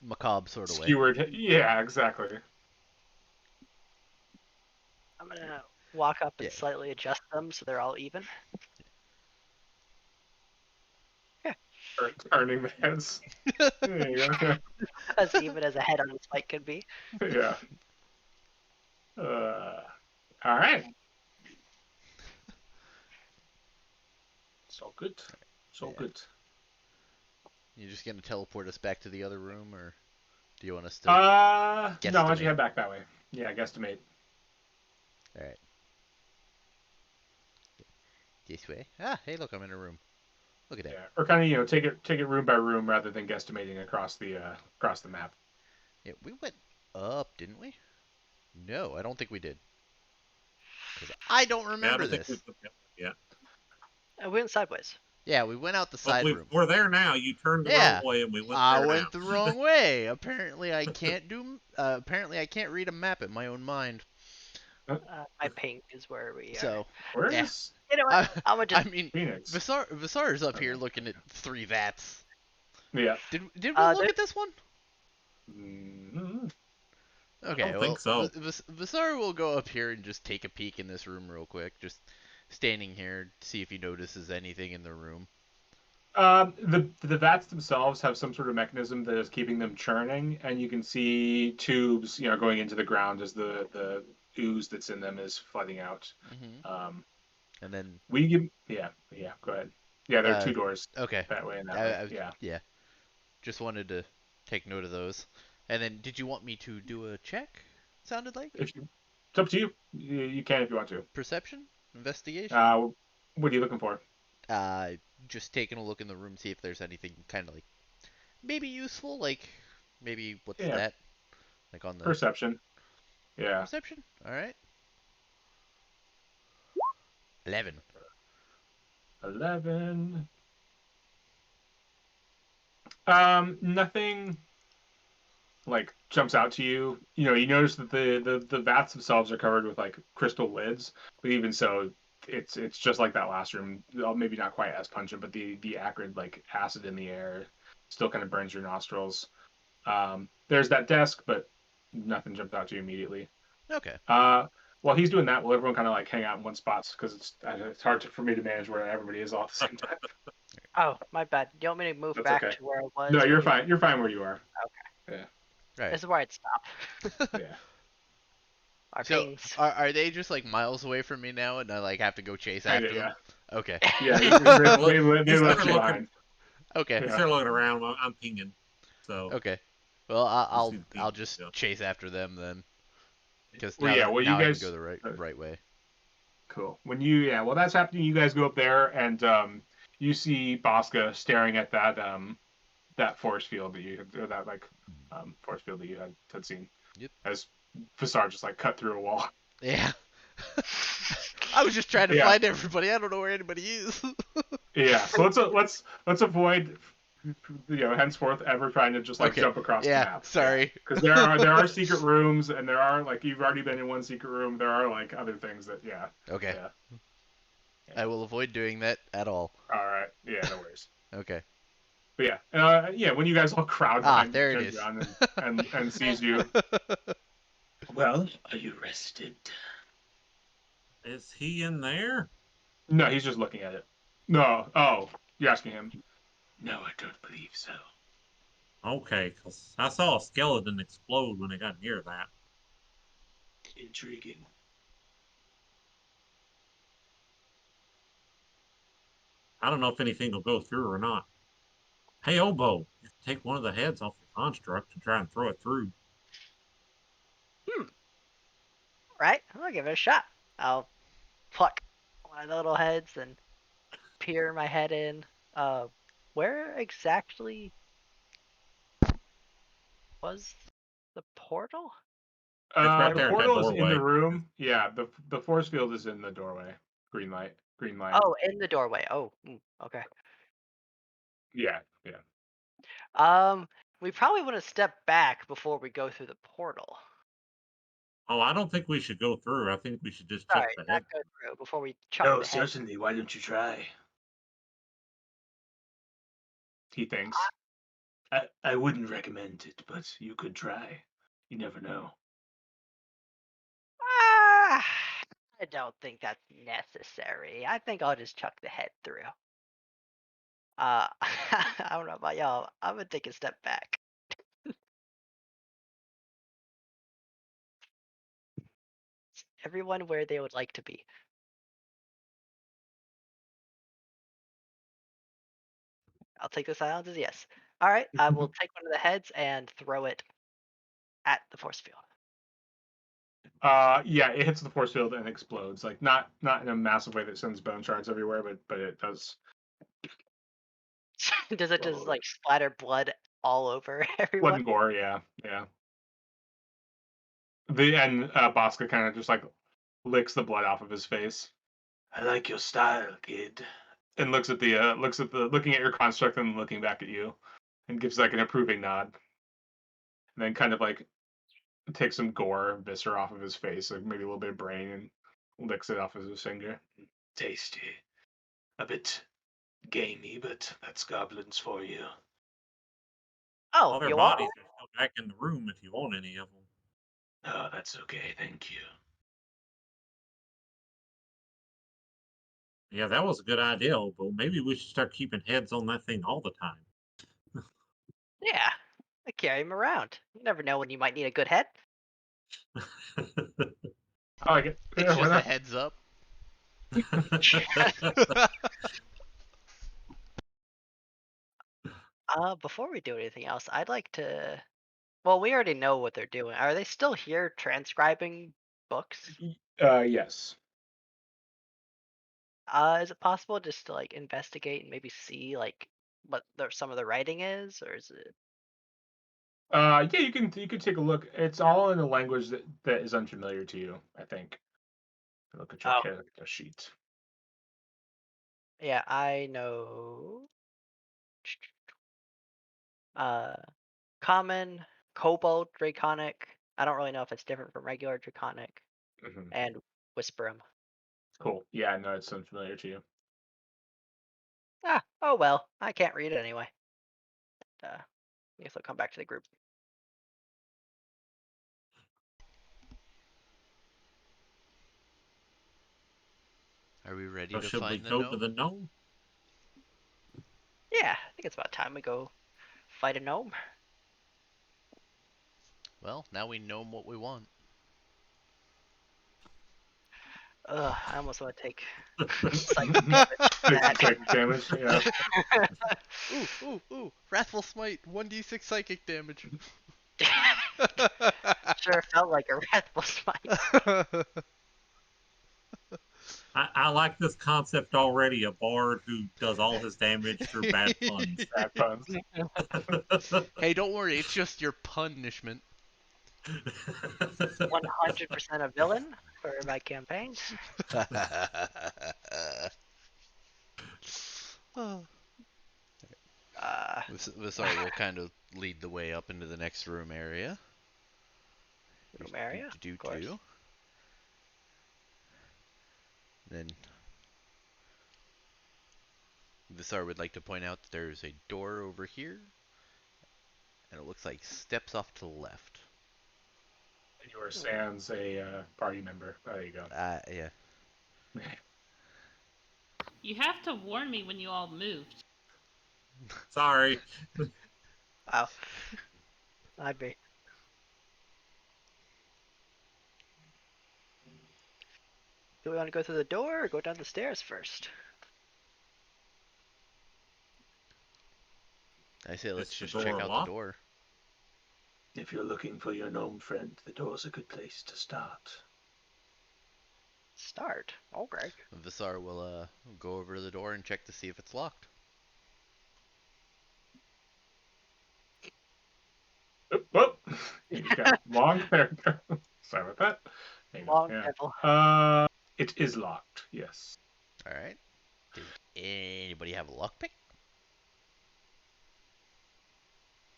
Macabre sort of way. skewered. Yeah, exactly. I'm gonna walk up and Yeah. slightly adjust them so they're all even. Turning the heads. There you go. As even as a head on a spike could be. Yeah. All right. So good. So Yeah. good. You just gonna teleport us back to the other room, or do you want us to? No, why don't guesstimate? you head back that way? Yeah, guesstimate. Alright. This way. Ah, hey, look, I'm in a room. Look at that. Yeah, or kind of take it room by room rather than guesstimating across the map. Yeah, we went up, didn't we? No, I don't think we did. Because I don't Yeah, I remember don't think this. we've looked at it yet. And we went sideways. Yeah, we went out the But side room. we're there now. You turned the Yeah, wrong way, and we went I there went now. the wrong way. Apparently, I can't do. Apparently, I can't read a map in my own mind. My pink is where we are. So, Where yeah. is You know what? I'm gonna I just. mean, Phoenix? Vasar's up here looking at 3 vats. Yeah. Did we there- look at this one? Mm, Okay, don't well, think so. Vasar will go up here and just take a peek in this room real quick. Just standing here, see if he notices anything in the room. the vats themselves have some sort of mechanism that is keeping them churning, and you can see tubes, going into the ground as the ooze that's in them is flooding out. Hmm. And then, Yeah, go ahead. Yeah, there are 2 doors okay. that way and that way. Yeah. Just wanted to take note of those. And then, did you want me to do a check? Sounded like It's up to you. You can if you want to. perception, investigation. What are you looking for? Uh, just taking a look in the room, see if there's anything kind of like maybe useful, like maybe what's Yeah. that? Like on the Perception. Yeah. perception. All right. 11. 11. Nothing like jumps out to you. You notice that the vats themselves are covered with like crystal lids, but even so, it's just like that last room. Well, maybe not quite as pungent, but the acrid like acid in the air still kind of burns your nostrils. There's that desk, but nothing jumped out to you immediately. Okay. While he's doing that, will everyone kind of like hang out in one spot because it's hard for me to manage where everybody is all at the same time. Oh, my bad. You want me to move That's back okay. to where I was? No, when you're you- fine. You're fine where you are. Right. This is where I'd stop. Yeah. Our So pings. are they just like miles away from me now, and I like have to go chase after them? Okay. Yeah. They He's left you looking- behind. Okay. If they're looking around, I'm pinging. So Okay. Well, I'll see the I'll ping, just yeah. chase after them then, because Well, now, yeah, that- well, you now I guys- can go the right way. Cool. Well, that's happening. You guys go up there, and you see Bosca staring at that force field force field that you had seen. Yep. As Fassar just like cut through a wall. Yeah. I was just trying to Yeah. find everybody. I don't know where anybody is. Yeah. So let's avoid henceforth ever trying to just like Okay. jump across the Yeah. map. Sorry. Because there are secret rooms, and there are like you've already been in one secret room. There are like other things that Okay. Yeah. I will avoid doing that at all. All right. Yeah. No worries. Okay. But yeah. When you guys all crowd behind there it is. John and sees you. Well, are you rested? is he in there? No, he's just looking at it. No. Oh, you're asking him. No, I don't believe so. Okay, because I saw a skeleton explode when I got near that. Intriguing. I don't know if anything will go through or not. Hey, Obo, you can take one of the heads off the construct and try and throw it through. right? I'll give it a shot. I'll pluck one of the little heads and peer my head in. Where exactly was the portal? It's right The there at that portal is in the doorway. room. Yeah, the force field is in the doorway. Green light. Green light. Oh, in the doorway. Oh, okay. Yeah, yeah. We probably want to step back before we go through the portal. Oh, I don't think we should go through. I think we should just chuck Sorry, the not head. go through before we chuck No, the head. certainly. Why don't you try? He thinks. I wouldn't recommend it, but you could try. You never know. Ah, I don't think that's necessary. I think I'll just chuck the head through. I don't know about y'all. I'm gonna take a step back. Everyone where they would like to be. I'll take the silence as yes. All right, I will take one of the heads and throw it at the force field. Yeah, it hits the force field and explodes. Like not in a massive way that sends bone shards everywhere, but it does. Does it just like splatter blood all over Blood everyone? and gore. Yeah, yeah. And Bosca kind of just like licks the blood off of his face. I like your style, kid. And looking at your construct and looking back at you, and gives like an approving nod. And then kind of like takes some gore, viscera off of his face, like maybe a little bit of brain, and licks it off of his finger. Tasty. A bit gamey, but that's goblins for you. Oh, All their you want bodies one? are still back in the room if you want any of them. Oh, that's okay, thank you. Yeah, that was a good idea, but maybe we should start keeping heads on that thing all the time. Yeah, I carry him around. You never know when you might need a good head. I like it. It's Yeah, why just a not? heads up. Before we do anything else, I'd like to. Well, we already know what they're doing. Are they still here transcribing books? Yes. Is it possible just to like investigate and maybe see like what some of the writing is, or is it? Yeah, you can take a look. It's all in a language that is unfamiliar to you, I think. Look at your Oh, character sheet. yeah, I know. Uh, Common, Kobold, Draconic. I don't really know if it's different from regular Draconic, Hmm. and Whisperum. Cool. Yeah, no, it's unfamiliar to you. Ah, oh well. I can't read it anyway. I guess I'll come back to the group. Are we ready So to should we find the go to the gnome? gnome? Yeah, I think it's about time we go fight a gnome. Well, now we know what we want. Ugh, I almost want to take psychic damage. Take some That. psychic damage. Yeah. Ooh. Wrathful Smite, 1d6 psychic damage. Sure felt like a wrathful smite. I like this concept already. A bard who does all his damage through bad puns. Bad puns. Hey, don't worry, it's just your punishment. 100% a villain for my campaign. Uh, Visar will kind of lead the way up into the next room area. room area, of course. Then Visar would like to point out that there's a door over here, and it looks like steps off to the left. And you are sans a party member. Oh, there you go. Yeah. You have to warn me when you all moved. Sorry. Wow. I'd be. Do we want to go through the door or go down the stairs first? I say let's Is the just check door out the locked? door. If you're looking for your gnome friend, the door's a good place to start. start. Okay. Visar will go over to the door and check to see if it's locked. Oop, whoop. You got long there. Sorry about that. There you go, Long yeah. table. It is locked. Yes. All right. Did anybody have a lockpick?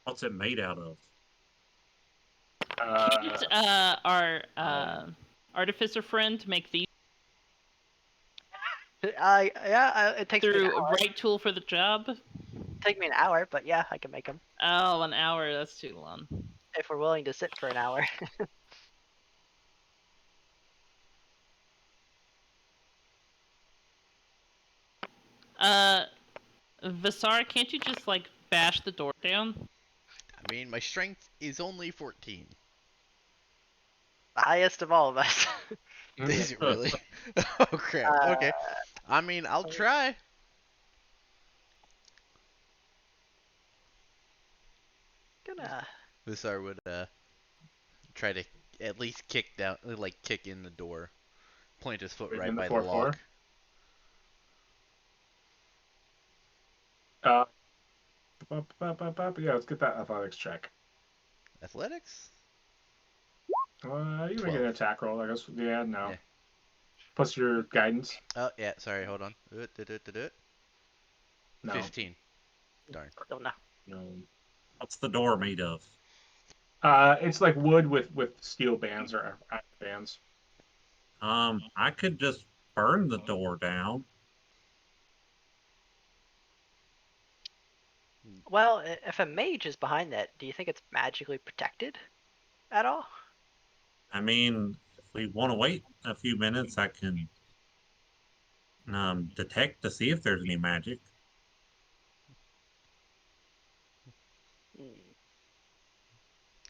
What's it made out of? Can't our Um, artificer friend make these It takes me an through hour. right tool for the job? Take me an hour, but yeah, I can make them Oh, an hour. That's too long. if we're willing to sit for an hour. Vasar, can't you just like bash the door down? I mean, my strength is only 14. The highest of all of us. Is it really? Oh crap. Okay. I mean, I'll try. Gonna. Visar would try to at least kick down, like kick in the door, plant his foot Right right in the by the fourth floor. lock. Yeah, let's get that athletics check. Athletics? You can make 12. an attack roll, I guess. Yeah, no. Yeah. Plus your guidance. Oh yeah. Sorry. Hold on. No. 15. Darn. Don't know. No. what's the door made of? It's like wood with steel bands or iron bands. I could just burn the door down. Well, if a mage is behind that, do you think it's magically protected at all? I mean, if we want to wait a few minutes, I can detect to see if there's any magic. Hmm,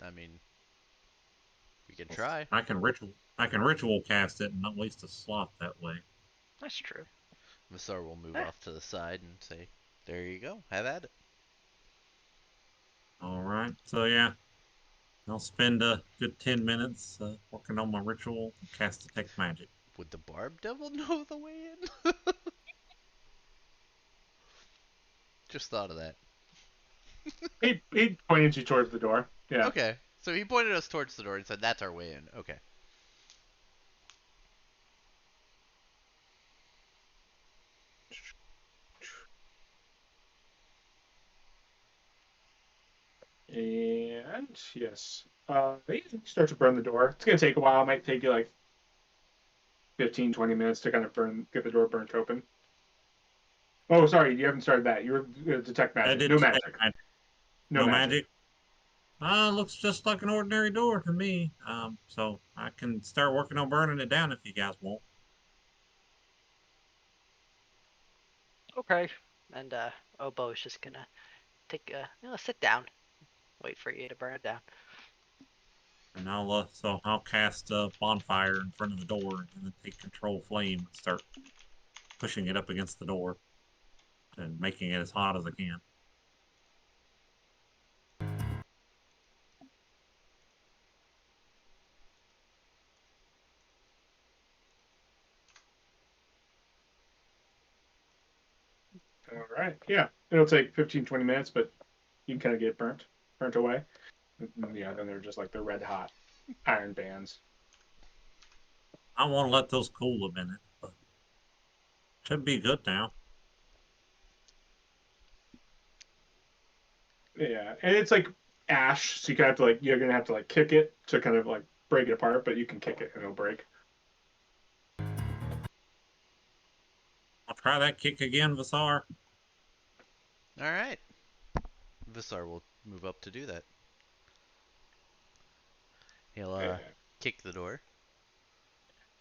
I mean, we can try. I can ritual cast it and not waste a slot that way. that's true. Vasar will move Eh, off to the side and say, "There you go. Have at it." All right. So yeah, I'll spend a good 10 minutes working on my ritual and cast detect magic. Would the Barb Devil know the way in? Just thought of that. He pointed you towards the door. Yeah. Okay, so he pointed us towards the door and said, "That's our way in." Okay. And yes, they start to burn the door. It's gonna take a while. It might take you like 15, 20 minutes to kind of get the door burnt open. Oh, sorry, you haven't started that. You were gonna detect I magic. did No detect magic. magic. No No magic. magic. Looks just like an ordinary door to me. So I can start working on burning it down if you guys want. Okay. And Obo's just gonna take sit down, wait for you to burn it down. And I'll cast a bonfire in front of the door and then take control flame and start pushing it up against the door and making it as hot as I can. All right. Yeah, it'll take 15, 20 minutes, but you can kind of get burnt away. Yeah, then they're just like the red hot iron bands. I want to let those cool a minute, but should be good now. Yeah, and it's like ash, so you have to like you're gonna have to like kick it to kind of like break it apart, but you can kick it and it'll break. I'll try that kick again, Vasar. All right. Visar will move up to do that. He'll Yeah. kick the door.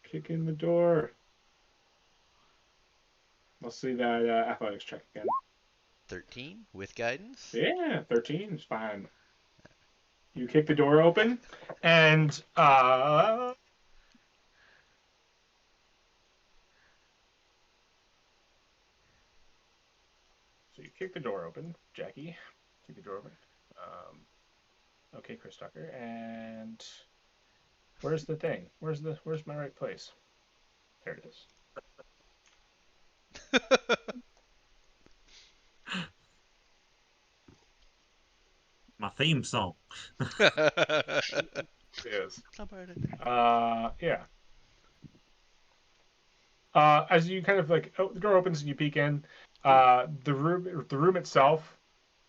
Kick in the door. Let's see that athletics check again. 13 with guidance. Yeah, 13 is fine. You kick the door open, and so you kick the door open, Jackie. Kick the door open. Okay, Chris Tucker. And where's the thing? Where's my right place? There it is. My theme song. It is. Yeah. As you kind of like, the door opens and you peek in. The room itself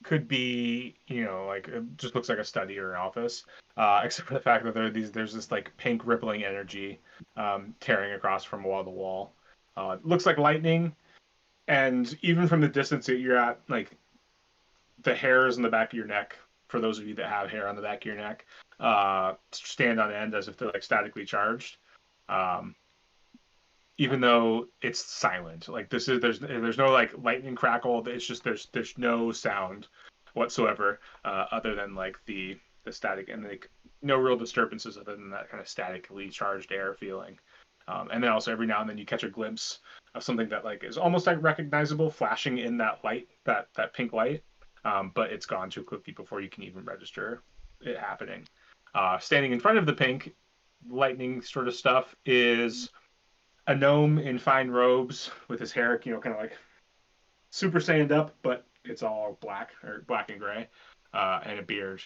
could be, like it just looks like a study or an office, except for the fact that there's this like pink rippling energy tearing across from wall to wall. It looks like lightning, and even from the distance that you're at, like the hairs on the back of your neck, for those of you that have hair on the back of your neck, stand on end as if they're like statically charged. Um, Even though it's silent, like there's no like lightning crackle. It's just there's no sound whatsoever, other than like the static, and like no real disturbances other than that kind of statically charged air feeling. And then also every now and then you catch a glimpse of something that like is almost like recognizable flashing in that light, that pink light, but it's gone too quickly before you can even register it happening. Standing in front of the pink lightning sort of stuff is a gnome in fine robes with his hair, kind of like super sand up, but it's all black or black and gray, and a beard,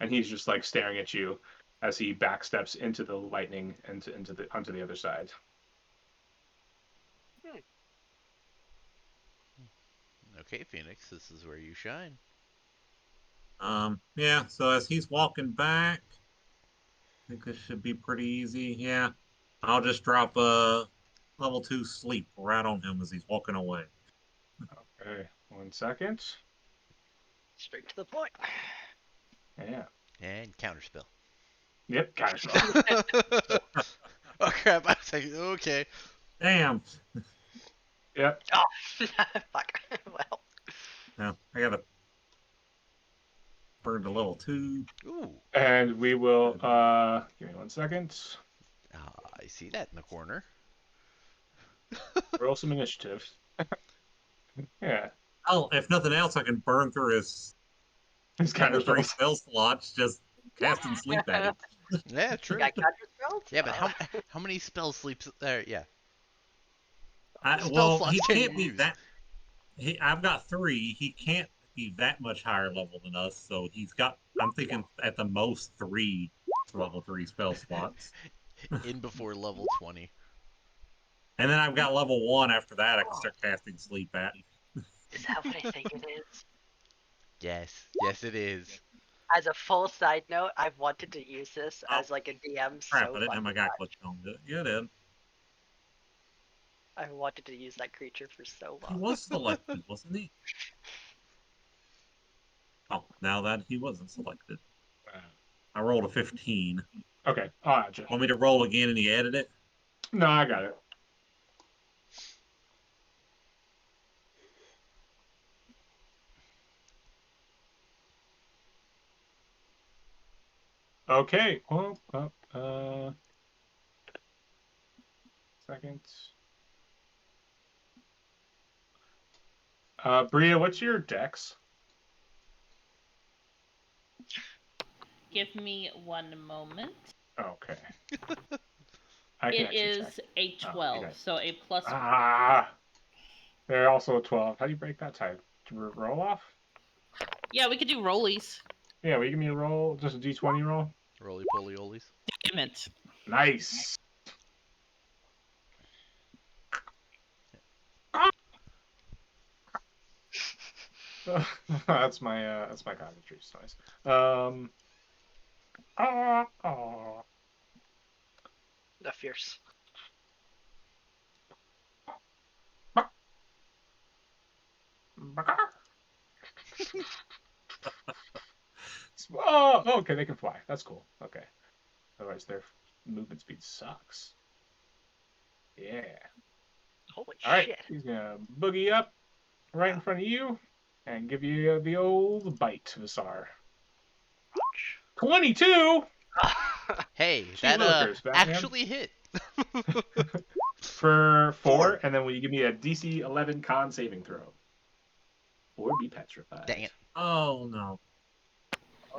and he's just like staring at you as he backsteps into the lightning and onto the other side. Okay, Phoenix, this is where you shine. Yeah, so as he's walking back, I think this should be pretty easy. Yeah. I'll just drop a level 2 sleep right on him as he's walking away. Okay, 1 second. Straight to the point. Yeah. And counterspell. Yep. Counterspell. Oh crap! I was like, okay. Damn. Yep. Oh, fuck. Well. Now I gotta burn to level 2. Ooh. And we will. Give me 1 second. I see that in the corner. Roll some initiative. Yeah. Oh, if nothing else, I can burn through his It's kind of 3 counterspells. spell slots just casting sleep at him. Yeah, true. You got counterspells? Yeah, but how many spell sleeps there? Yeah. Spell Well, slots he can can't you be use? that. I've got 3. He can't be that much higher level than us, so he's got. I'm thinking at the most 3 level 3 spell slots. In before level 20. And then I've got level 1 after that I can start casting sleep at. Is that what I think it is? Yes. Yes, it is. As a full side note, I've wanted to use this Oh, as like a DM Crap, so I didn't have my fucking guy much. clicked on it. Yeah, it did. I wanted to use that creature for so He long. was selected, wasn't he? Oh, now that he wasn't selected. I rolled a 15. Okay. I'll add you. Want me to roll again and he added it? No, I got it. Okay. Well, second. Bria, what's your dex? Give me one moment. Okay. I can It actually is check. a Oh, 12, okay. so a plus. Ah. They're also a 12. How do you break that type? Roll off? Yeah, we could do rollies. Yeah, will you give me a roll? Just a d20 roll? Roly poly olies. Damn it. Nice. That's my commentary. It's nice. The fierce. Oh, okay, they can fly. That's cool. Okay. Otherwise, their movement speed sucks. Yeah. Holy All right. shit. He's gonna boogie up right in front of you and give you the old bite, Visar. 22 Hey, Gee that willikers, Batman. actually hit. for 4, Four. and then will you give me a DC 11 con saving throw? Or be petrified. Dang it. Oh, no.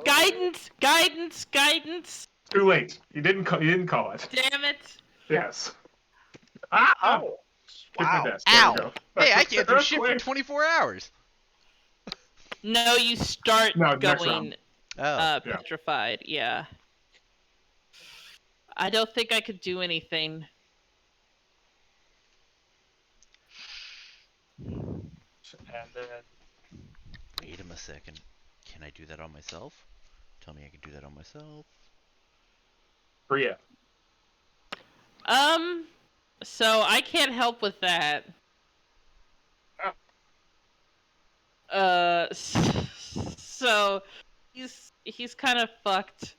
Guidance! Guidance! Guidance! Too late. You didn't call it. Damn it! Yes. Ah! Oh, Kick my wow. desk. There we Ow! go. Hey, I can't do shit for Earthquake. 24 hours. No, you start No, next going round. Oh. Yeah. petrified. Yeah. I don't think I could do anything. And then Wait a second. Can I do that on myself? Tell me I can do that on myself. Bria. So I can't help with that. So he's kind of fucked.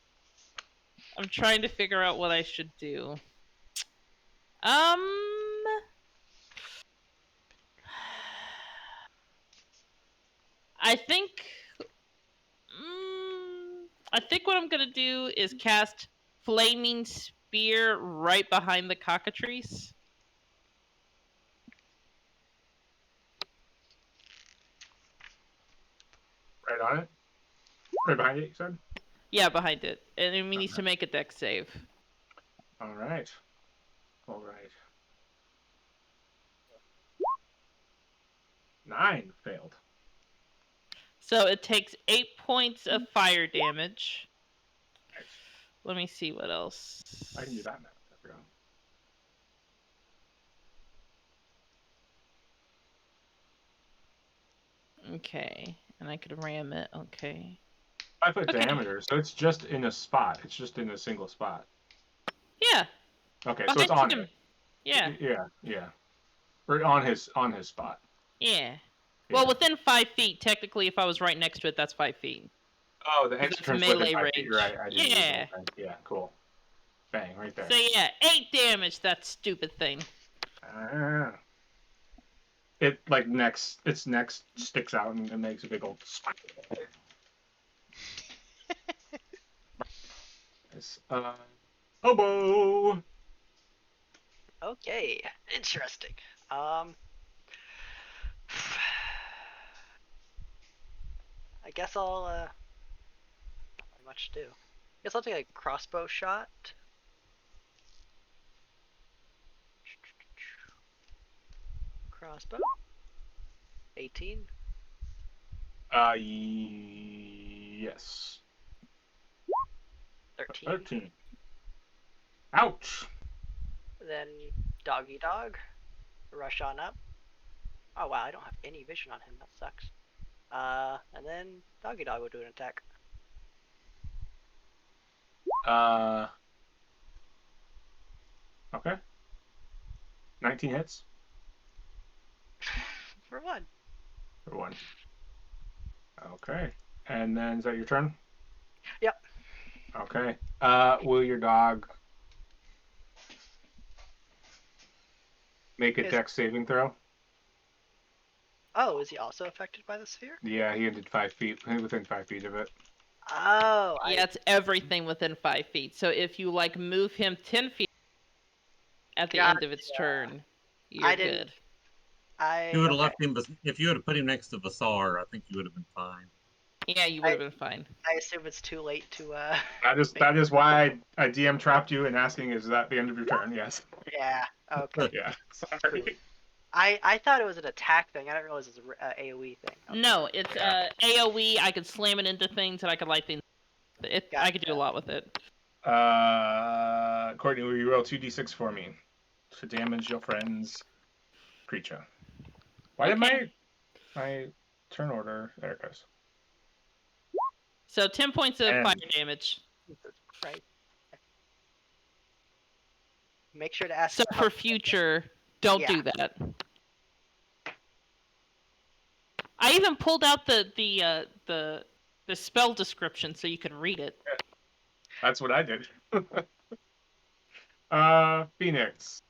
I'm trying to figure out what I should do. I think I think what I'm gonna do is cast Flaming Spear right behind the cockatrice. Right on it. Right behind it, you said? Yeah, behind it. And it needs Okay. to make a dex save. All right. All right. 9 failed. So it takes 8 points of fire damage. Nice. Let me see what else. I can do that now. There we go. Okay. And I could ram it. Okay. 5-foot Okay. diameter, so it's just in a spot. It's just in a single spot. Yeah. Okay, so Behind it's on him. it. Yeah. Yeah. Or on his spot. Yeah. Yeah. Well, within 5 feet. Technically, if I was right next to it, that's 5 feet. Oh, the It's extra turn split melee in 5 feet. range. You're right. I didn't use Yeah. that. Yeah, cool. Bang, right there. So yeah, 8 damage. That stupid thing. Ah. Its neck sticks out and makes a big old spike. Hobo. Okay, interesting. I guess I'll not really much to do. Guess I'll take a crossbow shot. Crossbow. 18. Yes. 13. 13. Ouch. Then doggy dog. Rush on up. Oh wow, I don't have any vision on him. That sucks. And then doggy dog will do an attack. Okay. 19 hits For one. for 1. Okay. And then is that your turn? Yep. Okay. Will your dog make a dex saving throw? Oh, is he also affected by the sphere? Yeah, he ended 5 feet, within 5 feet of it. Oh, Yeah, it's everything within 5 feet. So if you like move him 10 feet at the end of its Gotcha. turn, you're I didn't- good. You would have okay. left him, if you would have put him next to Vasar, I think you would have been fine. Yeah, you would have been fine. I assume it's too late to That is why I DM trapped you and asking, is that the end of your turn? Yes. Yeah. Okay. Yeah. Sorry. I thought it was an attack thing. I didn't realize it was an AOE thing. Okay. No, it's AoE. I could slam it into things, and I could light things. I could do a Gotcha. lot with it. Courtney, will you roll 2d6 for me to damage your friend's creature? Why did my turn order? There it goes. So 10 points of And- fire damage. Jesus Christ. Make sure to ask. So for for help. future, don't do Yeah. that. I even pulled out the spell description so you could read it. That's what I did. Phoenix,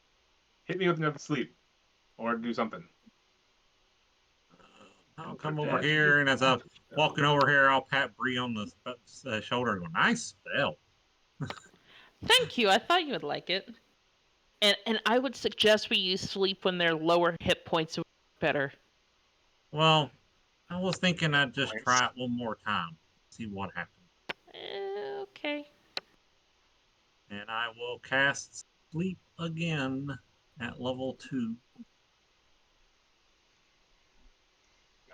hit me with another sleep, or do something. I'll come over here, and as I'm walking over here, I'll pat Bree on the shoulder and go, "Nice spell." Thank you. I thought you would like it. And I would suggest we use sleep when they're lower hit points would be better. Well, I was thinking I'd just try it one more time, see what happens. Okay. And I will cast sleep again at level 2.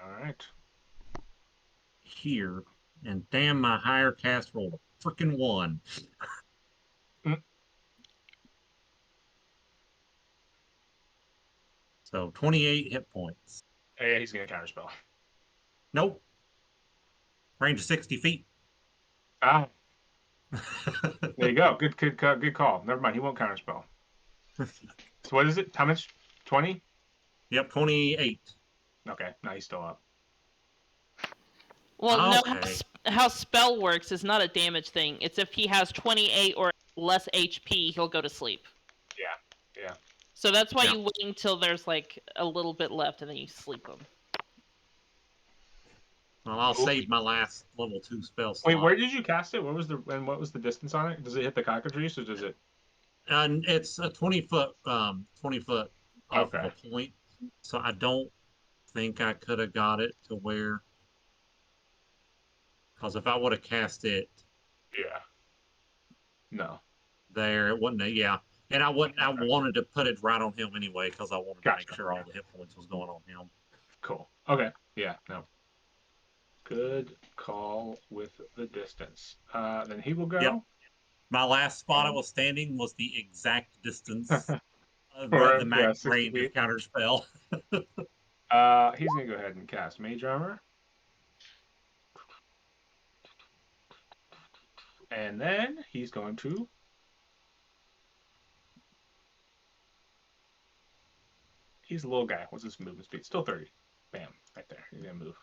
All right. Here. And damn, my higher cast rolled a freaking 1. Mm. So 28 hit points. Yeah, he's gonna counterspell. Nope. Range of 60 feet. Ah, there you go. Good call. Never mind. He won't counterspell. So what is it? How much? 20? Yep, 28. Okay. No, he's still up. Well, no, Okay. how spell works is not a damage thing. It's if he has 28 or less HP, he'll go to sleep. Yeah. So that's why Yeah. you wait until there's like a little bit left and then you sleep him. Well, I'll Cool. save my last level 2 spell slot. Wait, where did you cast it? What was the distance on it? Does it hit the cockatrice or does it? And it's a 20-foot, 20-foot off Okay. of a point. So I don't think I could have got it to where. Because if I would have cast it Yeah. No. there, it wouldn't have, yeah. And I wouldn't. I Okay. wanted to put it right on him anyway because I wanted to make Gotcha. sure all the hit points was going on him. Cool. Okay. Yeah. No. Good call with the distance. Then he will go. Yep. My last spot I And- was standing was the exact distance of For the max 60 range of feet. counter spell. He's gonna go ahead and cast Mage Armor. And then he's going to he's a little guy. What's his movement speed? Still 30. Bam. Right there. He's gonna move.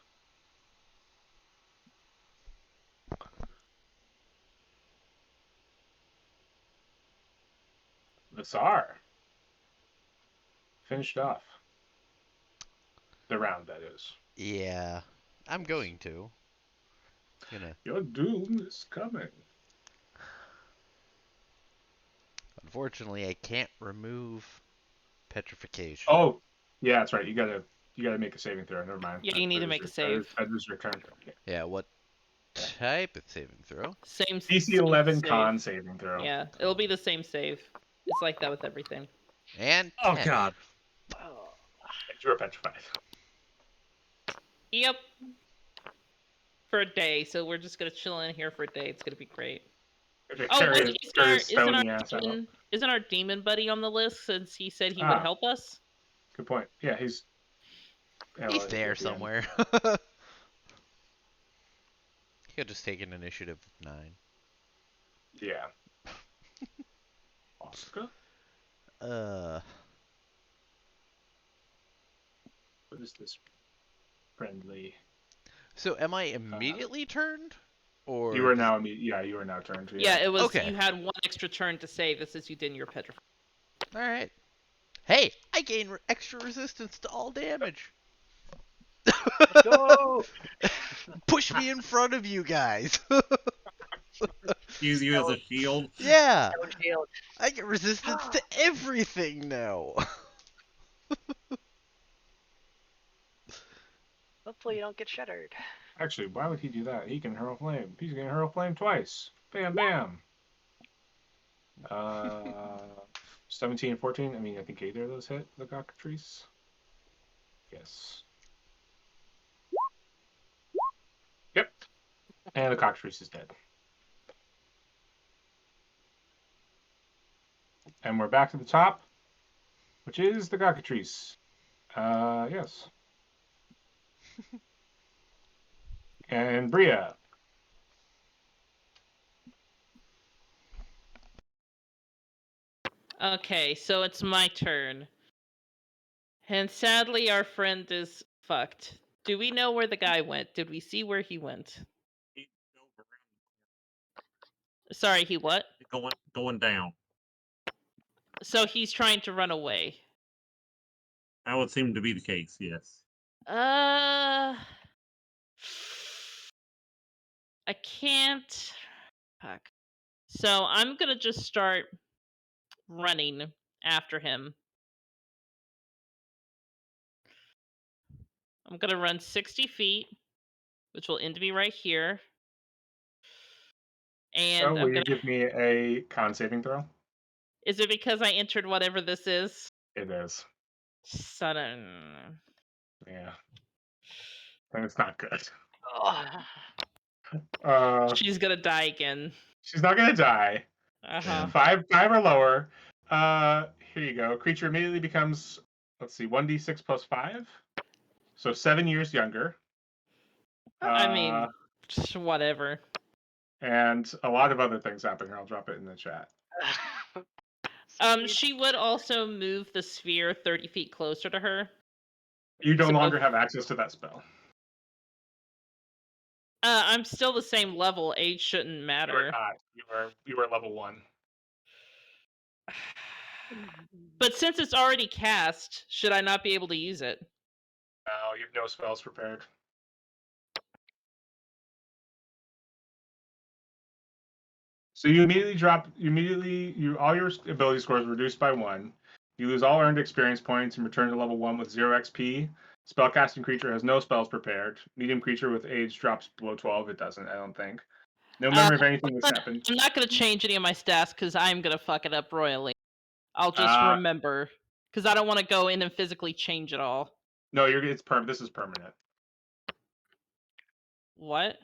Lazar. Finished off. The round, that is. Yeah, I'm going to. Gonna. Your doom is coming. Unfortunately, I can't remove petrification. Oh, yeah, that's right. You gotta make a saving throw. Never mind. Yeah, you need to make a save. That is your turn. Yeah, what type of saving throw? Same DC 11 save. con saving throw. Yeah, it'll be the same save. It's like that with everything. And Oh 10. God. Oh, You are petrified. Yep. For a day, so we're just gonna chill in here for a day. It's gonna be great. Oh, wait, isn't our demon buddy on the list since he said he would help us? Good point. Yeah, he's there somewhere. He'll just take an initiative of 9. Yeah. Oscar? What is this friendly? So am I immediately turned? Or You are now you are now turned. Yeah, it was. Okay. You had one extra turn to save. This is you didn't. You're petrified. All right. Hey, I gain extra resistance to all damage. go! Push me in front of you guys. Use you as a shield. Yeah, No shield. I get resistance to everything now. Hopefully you don't get shuddered. Actually, why would he do that? He can hurl flame. He's gonna hurl flame twice. Bam, bam. 17 and 14. I mean, I think either of those hit the cockatrice. Yes. Yep. And the cockatrice is dead. And we're back to the top, which is the cockatrice. Yes. And Bria. Okay, so it's my turn. And sadly, our friend is fucked. Do we know where the guy went? Did we see where he went? Sorry, he what? Going down. So he's trying to run away. That would seem to be the case, yes. I can't. Fuck. So I'm gonna just start running after him. I'm gonna run 60 feet, which will end me right here. And So, will I'm you gonna. give me a con saving throw? Is it because I entered whatever this is? It is. Sudden. Yeah. And it's not good. Ugh. She's gonna die again. She's not gonna die. Uh-huh. Five or lower. Here you go. Creature immediately becomes, let's see, 1d6 plus 5. So 7 years younger. I mean, just whatever. And a lot of other things happen here. I'll drop it in the chat. She would also move the sphere 30 feet closer to her. You no So longer if- have access to that spell. I'm still the same level. Age shouldn't You are matter. not. You are level 1. But since it's already cast, should I not be able to use it? No, you have no spells prepared. So you immediately drop. All your ability scores reduced by 1. You lose all earned experience points and return to level 1 with 0 XP. Spellcasting creature has no spells prepared. Medium creature with age drops below 12. It doesn't, I don't think. No memory of anything that's happened. I'm not going to change any of my stats because I'm going to fuck it up royally. I'll just remember because I don't want to go in and physically change it all. No, it's permanent. This is permanent. What?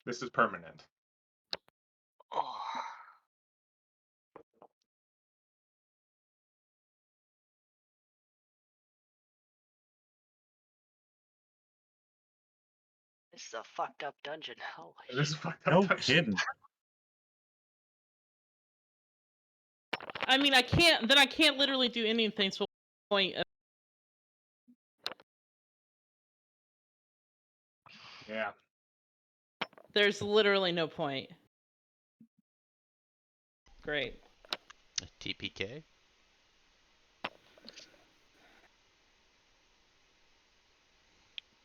This is permanent. Oh. This is a fucked up dungeon. Holy This is shit. fucked up. No dungeon. kidding. I mean, I can't literally do anything. So point. Yeah. There's literally no point. Great. TPK.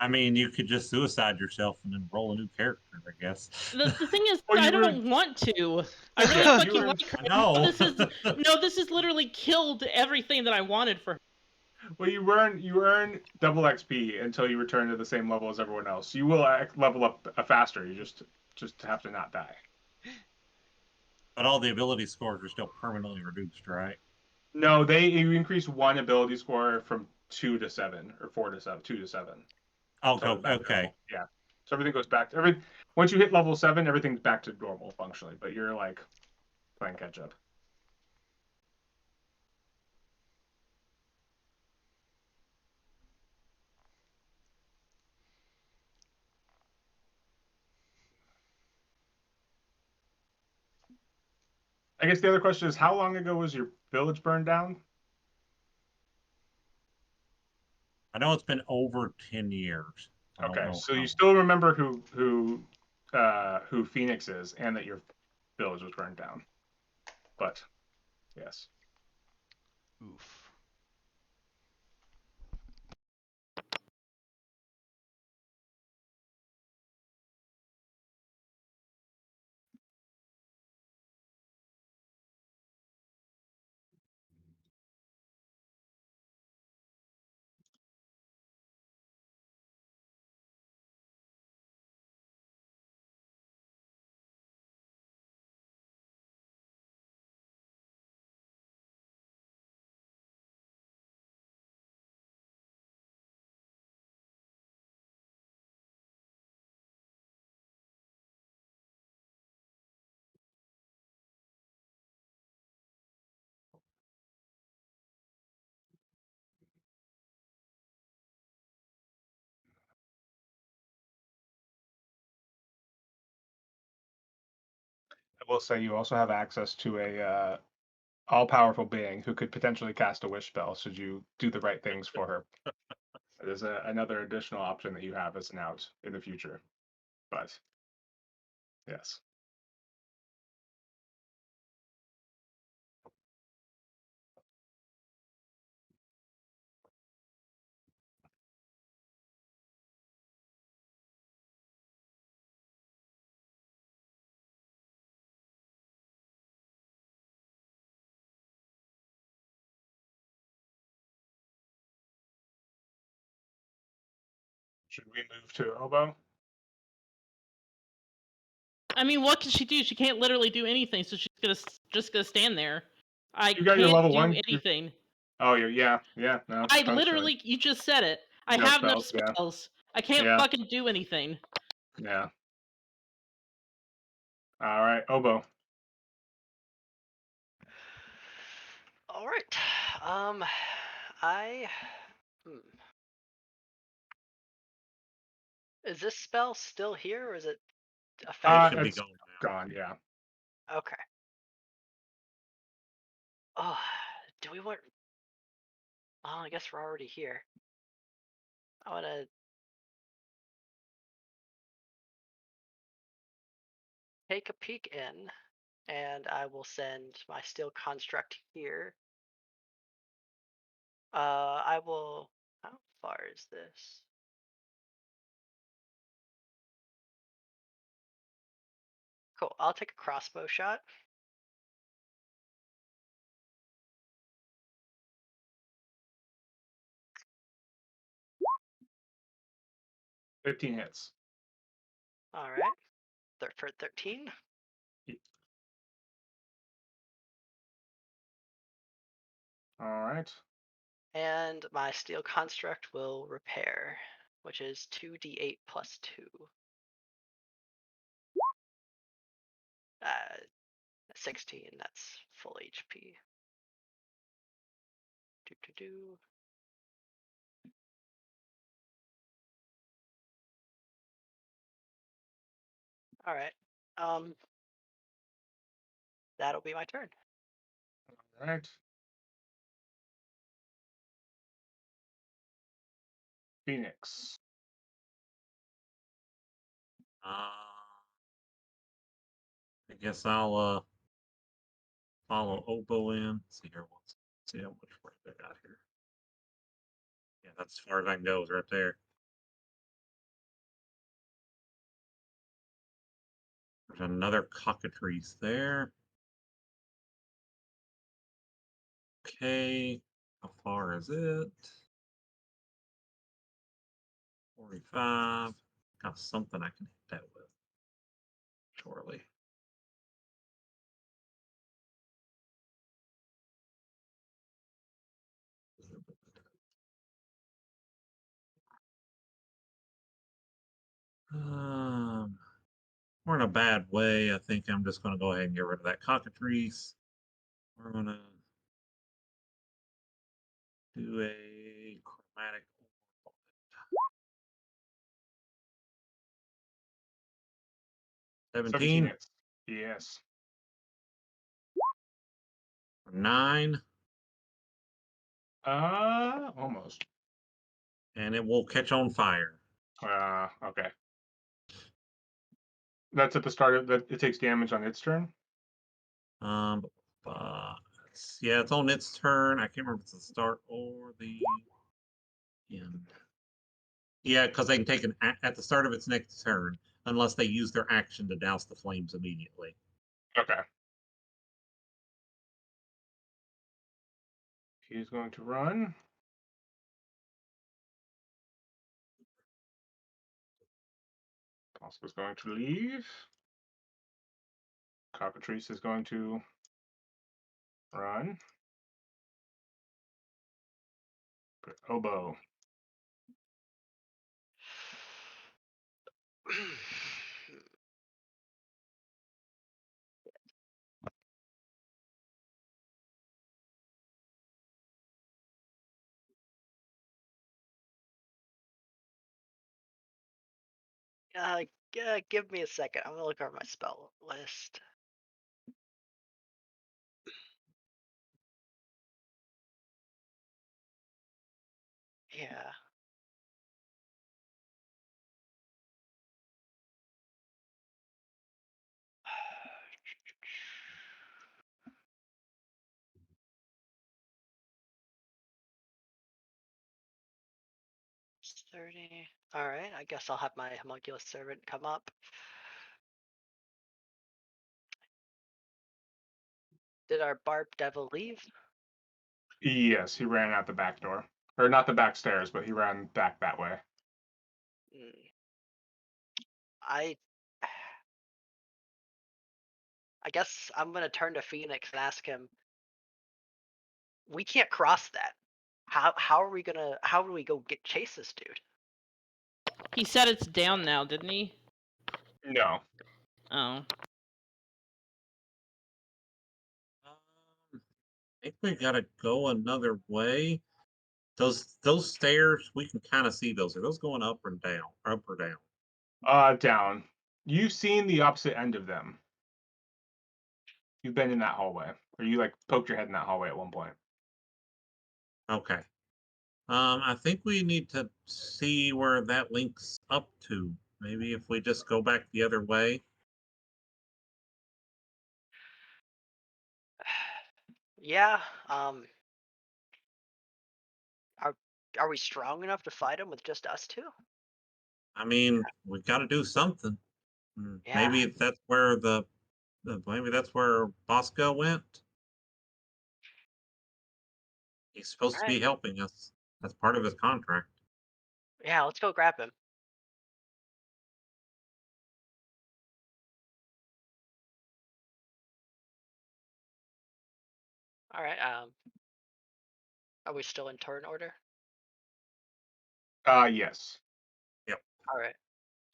I mean, you could just suicide yourself and then roll a new character, I guess. The thing is, Well, I you don't want to. I really Yeah, you fucking were- like her. No. This has literally killed everything that I wanted for her. Well, you earn double XP until you return to the same level as everyone else. You will level up faster. You just have to not die. But all the ability scores are still permanently reduced, right? No, you increase 1 ability score from 2 to 7 or 4 to 7, 2 to 7. Oh, So back to okay. normal. Yeah. So everything goes back to once you hit level 7, everything's back to normal functionally, but you're like playing catch up. I guess the other question is, how long ago was your village burned down? I know it's been over 10 years. I don't Okay, know so how. you still remember who Phoenix is, and that your village was burned down. But yes. Oof. I will say you also have access to a all-powerful being who could potentially cast a wish spell should you do the right things for her. There's another additional option that you have as an out in the future. But yes. Should we move to Oboe? I mean, what can she do? She can't literally do anything, so she's just gonna stand there. I You got your can't level do 1. anything. Oh, yeah. No, I tongue strike. literally, you just said it. I No have no spells, yeah. spells. I can't Yeah. fucking do anything. Yeah. All right, oboe. All right. I. Hmm. Is this spell still here, or is it It effective? should be It's gone now. gone. Yeah. Okay. Oh, do we want? Oh, I guess we're already here. I want to take a peek in, and I will send my steel construct here. I will. How far is this? Cool. I'll take a crossbow shot. $15 hits. All right. For 13. All right. And my steel construct will repair, which is 2d8 plus 2. 16, that's full HP. Do. All right. That'll be my turn. All right. Phoenix. I guess I'll follow oboe in. Let's see here. Let's see how much work I got here. Yeah, that's as far as I can go. Is right there. There's another cockatrice there. Okay. How far is it? 45. Got something I can hit that with. Surely. We're in a bad way. I think I'm just going to go ahead and get rid of that cockatrice. We're going to do a chromatic. 17 17 hits. Yes. for 9, Almost. and it will catch on fire. Okay. That's at the start of that. It takes damage on its turn. Um, yeah, it's on its turn. I can't remember if it's the start or the end. Yeah, because they can take at the start of its next turn, unless they use their action to douse the flames immediately. Okay. He's going to run. Oscar's going to leave. Cockatrice is going to run. Oboe. Give me a second. I'm gonna look over my spell list. Yeah. It's 30. All right. I guess I'll have my homunculus servant come up. Did our barb devil leave? Yes, he ran out the back door. Or not the back stairs, but he ran back that way. I guess I'm gonna turn to Phoenix and ask him, We can't cross that. How are we gonna? How do we go chase this dude? He said it's down now, didn't he? No. Oh. I think we gotta go another way. Those stairs, we can kind of see those. Are those going up or down? Up or down? Down. You've seen the opposite end of them. You've been in that hallway, or you like poked your head in that hallway at one point. Okay. I think we need to see where that links up to. Maybe if we just go back the other way. Yeah. Are are we strong enough to fight him with just us two? I mean, we got to do something. Yeah. Maybe that's where maybe that's where Bosco went. He's supposed All to right. be helping us. That's part of his contract. Yeah. Let's go grab him. All right. Are we still in turn order? Yes. Yep. All right.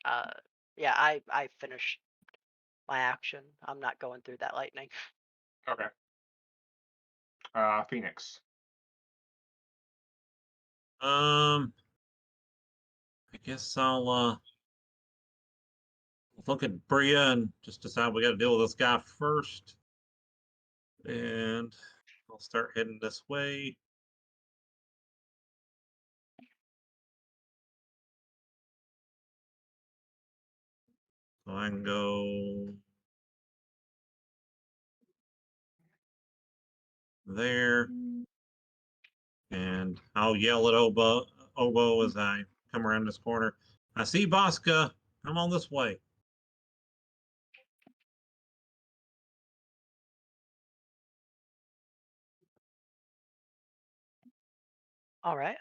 Uh, yeah. I finished my action. I'm not going through that lightning. Okay. Phoenix. I guess I'll look at Bria and just decide we got to deal with this guy first. And I'll start heading this way. So I can go there. And I'll yell at Oboe as I come around this corner. I see Bosca. Come on this way. All right.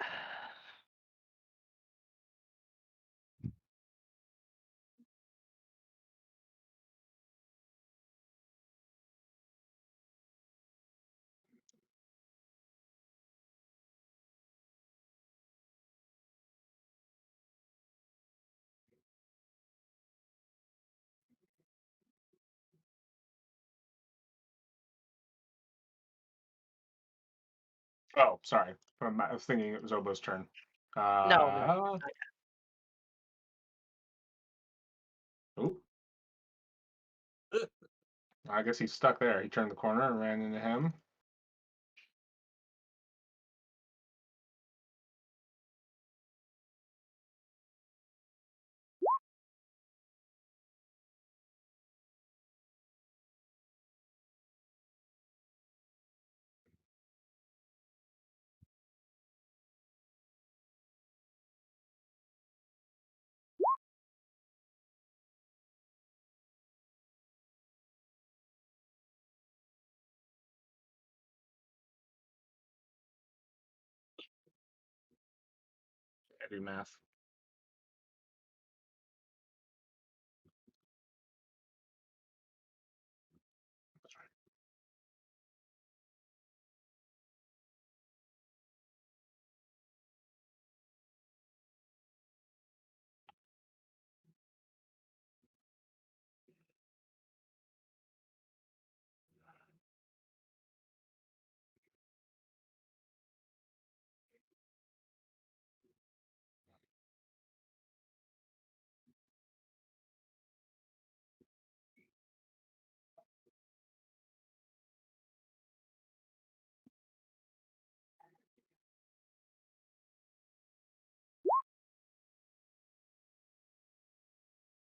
Oh, sorry. I was thinking it was Obo's turn. No, no. Oop. I guess he's stuck there. He turned the corner and ran into him. I do math. That's right.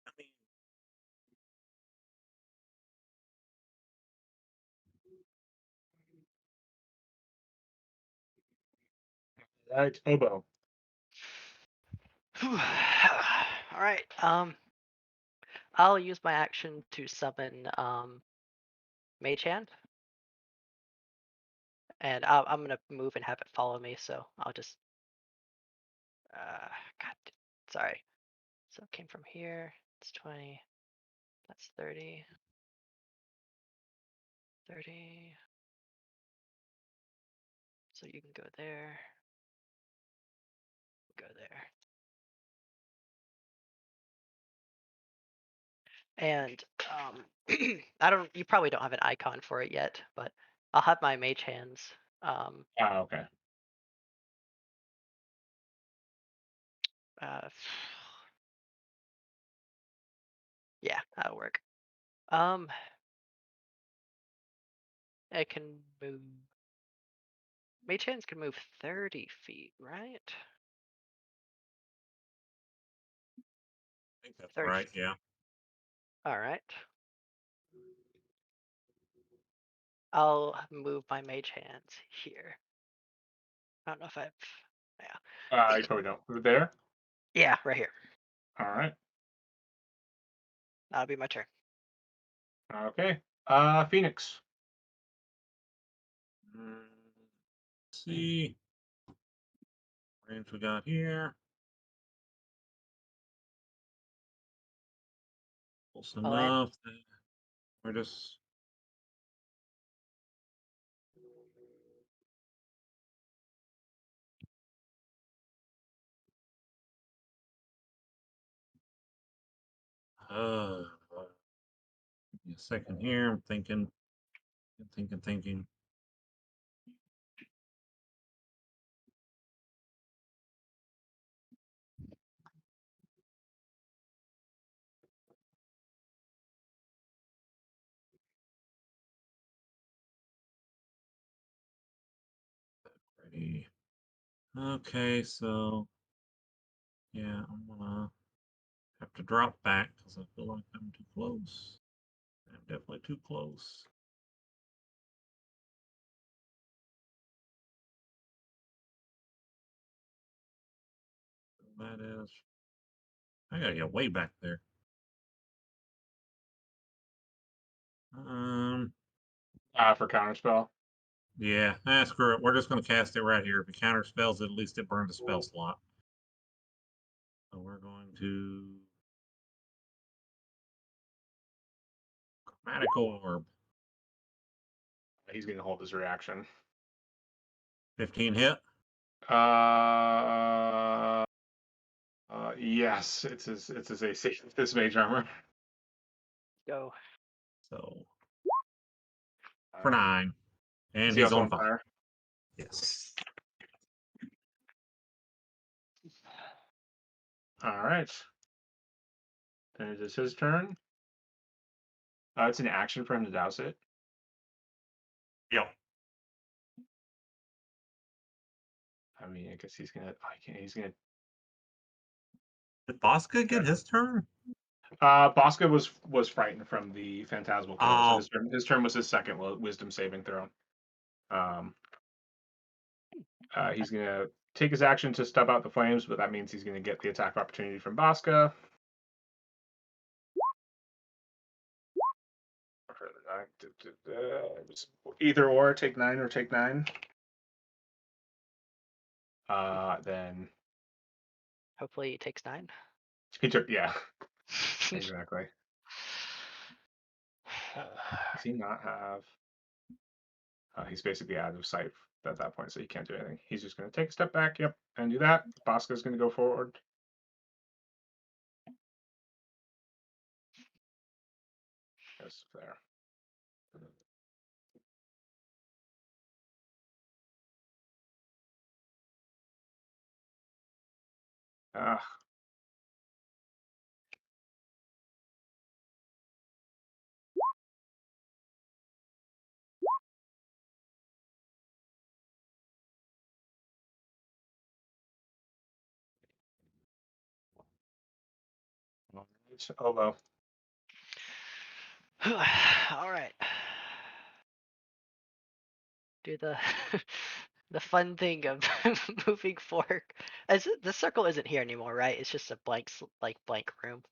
I mean, All right, Obo. All right. I'll use my action to summon Mage Hand, and I'm gonna move and have it follow me. So I'll just God, sorry. So it came from here. It's 20. That's 30. 30. So you can go there. Go there. And you probably don't have an icon for it yet, but I'll have my mage hands. Okay. Uh, yeah, that'll work. It can move. Mage hands can move 30 feet, right? I think that's 30 right. feet. Yeah. All right. I'll move my mage hands here. I don't know if I've. Yeah. You probably don't. There. Yeah, right here. All right. That'll be my turn. Okay. Phoenix. Let's see. Range we got here. Close Oh, and enough. That we're just. Give me a second here. I'm thinking. Thinking. Ready. Okay, so yeah, I'm gonna have to drop back because I feel like I'm too close. I'm definitely too close. That is. I gotta get way back there. For counterspell. Yeah, screw it. We're just gonna cast it right here. If it counter spells, at least it burned a spell slot. So we're going to chromatic orb. He's gonna hold his reaction. 15 hit. Yes, it's his AC. This mage armor. go. So for 9. And Is he he's also on on fire. fire? Yes. All right. Then it is his turn. It's an action for him to douse it. Yep. I mean, I guess he's gonna. He's gonna. Did Bosca get his turn? Bosca was frightened from the phantasmal killer, so Oh, his turn was his second wisdom saving throw. He's gonna take his action to stub out the flames, but that means he's gonna get the attack opportunity from Bosca. Either or, take 9 or take 9. Then Hopefully it takes 9. he took, yeah, exactly. Does he not have? He's basically out of sight at that point, so he can't do anything. He's just going to take a step back, yep, and do that. Bosca's going to go forward. Yes, there. Ah, oh well. All right. Do the the fun thing of moving forward. The circle isn't here anymore, right? It's just a blank room.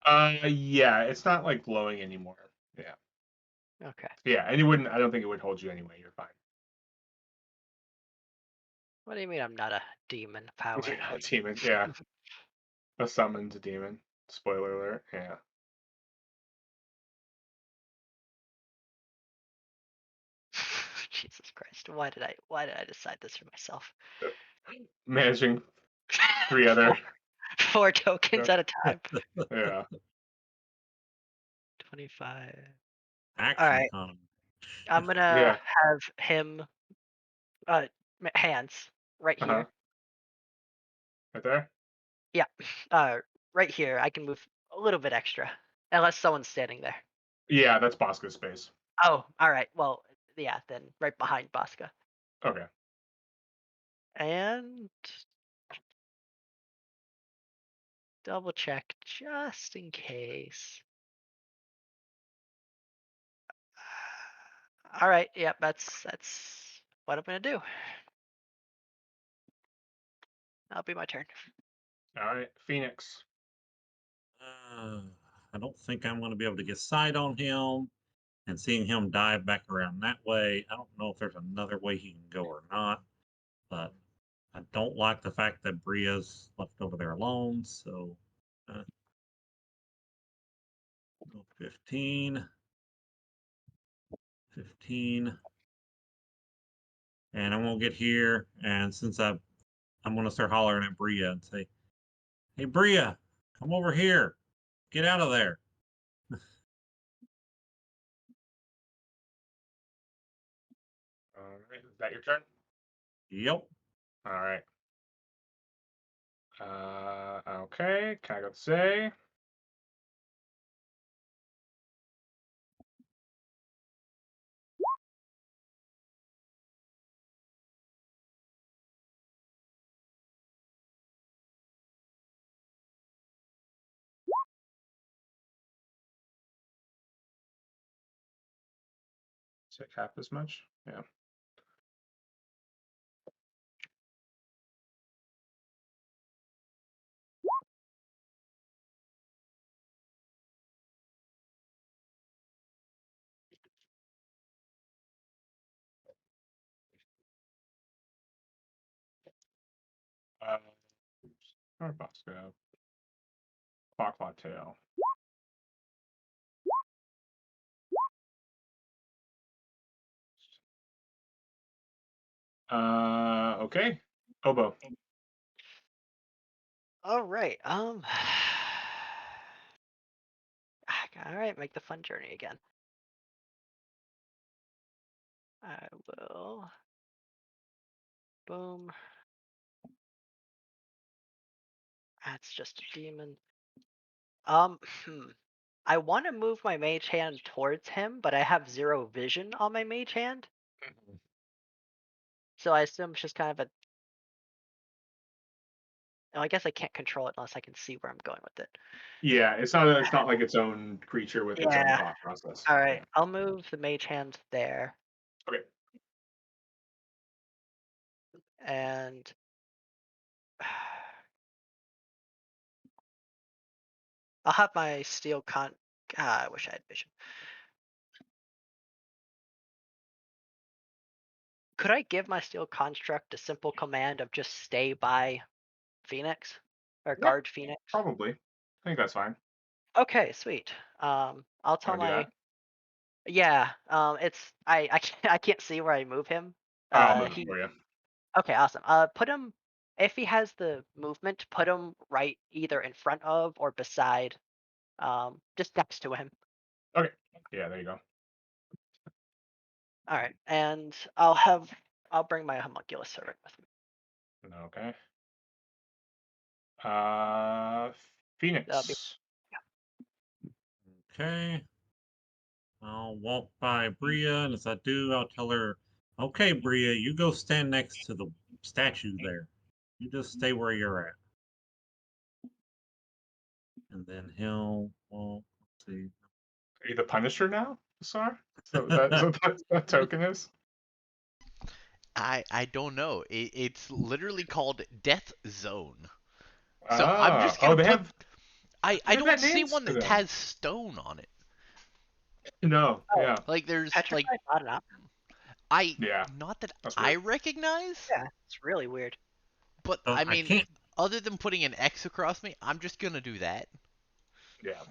Yeah, it's not like glowing anymore. Yeah, Okay. yeah, and you wouldn't. I don't think it would hold you anyway. You're fine. What do you mean I'm not a demon power? A demon, yeah, a summoned demon. Spoiler alert. Yeah. Jesus Christ! Why did I decide this for myself? Managing 3 other. 4 tokens at a time. Yeah. 25. Action All right, economy. I'm gonna Yeah. have him. Hands right Uh-huh. here. Right there. Yeah. Right here. I can move a little bit extra, unless someone's standing there. Yeah, that's Bosco's space. Oh, all right. Well, yeah. Then right behind Bosca. Okay. And double check just in case. All right. Yep. That's what I'm gonna do. That'll be my turn. All right. Phoenix. I don't think I'm going to be able to get sight on him. And seeing him dive back around that way, I don't know if there's another way he can go or not. But I don't like the fact that Bria's left over there alone. So, 15. 15. And I'm going to get here. And since I'm going to start hollering at Bria and say, "Hey, Bria, come over here. Get out of there." All right. Is that your turn? Yep. All right. Okay. Can I go to say? Take half as much. Yeah. Oops. Or Bosco. Claw tail. Okay. Oboe. All right. All right. Make the fun journey again. I will. Boom. That's just a demon. Hmm. I want to move my mage hand towards him, but I have 0 vision on my mage hand, so I assume it's just kind of a. Oh, I guess I can't control it unless I can see where I'm going with it. Yeah, it's not like its own creature with its own Yeah. thought process. All right. I'll move the mage hand there, Okay. and I'll have my steel con. I wish I had vision. Could I give my steel construct a simple command of just stay by Phoenix or Yeah, guard Phoenix? probably. I think that's fine. Okay, sweet. I'll tell Wanna do my. that? Yeah. It's I can't see where I move him. I'll move it He. for you. Okay, awesome. Put him. If he has the movement, put him right either in front of or beside. Just next to him. Okay. Yeah, there you go. All right, and I'll bring my homunculus servant with me. Okay. That'll be. Phoenix. Okay. I'll walk by Bria, and as I do, I'll tell her, "Okay, Bria, you go stand next to the statue there. You just stay where you're at." And then he'll, well, let's see. Are you the Punisher now, Sar? So that's what that token is? I don't know. It's literally called Death Zone. So I'm just Oh, gonna they put. have I don't vet see names one for that them. has stone on it. No, Oh, yeah. Like there's like petrified not an option. Yeah, not that that's I weird. recognize, Yeah, it's really weird. but So I I mean, can't. other than putting an X across me, I'm just gonna do that. Yeah.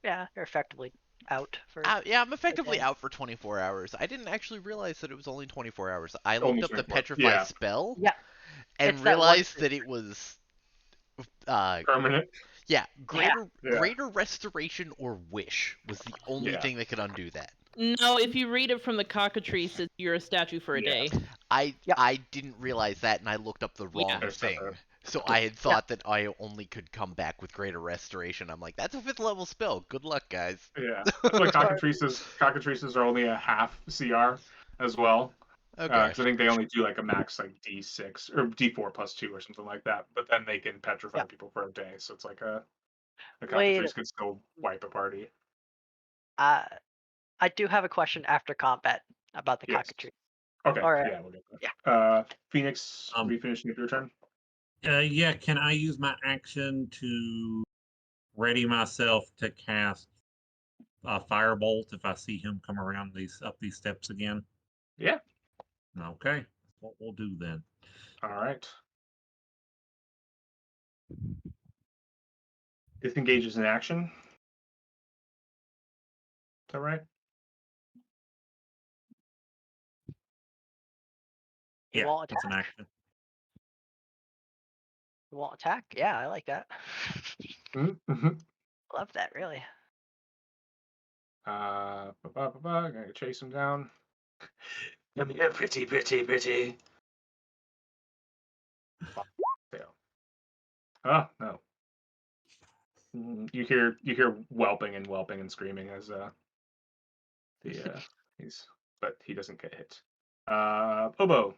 Yeah, they're effectively out for. Yeah, I'm effectively Okay. out for 24 hours. I didn't actually realize that it was only 24 hours. I Only looked up the 24. petrify Yeah. spell Yeah, and it's that one. realized that it was Permanent. yeah, Yeah. greater restoration or wish was the only Yeah. thing that could undo that. No, if you read it from the cockatrice, you're a statue for a Yeah. day. Yep. I didn't realize that, and I looked up the wrong There's thing. separate. So I had thought that I only could come back with greater restoration. I'm like, that's a 5th level spell. Good luck, guys. Yeah. That's why cockatrices are only a half CR as well. Okay. Because I think they only do like a max like D6 or D4 plus 2 or something like that. But then they can petrify Yep. people for a day. So it's like a Wait. cockatrice could still wipe a party. I do have a question after combat about the Yes. cockatrice. Okay. Or, Yeah, we'll get that. Phoenix, are you finishing up your turn? Yeah, can I use my action to ready myself to cast Firebolt if I see him come around up these steps again? Yeah. Okay, that's what we'll do then. All right. Disengages in action. Is that right? He Yeah, won't that's an attack. action. He won't attack. Yeah, I like that. Mm-hmm. Love that, really. Gonna chase him down. Come here, pretty, pretty, pretty. Fail. Oh no. You hear whelping and screaming as but he doesn't get hit. Obo.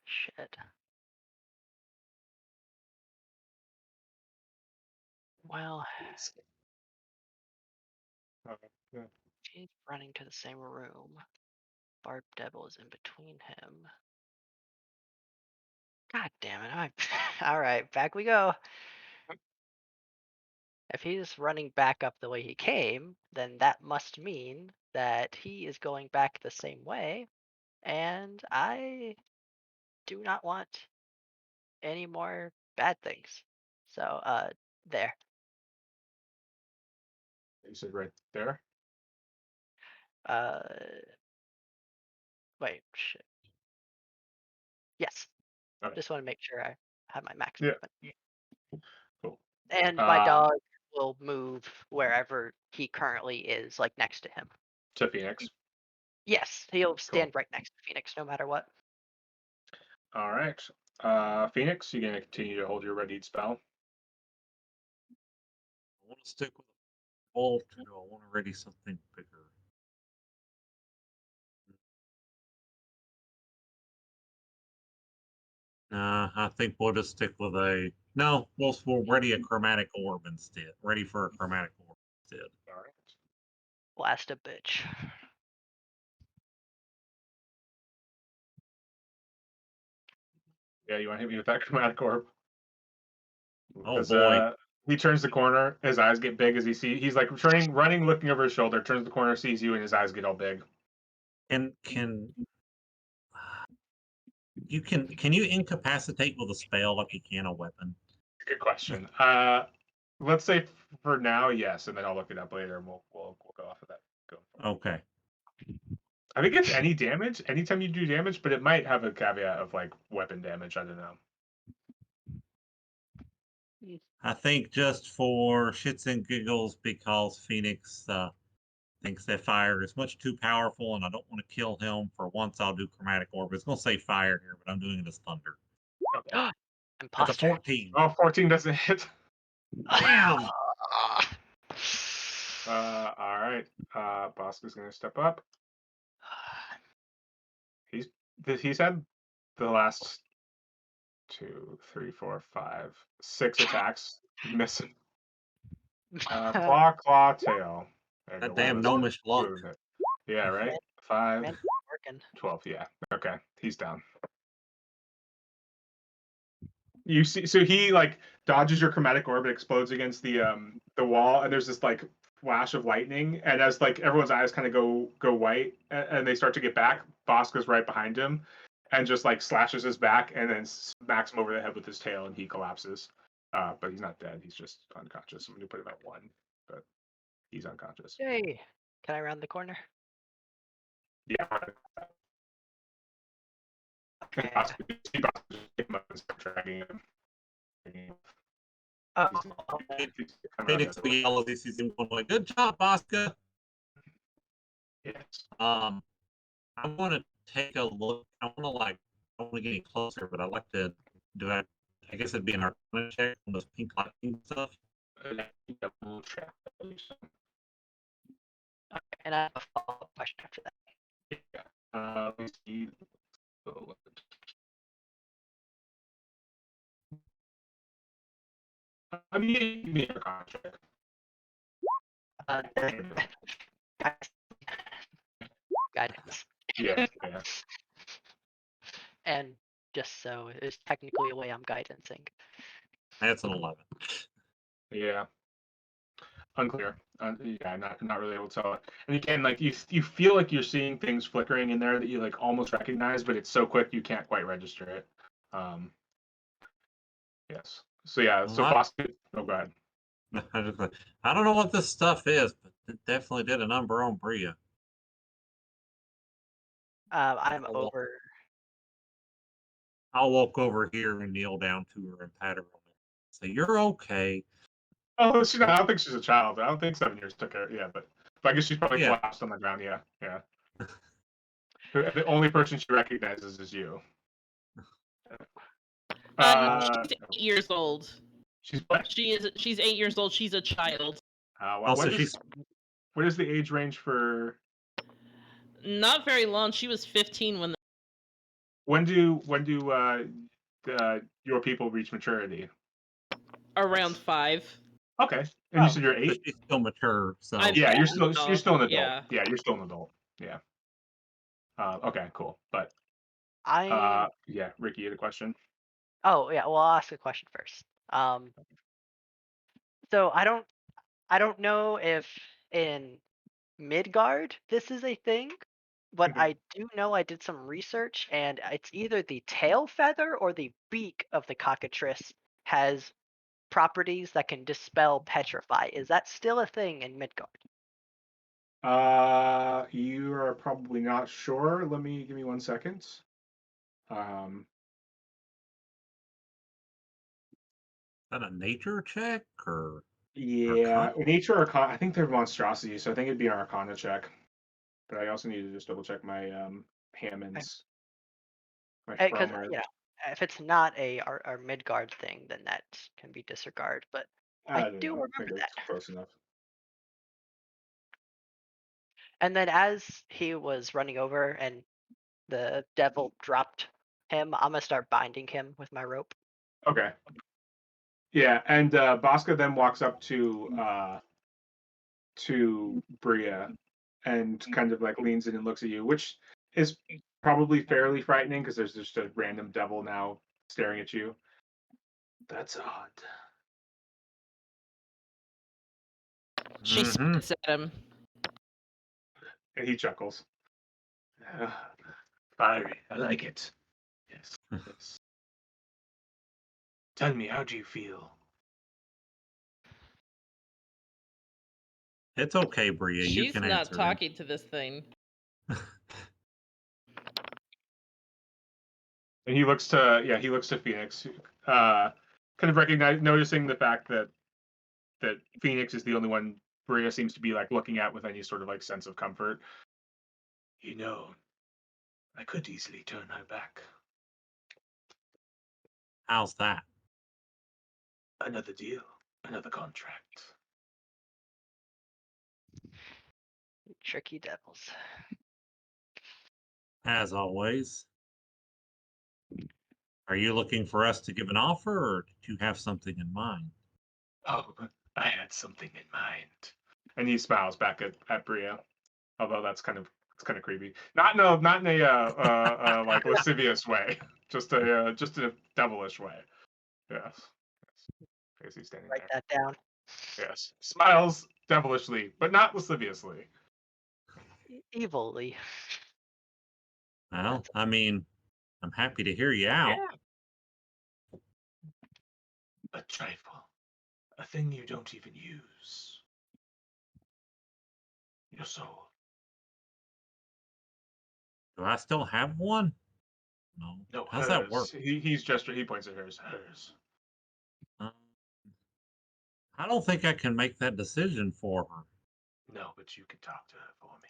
Shit. Well, Yeah. he's running to the same room. Barb Devil is in between him. God damn it. Alright, back we go. If he's running back up the way he came, then that must mean that he is going back the same way, and I do not want any more bad things. So, there. You said right there. Uh, wait, shit. Yes. Okay. Just want to make sure I have my max Yeah. movement. Cool. And my dog will move wherever he currently is, like next to him. To Phoenix. Yes, he'll stand right next to Phoenix no matter what. All right. Phoenix, you gonna continue to hold your readied spell? I want to stick with a bolt, or do I want to ready something bigger? Nah, I think we'll just stick with a. No, we'll ready a chromatic orb instead. Ready for a chromatic orb instead. All right. Blast a bitch. Yeah, you want to hit me with that chromatic orb? Oh boy. He turns the corner. His eyes get big as he's like running, looking over his shoulder. Turns the corner, sees you, and his eyes get all big. And can you incapacitate with a spell like you can a weapon? Good question. Let's say for now, yes, and then I'll look it up later, and we'll go off of that. Okay. I think it's any damage, anytime you do damage, but it might have a caveat of like weapon damage. I don't know. I think just for shits and giggles, because Phoenix thinks that fire is much too powerful, and I don't want to kill him. For once, I'll do chromatic orb. It's going to say fire here, but I'm doing it as thunder. Okay. That's a Imposter. 14. Oh, 14 doesn't hit. Damn. All right. Bosco's gonna step up. He's had the last 2, 3, 4, 5, 6 attacks missing. Claw, tail. There you That go. damn gnomish luck. Yeah, right. 5, Man, working. 12. Yeah. Okay. He's down. You see, so he like dodges your chromatic orb, it explodes against the wall, and there's this like flash of lightning, and as like everyone's eyes kind of go white, and they start to get back, Bosco's right behind him, and just like slashes his back, and then smacks him over the head with his tail, and he collapses. but he's not dead. He's just unconscious. I'm gonna put him at 1, but he's unconscious. Yay! Can I round the corner? Yeah. Okay. Possibly just pick him up and start dragging him. Oh, He's coming out Phoenix the other way. will yell as he sees him going like, "Good job, Bosca." Yes. I want to take a look. I want to like. I want to get any closer, but I'd like to do that. I guess it'd be an arcana check on those pink lightning stuff. Double check. and I have a follow-up question after that. Let me see. I mean, give me a contract. Uh, guidance. Yeah, yeah. And just so it's technically a way I'm guidancing. That's an 11. Yeah. Unclear. Yeah, not really able to tell. And again, like you feel like you're seeing things flickering in there that you like almost recognize, but it's so quick you can't quite register it. Yes. So yeah. So What? Boston. Oh, go ahead. I don't know what this stuff is, but it definitely did a number on Bria. I'm I'll over. I'll walk over here and kneel down to her and pat her on the say, "You're okay." Oh, I don't think she's a child. I don't think 7 years took her. Yeah, but I guess she's probably Yeah. collapsed on the ground. Yeah, yeah. The only person she recognizes is you. She's 8 years old. She's what? She's 8 years old. She's a child. Also, What is the age range for? Not very long. She was 15 when. When do your people reach maturity? Around 5. Okay, and you said you're so 8. she's still mature. So Yeah, you're still adult. an adult. Yeah. Yeah, you're still an adult. Yeah. Okay, cool. But I. yeah, Ricky, you had a question. Oh yeah. Well, I'll ask a question first. So I don't know if in Midgard this is a thing, but Mhm. I do know I did some research, and it's either the tail feather or the beak of the cockatrice has properties that can dispel petrify. Is that still a thing in Midgard? You are probably not sure. Give me 1 second. is that a nature check or Yeah, Arcana? nature arcana. I think they're monstrosities, so I think it'd be an arcana check. But I also need to just double check my Hammonds. My Because Frommer. if it's not our Midgard thing, then that can be disregarded. But I I don't do know. I remember think that. it's close enough. And then as he was running over and the devil dropped him, I'm gonna start binding him with my rope. Okay. Yeah, and Bosca then walks up to Bria and kind of like leans in and looks at you, which is probably fairly frightening because there's just a random devil now staring at you. That's odd. She Mhm. spits at him. And he chuckles. Fiery, I like it. Yes. Yes. Tell me, how do you feel? It's okay, Bria. You She's can not answer him. talking to this thing. And he looks to Phoenix, kind of noticing the fact that Phoenix is the only one Bria seems to be like looking at with any sort of like sense of comfort. You know, I could easily turn her back. How's that? Another deal, another contract. Tricky devils. As always. Are you looking for us to give an offer, or did you have something in mind? Oh, I had something in mind. And he smiles back at Bria, although it's kind of creepy. Not in a like lascivious way, just a devilish way. Yes. Yes. He's standing Write there. that down. Yes. Smiles devilishly, but not lasciviously. Evilly. Well, I mean, I'm happy to hear you out. A trifle. A thing you don't even use. Your soul. Do I still have one? No. No, How's hers. that work? He points at hers. Hers. Um, I don't think I can make that decision for her. No, but you can talk to her for me.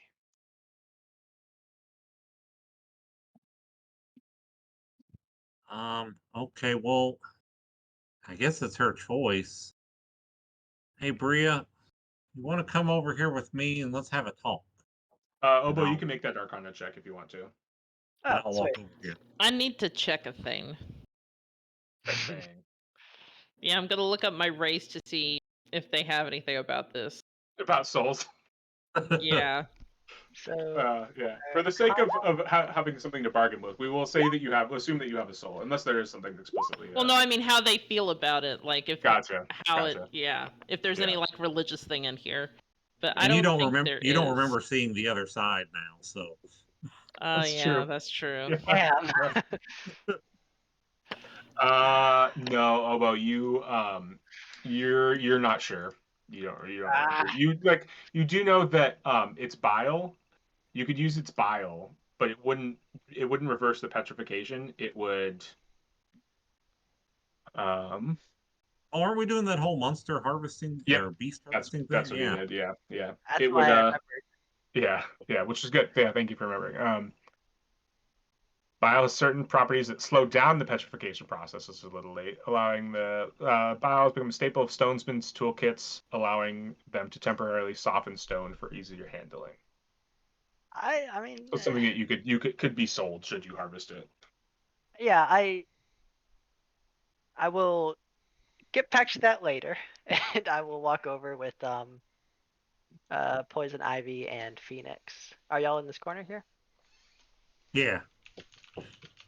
Okay, well, I guess it's her choice. Hey, Bria, you want to come over here with me and let's have a talk? Obo, you No. can make that Arcana check if you want to. And Oh, I'll sweet. walk over here. I need to check a thing. That thing. Yeah, I'm gonna look up my race to see if they have anything about this. About souls. Yeah. So Yeah. For the sake of having something to bargain with, we will say that you have. Assume that you have a soul, unless there is something explicitly. Well, no, I mean how they feel about it, like if Gotcha. how Gotcha. it, yeah, if there's Yeah. any like religious thing in here. But I And you don't don't think remember there you don't is. remember seeing the other side now, so That's Yeah, true. that's true. Yeah. damn. No, Obo, you're not sure. You don't remember. Ah. You do know that it's bile. You could use its bile, but it wouldn't reverse the petrification. It would um oh, aren't we doing that whole monster harvesting Yep. or beast harvesting thing? that's what he did. Yeah. That's It why would I remembered. yeah, which is good. Yeah, thank you for remembering. Bile has certain properties that slow down the petrification process. It's a little late, allowing the bile to become a staple of stonesmen's toolkits, allowing them to temporarily soften stone for easier handling. I mean, So it's something that you could be sold should you harvest it. yeah, I will get back to that later, and I will walk over with Poison Ivy and Phoenix. Are y'all in this corner here? Yeah.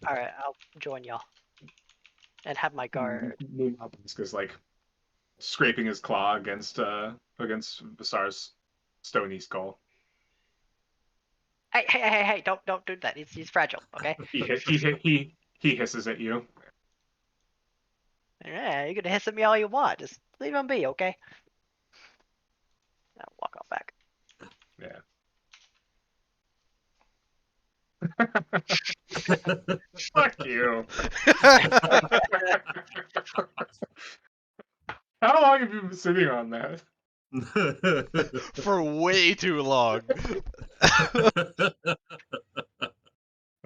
All right, I'll join y'all and have my guard. Because like scraping his claw against Basar's stony skull. Hey! Don't do that. He's fragile. Okay. He hisses at you. Yeah, you can hiss at me all you want. Just leave him be, okay? I'll walk out back. Yeah. Fuck you. How long have you been sitting on that? For way too long.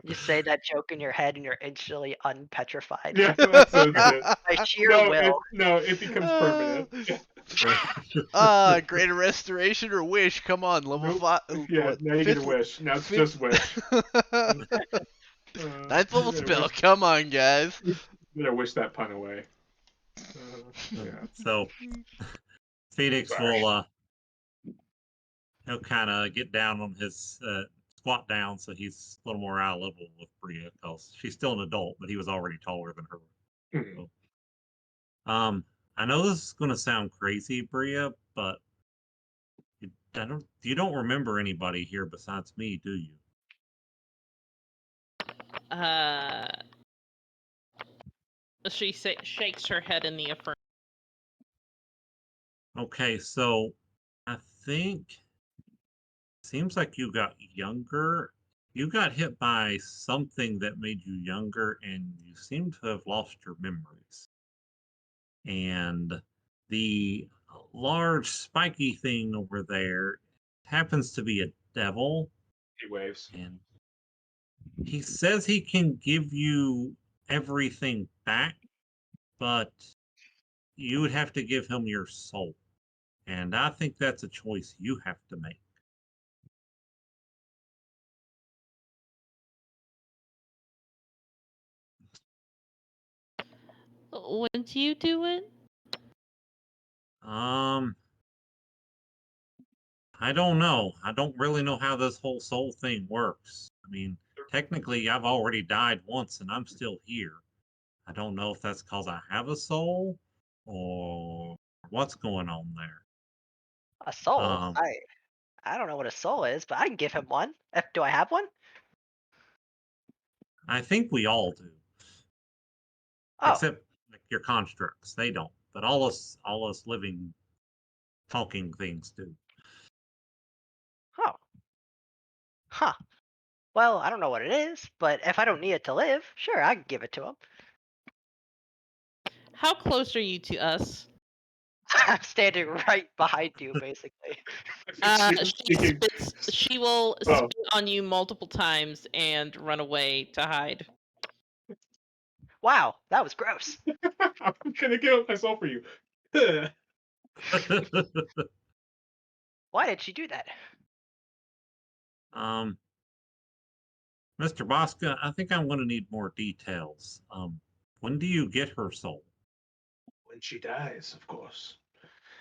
You say that joke in your head, and you're instantly unpetrified. Yeah, that's it. By sheer will. It becomes permanent. Greater restoration or wish? Come on, level 5. Yeah, now you get a wish. Now it's just wish. Ninth level spell. Come on, guys. You better wish that pun away. Yeah. So Phoenix Sorry. will he'll kind of get down on his squat down, so he's a little more eye level with Bria because she's still an adult, but he was already taller than her. Mhm. So, I know this is going to sound crazy, Bria, but you don't remember anybody here besides me, do you? She shakes her head in the affirmative. Okay, so I think seems like you got younger. You got hit by something that made you younger, and you seem to have lost your memories. And the large spiky thing over there happens to be a devil, He waves. and he says he can give you everything back, but you would have to give him your soul. And I think that's a choice you have to make. Would you do it? Um, I don't know. I don't really know how this whole soul thing works. I mean, technically, I've already died once and I'm still here. I don't know if that's because I have a soul or what's going on there. A soul? Um, I don't know what a soul is, but I can give him one. Do I have one? I think we all do, Oh, except like your constructs. They don't. but all us living, talking things do. Oh, huh. Well, I don't know what it is, but if I don't need it to live, sure, I can give it to him. How close are you to us? I'm standing right behind you, basically. She will Oh. spit on you multiple times and run away to hide. Wow, that was gross. I'm gonna kill myself for you. Why did she do that? um, Mr. Bosca, I think I'm going to need more details. When do you get her soul? When she dies, of course.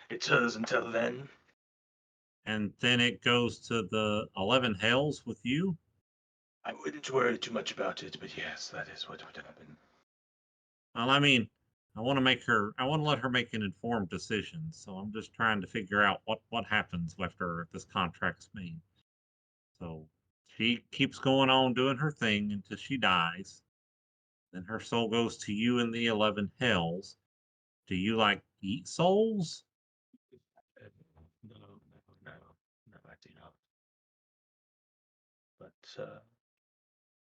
It's hers until then. And then it goes to the 11 hells with you? I wouldn't worry too much about it, but yes, that is what would happen. Well, I mean, I want to let her make an informed decision. So I'm just trying to figure out what happens after this contract's made. So she keeps going on doing her thing until she dies. Then her soul goes to you in the 11 hells. Do you like eat souls? No, I do not. But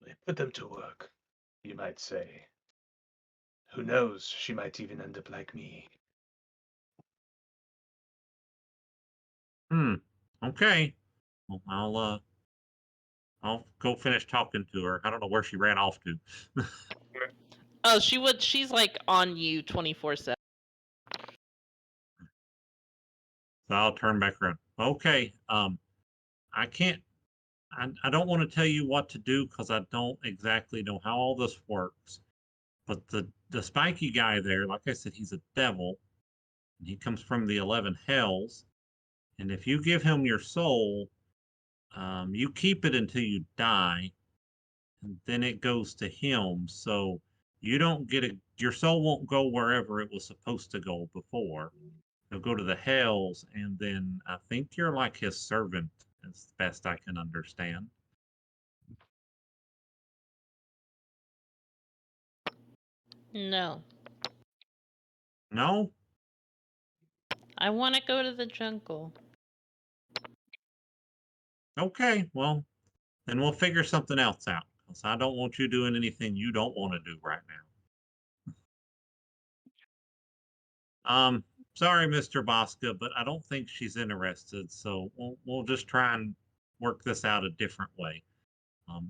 they put them to work, you might say. Who knows, she might even end up like me. Okay. Well, I'll go finish talking to her. I don't know where she ran off to. Oh, she's like on you 24/7. So I'll turn back around. Okay. I can't. I don't want to tell you what to do because I don't exactly know how all this works. But the spiky guy there, like I said, he's a devil, and he comes from the 11 hells. And if you give him your soul, you keep it until you die, and then it goes to him. So you don't get it. Your soul won't go wherever it was supposed to go before. It'll go to the hells, and then I think you're like his servant, as best I can understand. No. No? I want to go to the jungle. Okay, well, then we'll figure something else out. Because I don't want you doing anything you don't want to do right now. Sorry, Mr. Bosca, but I don't think she's interested, so we'll just try and work this out a different way.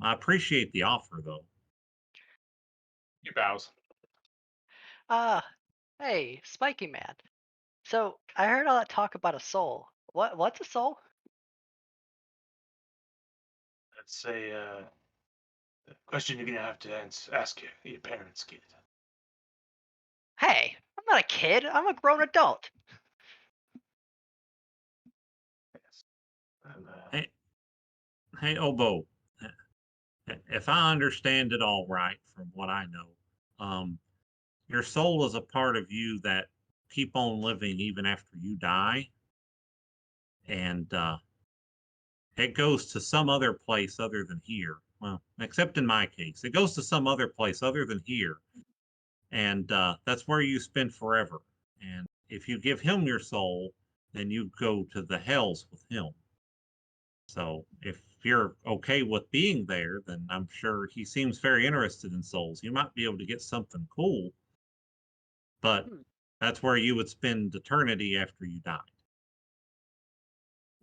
I appreciate the offer, though. He bows. Hey, Spiky Man. So I heard all that talk about a soul. What's a soul? That's a question you're gonna have to ask your parents, kid. Hey, I'm not a kid. I'm a grown adult. Yes. And, Hey, Obo, if I understand it all right from what I know, your soul is a part of you that keep on living even after you die, and it goes to some other place other than here. Well, except in my case, it goes to some other place other than here, and that's where you spend forever. And if you give him your soul, then you go to the hells with him. So if you're okay with being there, then I'm sure he seems very interested in souls. You might be able to get something cool, but Hmm. that's where you would spend eternity after you died.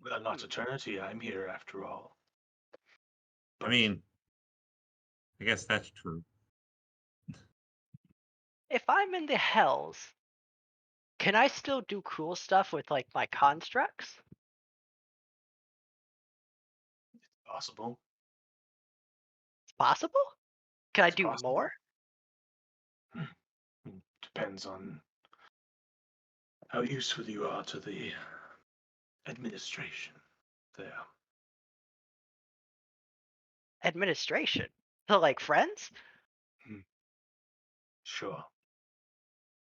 well, not eternity. I'm here after all. I mean, I guess that's true. If I'm in the hells, can I still do cool stuff with like my constructs? Possible. It's possible? Can I It's do possible. more? Depends on how useful you are to the administration there. Administration? So like friends? Sure.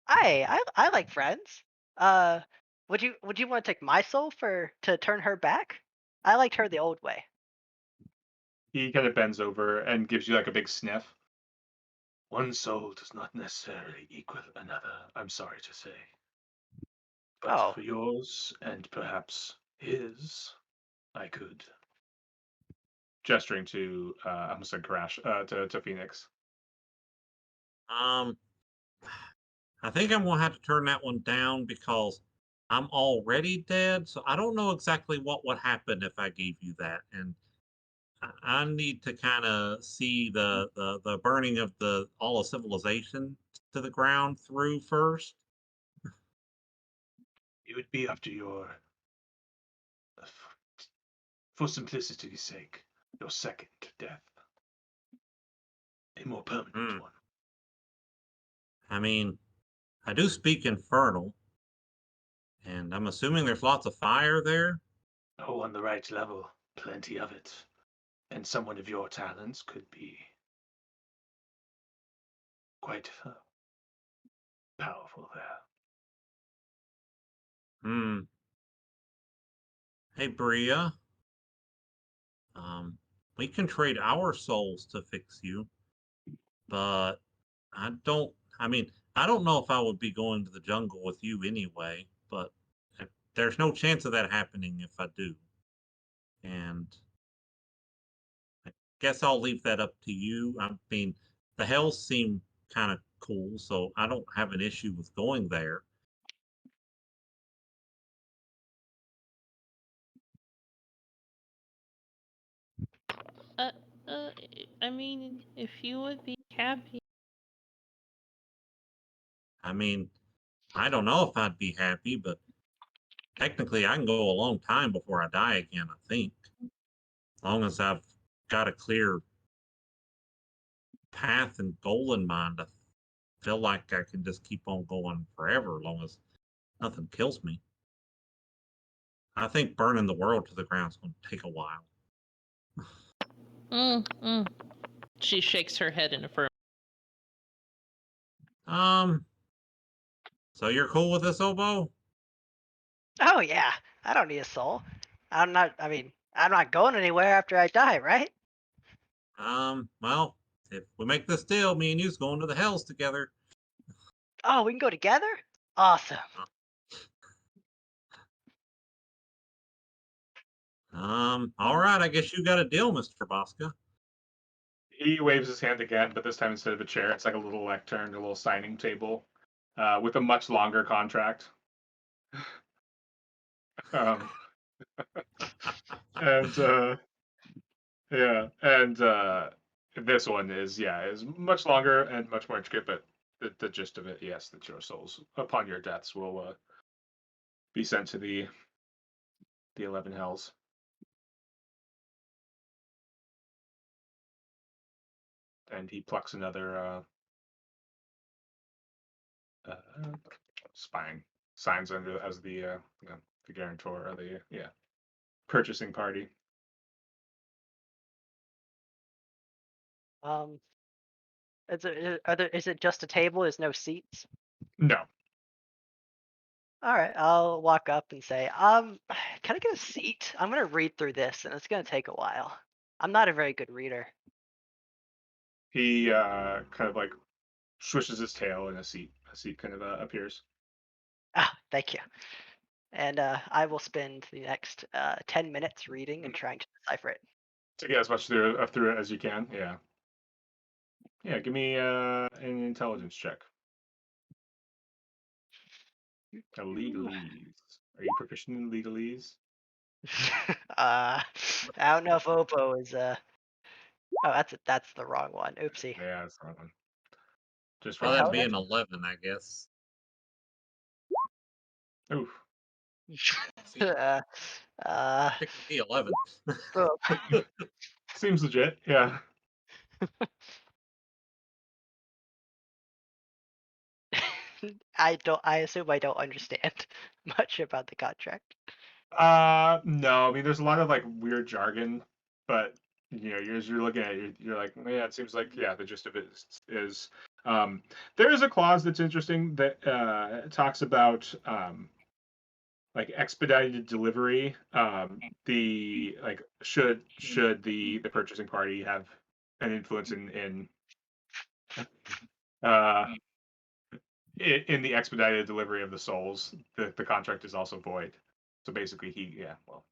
I like friends. Uh, would you want to take my soul to turn her back? I liked her the old way. He kind of bends over and gives you like a big sniff. One soul does not necessarily equal another, I'm sorry to say. But Oh. for yours and perhaps his, I could. Gesturing to I almost said Crash to Phoenix. Um, I think I'm gonna have to turn that one down because I'm already dead. So I don't know exactly what would happen if I gave you that, and I need to kind of see the burning of the all of civilization to the ground through first. It would be after your, for simplicity's sake, your second death. A more permanent Hmm. one. I mean, I do speak Infernal, and I'm assuming there's lots of fire there. Oh, on the right level, plenty of it. And someone of your talents could be quite powerful there. Hmm. Hey, Bria. We can trade our souls to fix you, but I don't. I mean, I don't know if I would be going to the jungle with you anyway, but there's no chance of that happening if I do. And I guess I'll leave that up to you. I mean, the hells seem kind of cool, so I don't have an issue with going there. Uh, uh, I mean, if you would be happy. I mean, I don't know if I'd be happy, but technically I can go a long time before I die again, I think. As long as I've got a clear path and goal in mind, I feel like I can just keep on going forever as long as nothing kills me. I think burning the world to the ground is going to take a while. Mm. She shakes her head in affirmation. Um, so you're cool with this, Oboe? Oh yeah. I don't need a soul. I'm not. I mean, I'm not going anywhere after I die, right? Well, if we make this deal, me and you's going to the hells together. Oh, we can go together. Awesome. All right, I guess you got a deal, Mr. Bosca. He waves his hand again, but this time instead of a chair, it's like a little lectern, a little signing table, with a much longer contract. Um, and yeah, and this one is much longer and much more intricate, but the gist of it, yes, that your souls upon your deaths will be sent to the 11 hells. And he plucks another spine signs under as the guarantor or the purchasing party. Is it just a table? There's no seats. No, All right, I'll walk up and say, can I get a seat? I'm gonna read through this, and it's gonna take a while. I'm not a very good reader. he kind of like swishes his tail and a seat kind of appears. Ah, thank you. And I will spend the next 10 minutes reading and trying to decipher it. To get as much through it as you can. Yeah. Yeah. Give me an intelligence check. A Ooh. legalese. Are you proficient in legalese? I don't know if Oppo is. Oh, that's the wrong one. Oopsie. Yeah, that's the wrong one. Just Well, roll that'd hell be damage. an 11, I guess. Oof. See, uh, uh, pick the 11. oh. Seems legit. Yeah. I assume I don't understand much about the contract. No. I mean, there's a lot of like weird jargon, but as you're looking at it, you're like, yeah, it seems like the gist of it is there is a clause that's interesting that talks about like expedited delivery. The like should the purchasing party have an influence in uh in the expedited delivery of the souls, the contract is also void. So basically, well,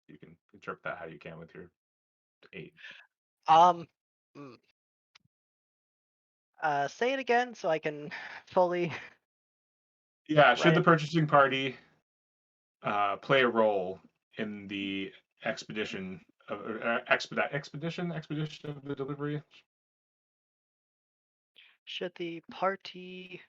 you can interpret that how you can with your 8. Um, mm, say it again so I can fully Yeah, should write the it. purchasing party play a role in the expedition of expedition of the delivery? Should the party?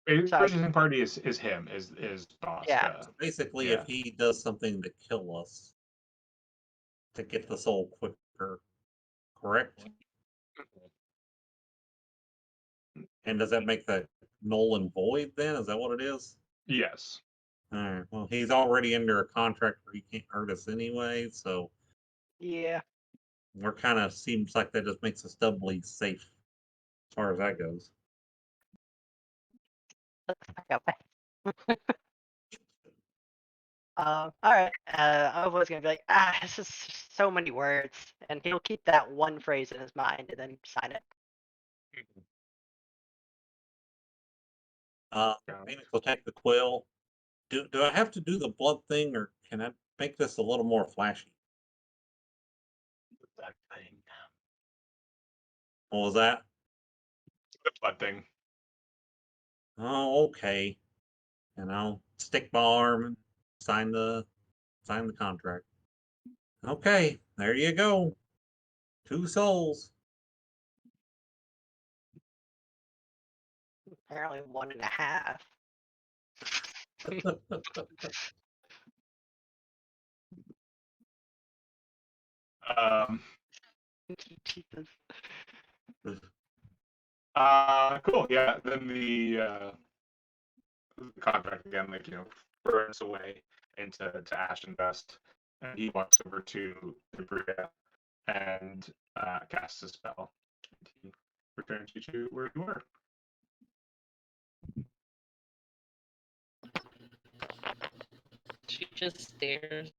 Sorry. Purchasing party is him, is Yeah. Bosca. Basically, if Yeah. he does something to kill us to get the soul quicker, correct? And does that make that null and void then? Is that what it is? Yes. All right. Well, he's already under a contract where he can't hurt us anyway, so Yeah. we're kind of seems like that just makes us doubly safe as far as that goes. All right. I was gonna be like, this is so many words, and he'll keep that one phrase in his mind and then sign it. Phoenix will take the quill. Do I have to do the blood thing, or can I make this a little more flashy? That thing. What was that? The blood thing. Oh, okay. And I'll stick my arm and sign the contract. Okay, there you go. 2 souls. Apparently 1.5. Um, Jesus. cool. Yeah. Then the contract again, burns away into ash and dust, and he walks over to Bria and casts a spell. And he returns you to where you were. She just stares.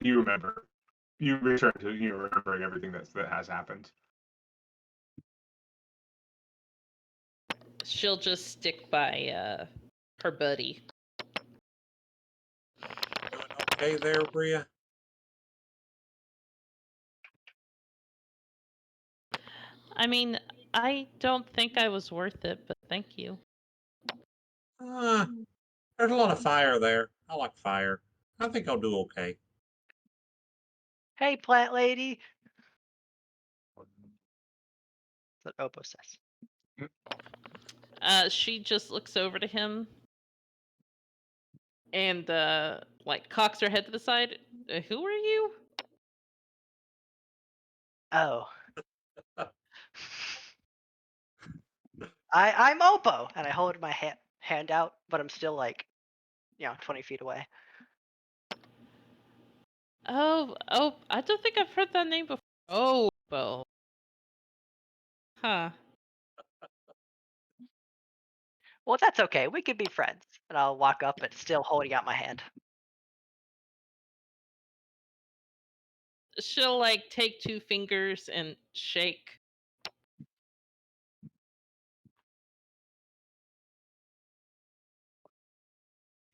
You remember. You return to you remembering everything that has happened. She'll just stick by her buddy. Doing okay there, Bria? I mean, I don't think I was worth it, but thank you. There's a lot of fire there. I like fire. I think I'll do okay. Hey, plant lady. That's what Obo says. She just looks over to him and like cocks her head to the side. Who are you? Oh. I'm Obo, and I hold my hand out, but I'm still like, 20 feet away. Oh, I don't think I've heard that name before. Oh, Bo. Huh. Well, that's okay. We could be friends. And I'll walk up, but still holding out my hand. She'll like take 2 fingers and shake.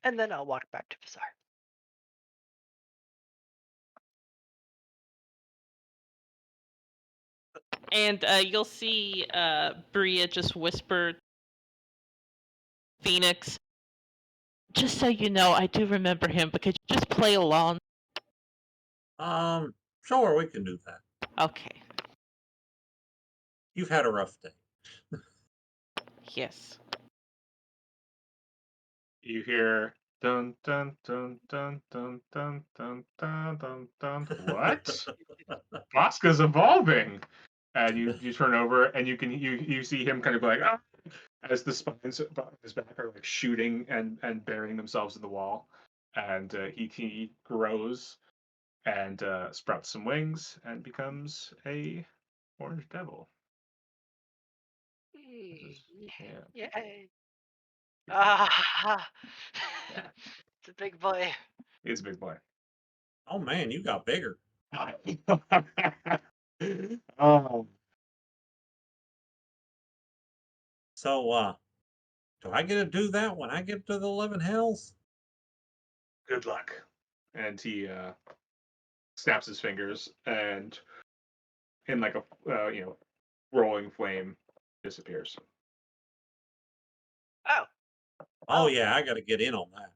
And then I'll walk back to Visar. And you'll see Bria just whisper, Phoenix, just so you know, I do remember him, but could you just play along? Sure, we can do that. Okay. You've had a rough day. Yes. You hear dun dun dun dun dun dun dun dun dun dun. What? Bosca's evolving. And you turn over and you see him kind of like as the spines of his back are like shooting and burying themselves in the wall, and he grows and sprouts some wings and becomes a orange devil. Yeah. Yay. Ah, Yeah. it's a big boy. He's a big boy. Oh man, you got bigger. Oh, So, do I get to do that when I get to the 11 hells? Good luck. And he snaps his fingers, and in like a rolling flame, disappears. Oh, Oh Oh. yeah, I got to get in on that.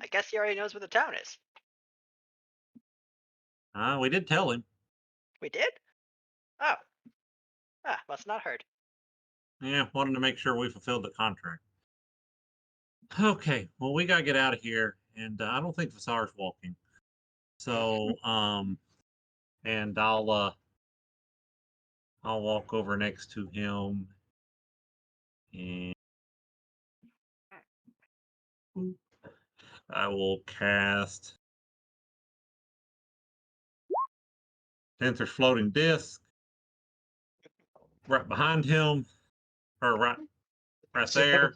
I guess he already knows where the town is. We did tell him. We did? Oh. Must not heard. Yeah, wanted to make sure we fulfilled the contract. Okay, well we gotta get out of here, and I don't think Vasar's walking. So, and I'll walk over next to him, and I will cast Panther's floating disc right behind him, or right there.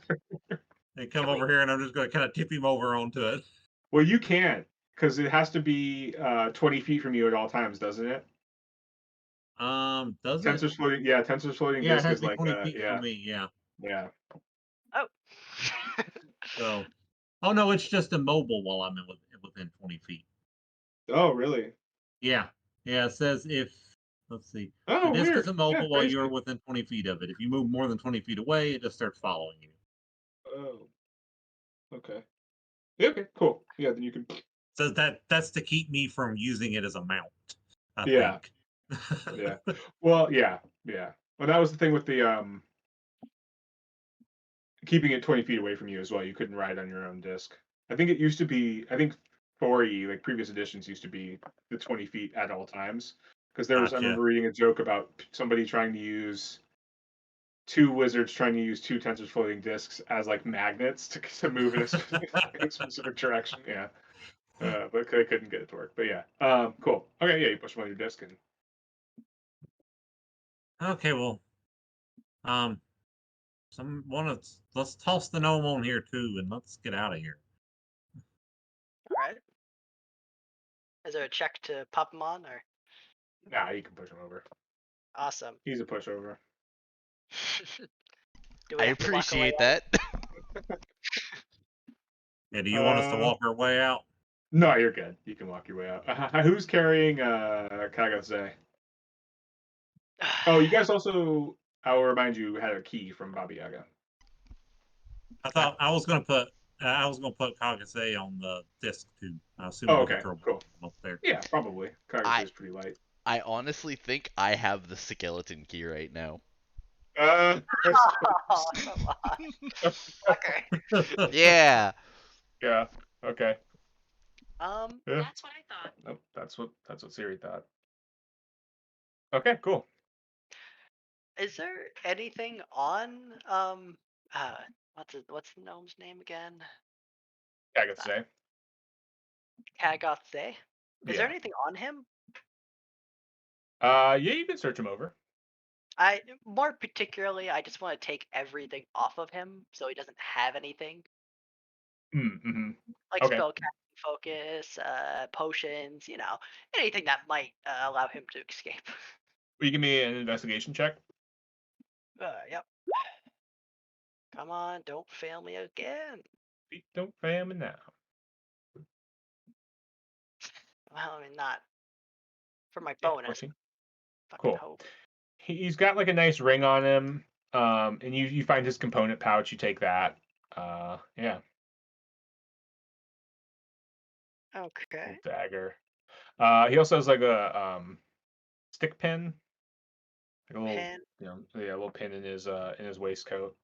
And come Can we- over here, and I'm just gonna kind of tip him over onto it. Well, you can't, because it has to be 20 feet from you at all times, doesn't it? Does it? Tensor's floating. Tensor's floating Yeah, it disc has is to be like 20 feet yeah, from me. Yeah. yeah. Oh. So, oh no, it's just immobile while I'm within 20 feet. Oh, really? Yeah, yeah. It says if let's see, the Oh, disc is weird. Yeah, immobile while crazy. you are within 20 feet of it. If you move more than 20 feet away, it just starts following you. Oh, okay. Yeah, okay, cool. Yeah, then you can. So that's to keep me from using it as a mount. I Yeah. think. Yeah. Well, yeah. Well, that was the thing with the keeping it 20 feet away from you as well. You couldn't ride on your own disc. I think it used to be. I think 4E, like previous editions, used to be the 20 feet at all times. Because I Gotcha. remember reading a joke about somebody trying to use two wizards trying to use two tensors floating discs as like magnets to move in a specific direction. Yeah. But they couldn't get it to work. But yeah. Cool. Okay, yeah, you push them on your disc and Okay, well, let's toss the gnome on here too, and let's get out of here. All right. Is there a check to pop him on, or? nah, you can push him over. Awesome. He's a pushover. Do we I have to walk away appreciate out? that. Yeah, do you want us to walk our way out? No, you're good. You can walk your way out. Who's carrying Kagase? Oh, you guys also, I'll remind you, had a key from Baba Yaga. I thought I was gonna put Kagase on the disc too. I assume Oh, we okay, can throw cool. him up there. Yeah, probably. Kagase I- is pretty light. I honestly think I have the skeleton key right now. Oh, come on. Fucker. Yeah. Yeah. Okay. Yeah. That's what I thought. Nope. That's what Siri thought. Okay. Cool. Is there anything on what's the gnome's name again? Kagase. Kagase. Is there Yeah. anything on him? Yeah, you can search him over. More particularly, I just want to take everything off of him so he doesn't have anything. Mm-hmm. Like Okay. spellcasting focus, potions, anything that might allow him to escape. Will you give me an investigation check? Yep. Come on, don't fail me again. Don't fail me now. Well, I mean, not for my Yeah, bonus. 14. Fucking Cool. hope. He's got like a nice ring on him. And you find his component pouch. You take that. Yeah. Okay. Little dagger. He also has like a stick pin, like a little Pin. a little pin in his waistcoat,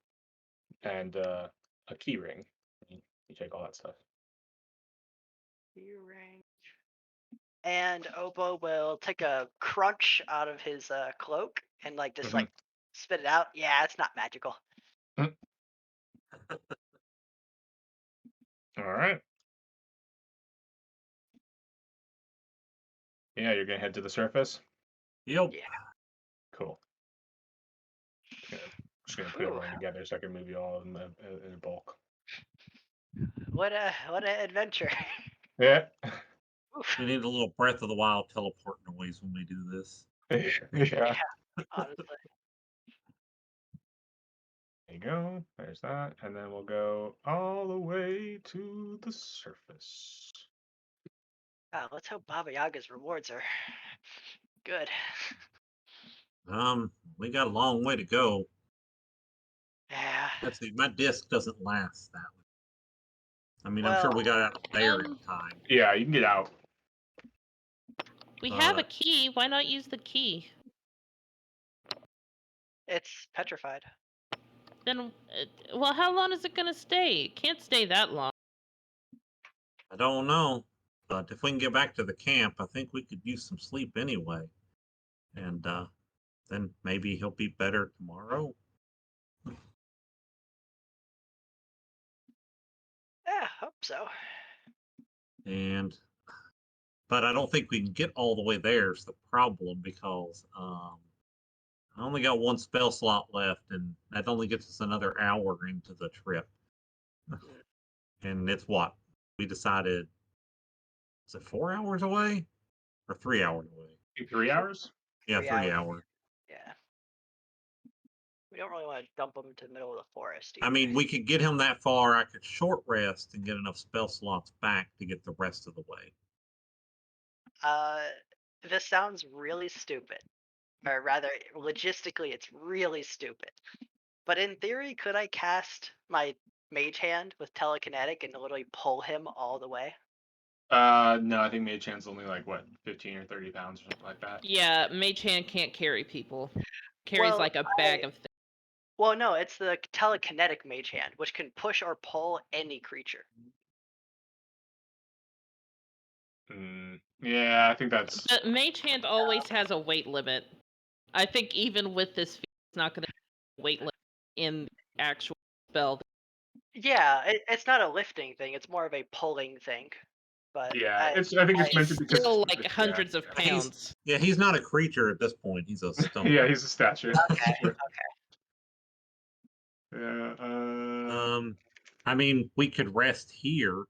and a key ring. You take all that stuff. Earring. And Obo will take a crunch out of his cloak and just Mhm. spit it out. Yeah, it's not magical. All right. Yeah, you're gonna head to the surface. Yep. Yeah. Cool. Just gonna put everyone together so I can move you all in a bulk. What a adventure. Yeah. Oof. We need a little Breath of the Wild teleport noise when we do this. Yeah. Honestly. There you go. There's that. And then we'll go all the way to the surface. Let's hope Baba Yaga's rewards are good. We got a long way to go. Yeah. Let's see, my disc doesn't last that long. I mean, I'm Well, sure we got out of there in Um, time. Yeah, you can get out. We have a But key. Why not use the key? it's petrified. Then, well, how long is it gonna stay? It can't stay that long. I don't know. But if we can get back to the camp, I think we could use some sleep anyway. And then maybe he'll be better tomorrow. Yeah, hope so. And but I don't think we can get all the way there is the problem because I only got one spell slot left, and that only gets us another hour into the trip. And it's what we decided. Is it 4 hours away or 3 hours away? 3 hours? Yeah, 3 hours. 3 hours. Yeah. We don't really want to dump him into the middle of the forest. I mean, we could get him that far. I could short rest and get enough spell slots back to get the rest of the way. This sounds really stupid. Or rather, logistically, it's really stupid. But in theory, could I cast my mage hand with telekinetic and literally pull him all the way? No, I think Mage Hand's only like, what, 15 or 30 pounds or something like that. Yeah, Mage Hand can't carry people. Carries Well, like a bag of things. Well, no, it's the telekinetic mage hand, which can push or pull any creature. Yeah, I think that's. But Mage Hand always has a weight limit. I think even with this, it's not going to weight limit in the actual spell. Yeah, it's not a lifting thing; it's more of a pulling thing. But Yeah, I think it's meant to He's because still it's like hundreds of pounds. He's not a creature at this point. He's a stone. Yeah, he's a statue. Okay, Sure. okay. Yeah. I mean, we could rest here.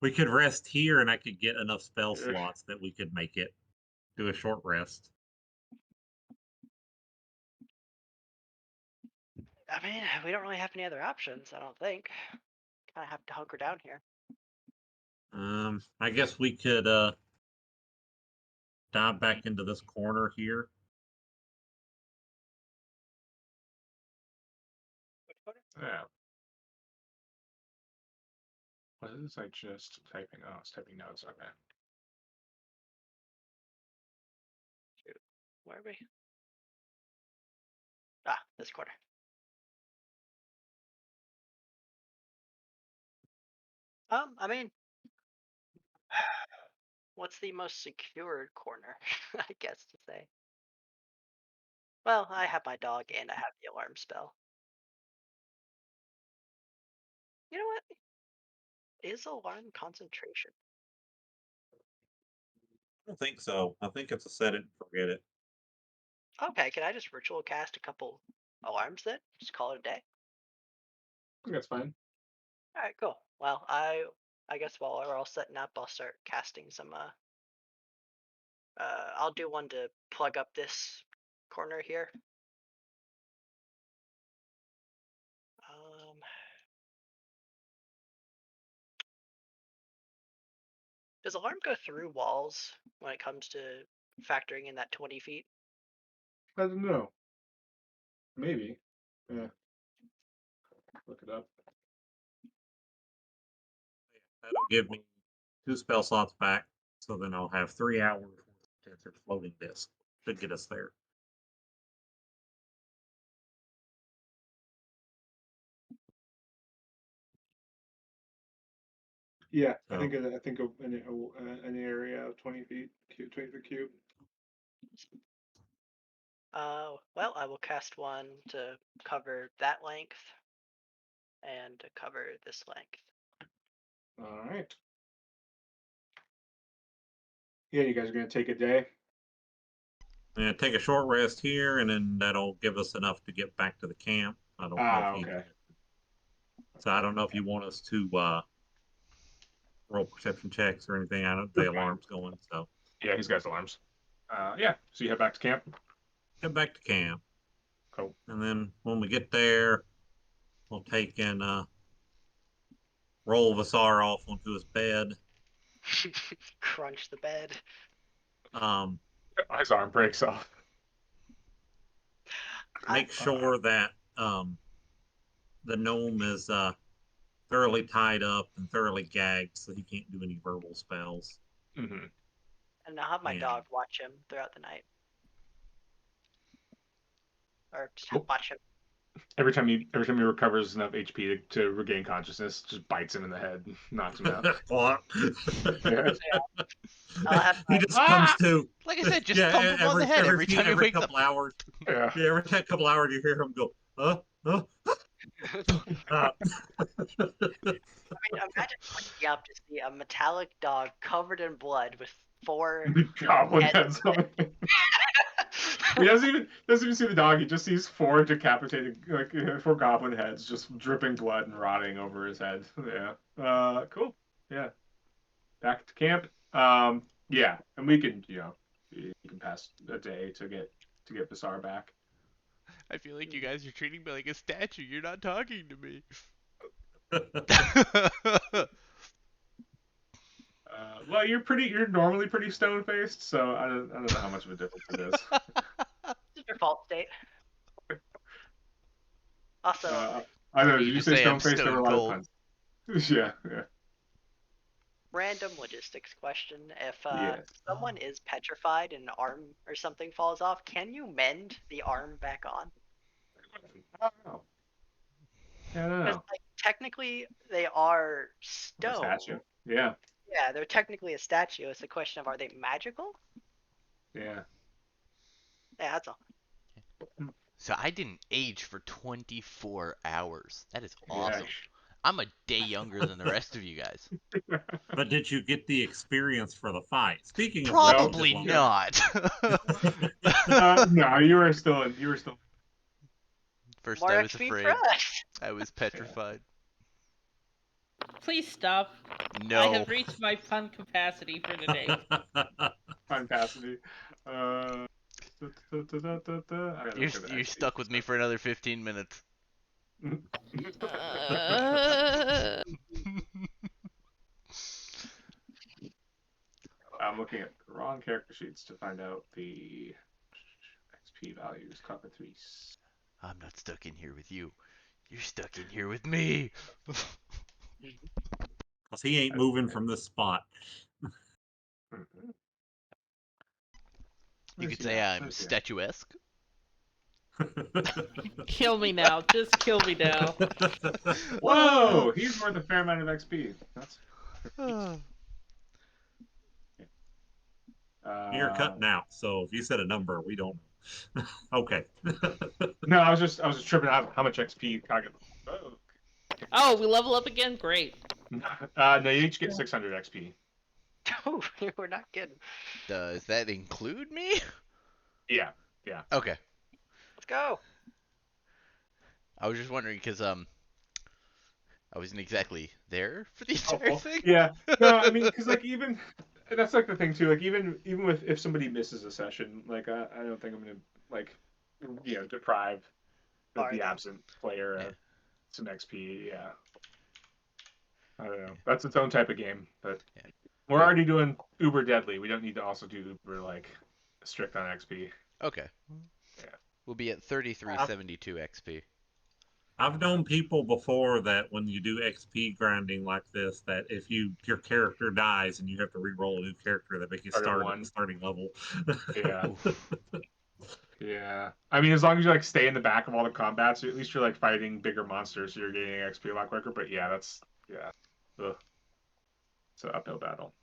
We could rest here, and I could get enough spell slots that we could make it do a short rest. I mean, we don't really have any other options. I don't think. Kind of have to hunker down here. I guess we could dive back into this corner here. Yeah. What is this? I just typing. Oh, it's typing notes. Okay. Where are we? Ah, this corner. I mean, what's the most secured corner? I guess to say. Well, I have my dog and I have the alarm spell. You know what? Is alarm concentration? I don't think so. I think it's a set it and forget it. Okay, can I just ritual cast a couple alarms then? Just call it a day. I think that's fine. All right, cool. Well, I guess while we're all setting up, I'll start casting some. I'll do one to plug up this corner here. Does alarm go through walls when it comes to factoring in that 20 feet? I don't know. Maybe. Yeah. Look it up. That'll give me 2 spell slots back, so then I'll have 3 hours worth of Tensor's floating disc to get us there. Yeah, So, I think an area of 20 feet, 20 feet cube. Well, I will cast one to cover that length and to cover this length. All right. Yeah, you guys are gonna take a day. and take a short rest here, and then that'll give us enough to get back to the camp. I don't know if Okay. So I don't know if you want us to roll perception checks or anything. I don't. The That's fine. alarm's going, so Yeah, he's got his alarms. Yeah. So you head back to camp. head back to camp. Cool. And then when we get there, we'll take and roll Vasar off onto his bed. Crunch the bed. Um, His arm breaks off. make sure that the gnome is thoroughly tied up and thoroughly gagged, so he can't do any verbal spells. Mm-hmm. And I'll have my And- dog watch him throughout the night. Or just Cool. watch him. Every time he recovers enough HP to regain consciousness, just bites him in the head, and knocks him out. What? I'll have He just comes to. Like I said, just thump him on the head every time he wakes up. couple hours. Yeah. Yeah, every couple hours you hear him go, huh? I mean, imagine waking up to see a metallic dog covered in blood with 4 Goblin heads. heads on it. He doesn't even see the dog. He just sees 4 decapitated, 4 goblin heads just dripping blood and rotting over his head. Yeah. Cool. Yeah. Back to camp. Yeah, and we can, you can pass a day to get Basar back. I feel like you guys are treating me like a statue. You're not talking to me. Well, you're normally pretty stone faced, so I don't know how much of a difference it is. It's your fault state. Also, I know. You Did you just say say I'm stone faced? There were a lot stone of puns. Yeah. random logistics question. If Yeah. someone is petrified and an arm or something falls off, can you mend the arm back on? I don't know. Yeah, I don't Because know. like, technically they are A stone. statue. Yeah. Yeah, they're technically a statue. It's a question of, are they magical? Yeah. Yeah, that's all. So I didn't age for 24 hours. That is Yeah. awesome. I'm a day younger than the rest of you guys. But did you get the experience for the fight? Speaking of Probably which, not. No, you were still. First More I was XP afraid. for us. I was petrified. Please stop. No. I have reached my pun capacity for today. Fine capacity. You're stuck with me for another 15 minutes. I'm looking at the wrong character sheets to find out the XP values. Cockatrice. I'm not stuck in here with you. You're stuck in here with me. Because he ain't moving from this spot. You could say I'm statuesque. Kill me now. Just kill me now. Whoa! He's worth a fair amount of XP. That's. You're cutting out, so if you said a number, we don't know. Okay. No, I was just tripping out how much XP Cogga. Oh. Oh, we level up again? Great. No, you each get 600 XP. Oh, we're not kidding. Does that include me? Yeah. Okay. Let's go. I was just wondering because I wasn't exactly there for the entire thing. Yeah. No, I mean, because like even that's like the thing too. Like even with if somebody misses a session, like I don't think I'm gonna like deprive the absent player of some XP. Yeah. I don't know. That's its own type of game, but we're already doing uber deadly. We don't need to also do uber like strict on XP. Okay. Yeah. We'll be at 3372 XP. I've known people before that when you do XP grinding like this, that if your character dies and you have to re-roll a new character, that make you start at the starting level. Yeah. Yeah. I mean, as long as you like stay in the back of all the combats, at least you're like fighting bigger monsters, so you're getting XP a lot quicker. But yeah, it's an uphill battle.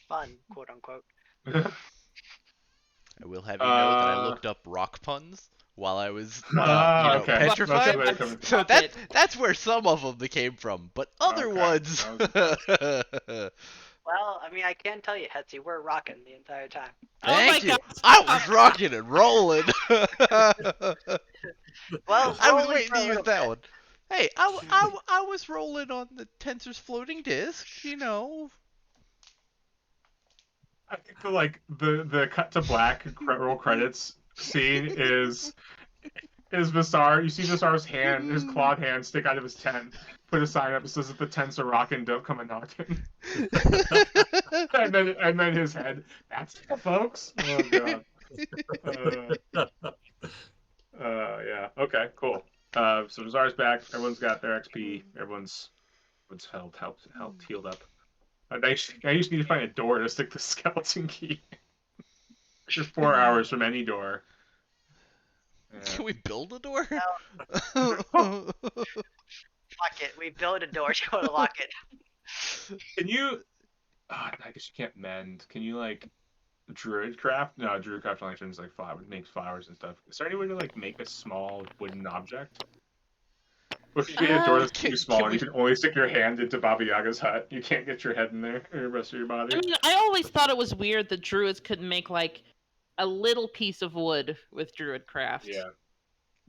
Fun, quote unquote. I will have you know that I looked up rock puns while I was okay. petrified. That's So that's where some of them came from, but other ones. Well, I mean, I can tell you, Hetzy, we're rocking the entire time. Thank you. I was rocking and rolling. Well, I was waiting to use that one. Hey, I was rolling on the Tensor's floating disc, I think the cut to black roll credits scene is is Visar. You see Visar's hand, his clawed hand, stick out of his tent. Put a sign up that says, "If the tents are rocking, don't come a knocking." and then his head. That's it, folks. Oh god. Yeah. Okay. Cool. So Visar's back. Everyone's got their XP. Everyone's helped healed up. I just need to find a door to stick the skeleton key. You're 4 hours from any door. Can we build a door? Fuck it. We build a door to unlock it. Can you? I guess you can't mend. Can you like Druidcraft? No, Druidcraft only turns like flower, makes flowers and stuff. Is there any way to like make a small wooden object? Or if you get a door that's too small and you can only stick your hand into Baba Yaga's hut, you can't get your head in there or the rest of your body. I mean, I always thought it was weird that druids couldn't make like a little piece of wood with Druidcraft. Yeah.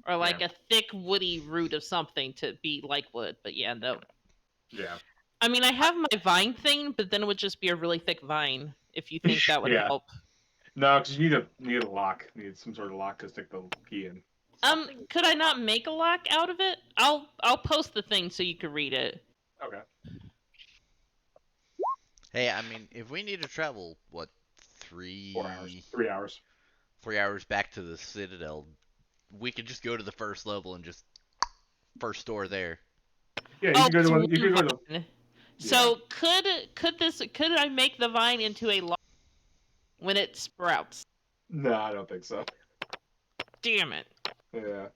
Or like a thick woody root of something to be like wood, but yeah, no. Yeah. I mean, I have my vine thing, but then it would just be a really thick vine. If you think that would Yeah. help. No, because you need a lock. You need some sort of lock to stick the key in. Could I not make a lock out of it? I'll post the thing so you can read it. Okay. Hey, I mean, if we need to travel, what, 4 hours. 3 hours. 3 hours back to the Citadel, we could just go to the first level and just first store there. Yeah, you can go to one. You can go to. Vine. So could I make the vine into a lock when it sprouts? No, I don't think so. Damn it. Yeah.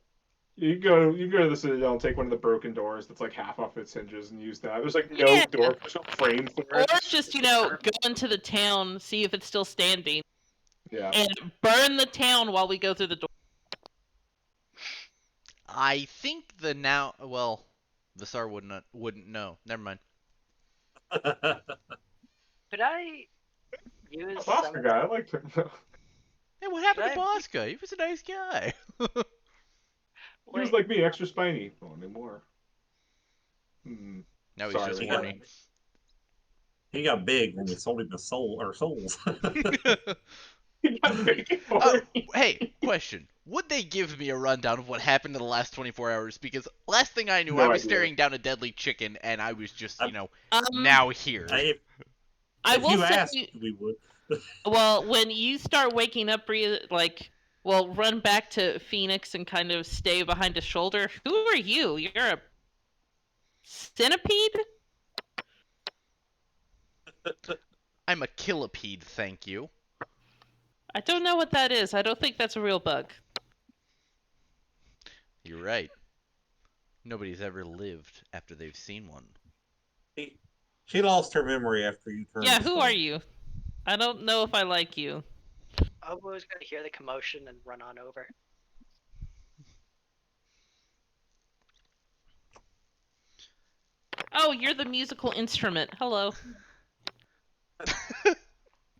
You go to the Citadel and take one of the broken doors that's like half off its hinges and use that. There's like no door, there's no frame for it. Or just, go into the town, see if it's still standing. Yeah. And burn the town while we go through the door. I think Visar wouldn't know. Never mind. Could I use Oscar guy, I liked him. Hey, what happened to Bosca? He was a nice guy. He was like me, extra spiny. Oh, anymore. Now he's just horny. He got big when we sold him the souls. Hey, question. Would they give me a rundown of what happened in the last 24 hours? Because last thing I knew, I was staring down a deadly chicken, and I was just, now here. I will say, we would. Well, when you start waking up, run back to Phoenix and kind of stay behind his shoulder. Who are you? You're a centipede? I'm a killipede, thank you. I don't know what that is. I don't think that's a real bug. You're right. Nobody's ever lived after they've seen one. She lost her memory after you turned. Yeah, who are you? I don't know if I like you. Obo was going to hear the commotion and run on over. Oh, you're the musical instrument. Hello.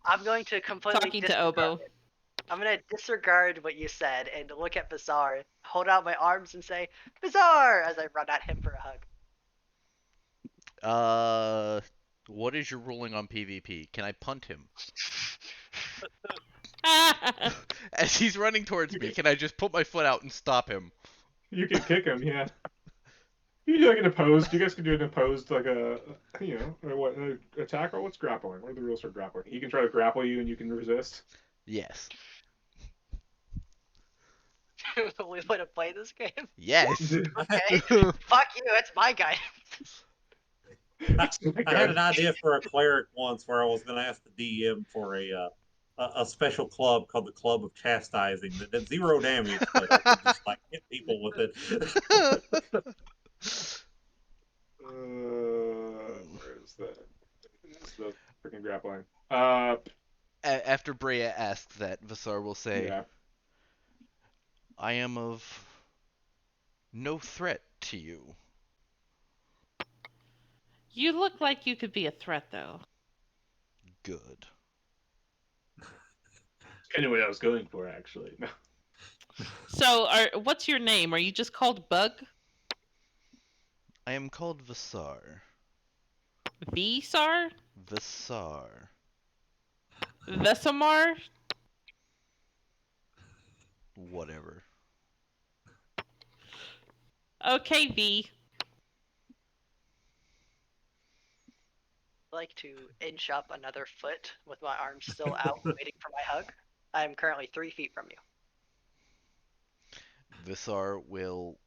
I'm going to completely Talking to Obo. I'm going to disregard what you said and look at Bizarre, hold out my arms and say, Bizarre, as I run at him for a hug. What is your ruling on PvP? Can I punt him? As he's running towards me, can I just put my foot out and stop him? You can kick him, yeah. You can do like an opposed. You guys can do an opposed, like an attack or what's grappling? What are the rules for grappling? He can try to grapple you and you can resist. Yes. We want to play this game? Yes. Okay. Fuck you, it's my guy. I had an idea for a cleric once where I was going to ask the DM for a special club called the Club of Chastising that did 0 damage, but I could just hit people with it. Where is that? It's the freaking grappling. After Brea asks that, Visar will say, yeah. I am of no threat to you. You look like you could be a threat, though. Good. Anyway, I was going for actually. So, what's your name? Are you just called Bug? I am called Visar. Visar? Visar. Vesamar? Whatever. Okay, V. I'd like to inch up another foot with my arms still out, waiting for my hug. I am currently 3 feet from you. Visar will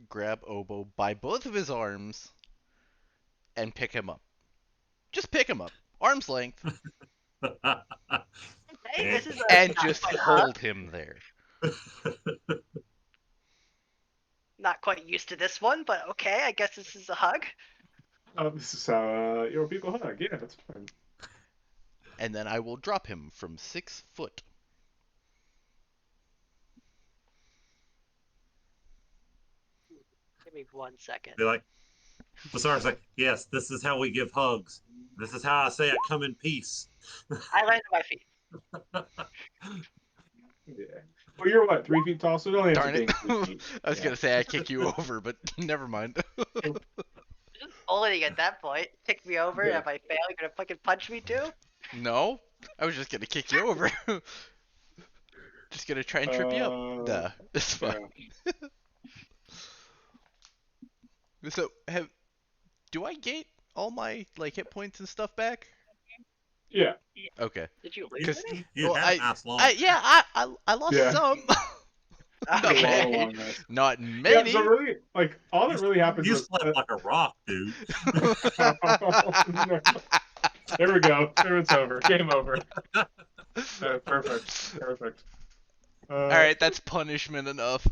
grab Obo by both of his arms and pick him up. Just pick him up, arm's length, Hey, this is and not just quite a hug. hold him there. Not quite used to this one, but okay, I guess this is a hug. This is how your people hug. Yeah, that's fine. And then I will drop him from 6 foot. Give me 1 second. Be like, Basar's like, yes, this is how we give hugs. This is how I say I come in peace. I land on my feet. Yeah. Well, you're what, 3 feet tall, so it only ends up Darn it. being 3 feet. I was gonna say I kick you over, but never mind. Just bullying at that point. Kick me over, Yeah. and if I fail, you're gonna fucking punch me too? No, I was just gonna kick you over. Just gonna try and trip you up. Duh, it's fine. So, do I gate all my hit points and stuff back? Yeah. Okay. Did you You, lose Because any? you well, had a nice long. I lost Yeah. some. Okay. Long, long rest. Not Yeah, many. so really, all that really happens You is slept like a rock, dude. there we go. There it's over. Game over. Perfect. Perfect. All right, that's punishment enough.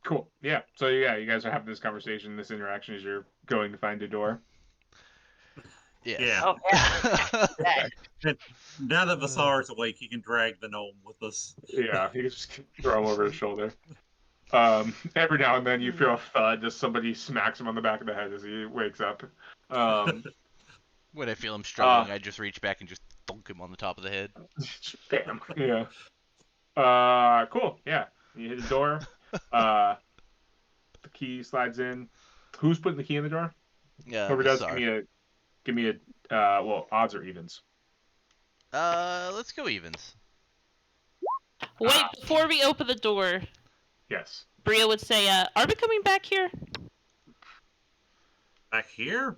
Cool. Yeah. So yeah, you guys are having this conversation, this interaction as you're going to find a door. Yes. Yeah. Oh, yeah. Okay. And now that Vasar's awake, he can drag the gnome with us. Yeah, you just throw him over his shoulder. Every now and then you feel a thud as somebody smacks him on the back of the head as he wakes up. When I feel him struggling, I just reach back and just thunk him on the top of the head. Bam. Yeah. Cool. Yeah. You hit the door. The key slides in. Who's putting the key in the door? Yeah. Whoever does, Visar. give me a well, odds or evens. Let's go evens. Wait, before we open the door, Yes. Bria would say, are we coming back here? Back here?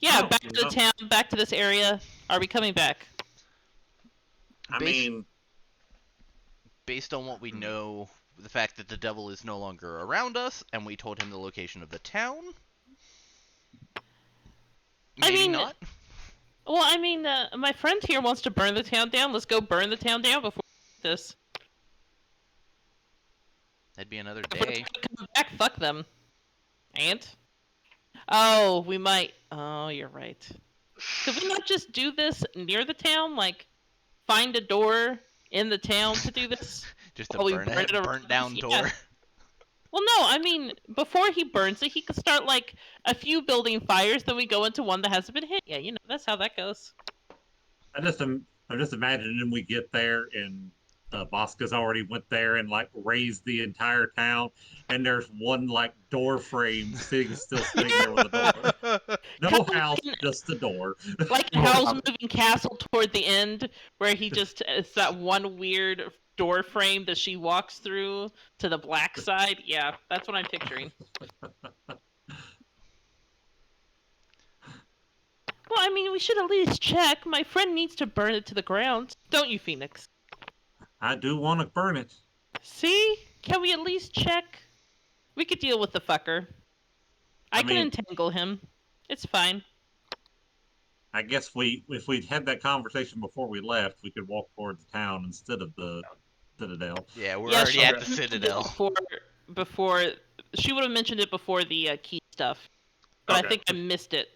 Yeah, Oh, back to the no. town, back to this area. Are we coming back? I Bas- mean, Based on what we know, the fact that the devil is no longer around us, and we told him the location of the town. Maybe mean, not. Well, I mean, my friend here wants to burn the town down. Let's go burn the town down before this. That'd be another If we're day. coming back, fuck them. And? Oh, we might. Oh, you're right. Could we not just do this near the town? Like, find a door in the town to do this? Just a While we burn burn it around burnt down us? door. Yeah. Well, no, I mean, before he burns it, he could start, like, a few building fires, then we go into one that hasn't been hit yet. You know, that's how that goes. I'm just imagining we get there and Bosca's already went there and razed the entire town, and there's one door frame still sitting there with a door. No Kind of house, like just the door. Like a Howl's Moving Castle toward the end, where it's that one weird door frame that she walks through to the black side. Yeah, that's what I'm picturing. Well, I mean, we should at least check. My friend needs to burn it to the ground. Don't you, Phoenix? I do want to burn it. See? Can we at least check? We could deal with the fucker. I can mean- entangle him. It's fine. I guess if we'd had that conversation before we left, we could walk towards the town instead of the citadel. Yeah, we're Yeah, already she at the mentioned it Citadel. Before she would have mentioned it before the key stuff, but Okay. I think I missed it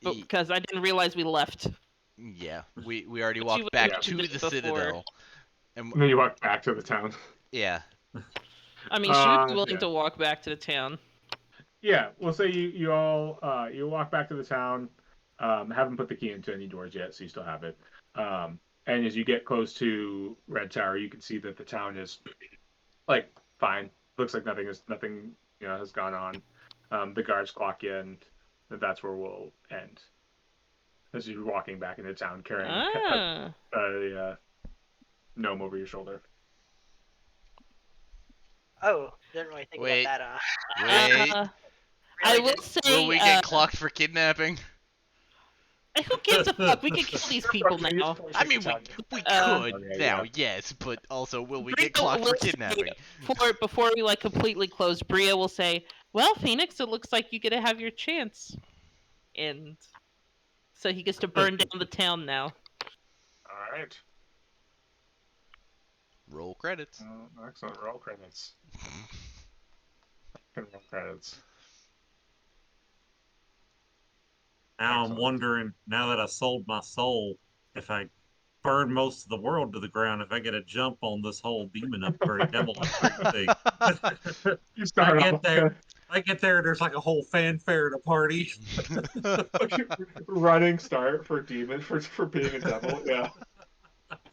Ye- because I didn't realize we left. Yeah, we already But you walked would back mention to it the before. Citadel. And And then you walk back to the town. yeah, I mean, she would be willing Yeah. to walk back to the town. Yeah, we'll say you all you walk back to the town. Haven't put the key into any doors yet, so you still have it. And as you get close to Red Tower, you can see that the town is fine. Looks like nothing has gone on. The guards clock you, and that's where we'll end. As you're walking back into town carrying Ah, gnome over your shoulder. Oh, didn't really think Wait. about that. Wait. I Really will didn't. say, Will we get clocked for kidnapping? who gives a fuck? We can kill these people now. I mean, we could Okay, now, yeah. yes, but also, will we Bria get clocked will for say, kidnapping? before we like completely close, Bria will say, "Well, Phoenix, it looks like you get to have your chance," and so he gets to burn down the town now. All right. Roll credits. Excellent. Roll credits. Roll credits. Now I'm Excellent. wondering, now that I sold my soul, if I burn most of the world to the ground, if I get a jump on this whole demon upgrade, devil upgrade thing. You I start get off there. I get there. There's like a whole fanfare at a party. running start for demon for being a devil. Yeah.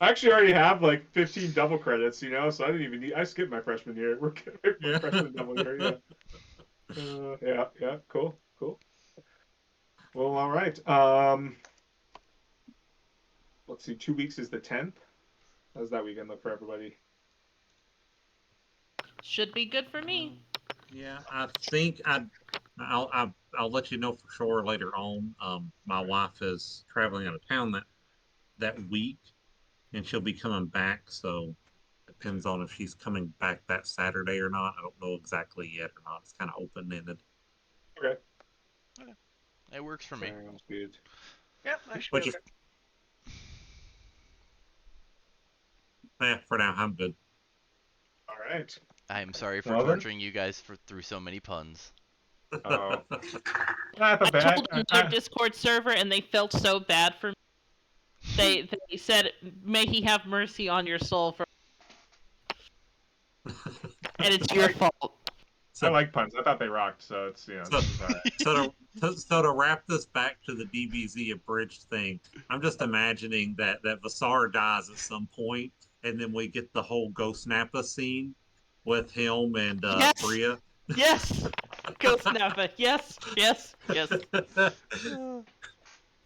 I actually already have like 15 double credits, so I didn't even need. I skipped my freshman year. We're Yeah. freshman double year. Yeah. Yeah. Cool. Well, all right. Let's see. 2 weeks is the 10th. How's that weekend look for everybody? Should be good for me. Yeah, I think I'll let you know for sure later on. My wife is traveling out of town that week, and she'll be coming back. So depends on if she's coming back that Saturday or not. I don't know exactly yet or not. It's kind of open ended. Okay. It works for me. Sounds good. Yep, that should be But okay. for now, I'm good. All right. I am sorry for Well then. torturing you guys through so many puns. Oh. Not the I bad. told another Discord server, and they felt so bad for me. They said, "May he have mercy on your soul," and it's your fault. I So, like puns. I thought they rocked, so it's so, this is all right. so to wrap this back to the DBZ abridged thing, I'm just imagining that Vasar dies at some point, and then we get the whole Ghost Nappa scene with him and Yes! Bria. Yes, Ghost Nappa. Yes. You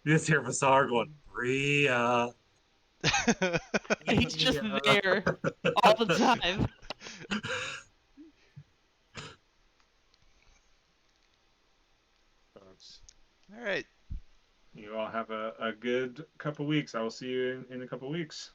just hear Vasar going, Bria. He's just Bria. there all the time. All right. You all have a good couple weeks. I will see you in a couple weeks.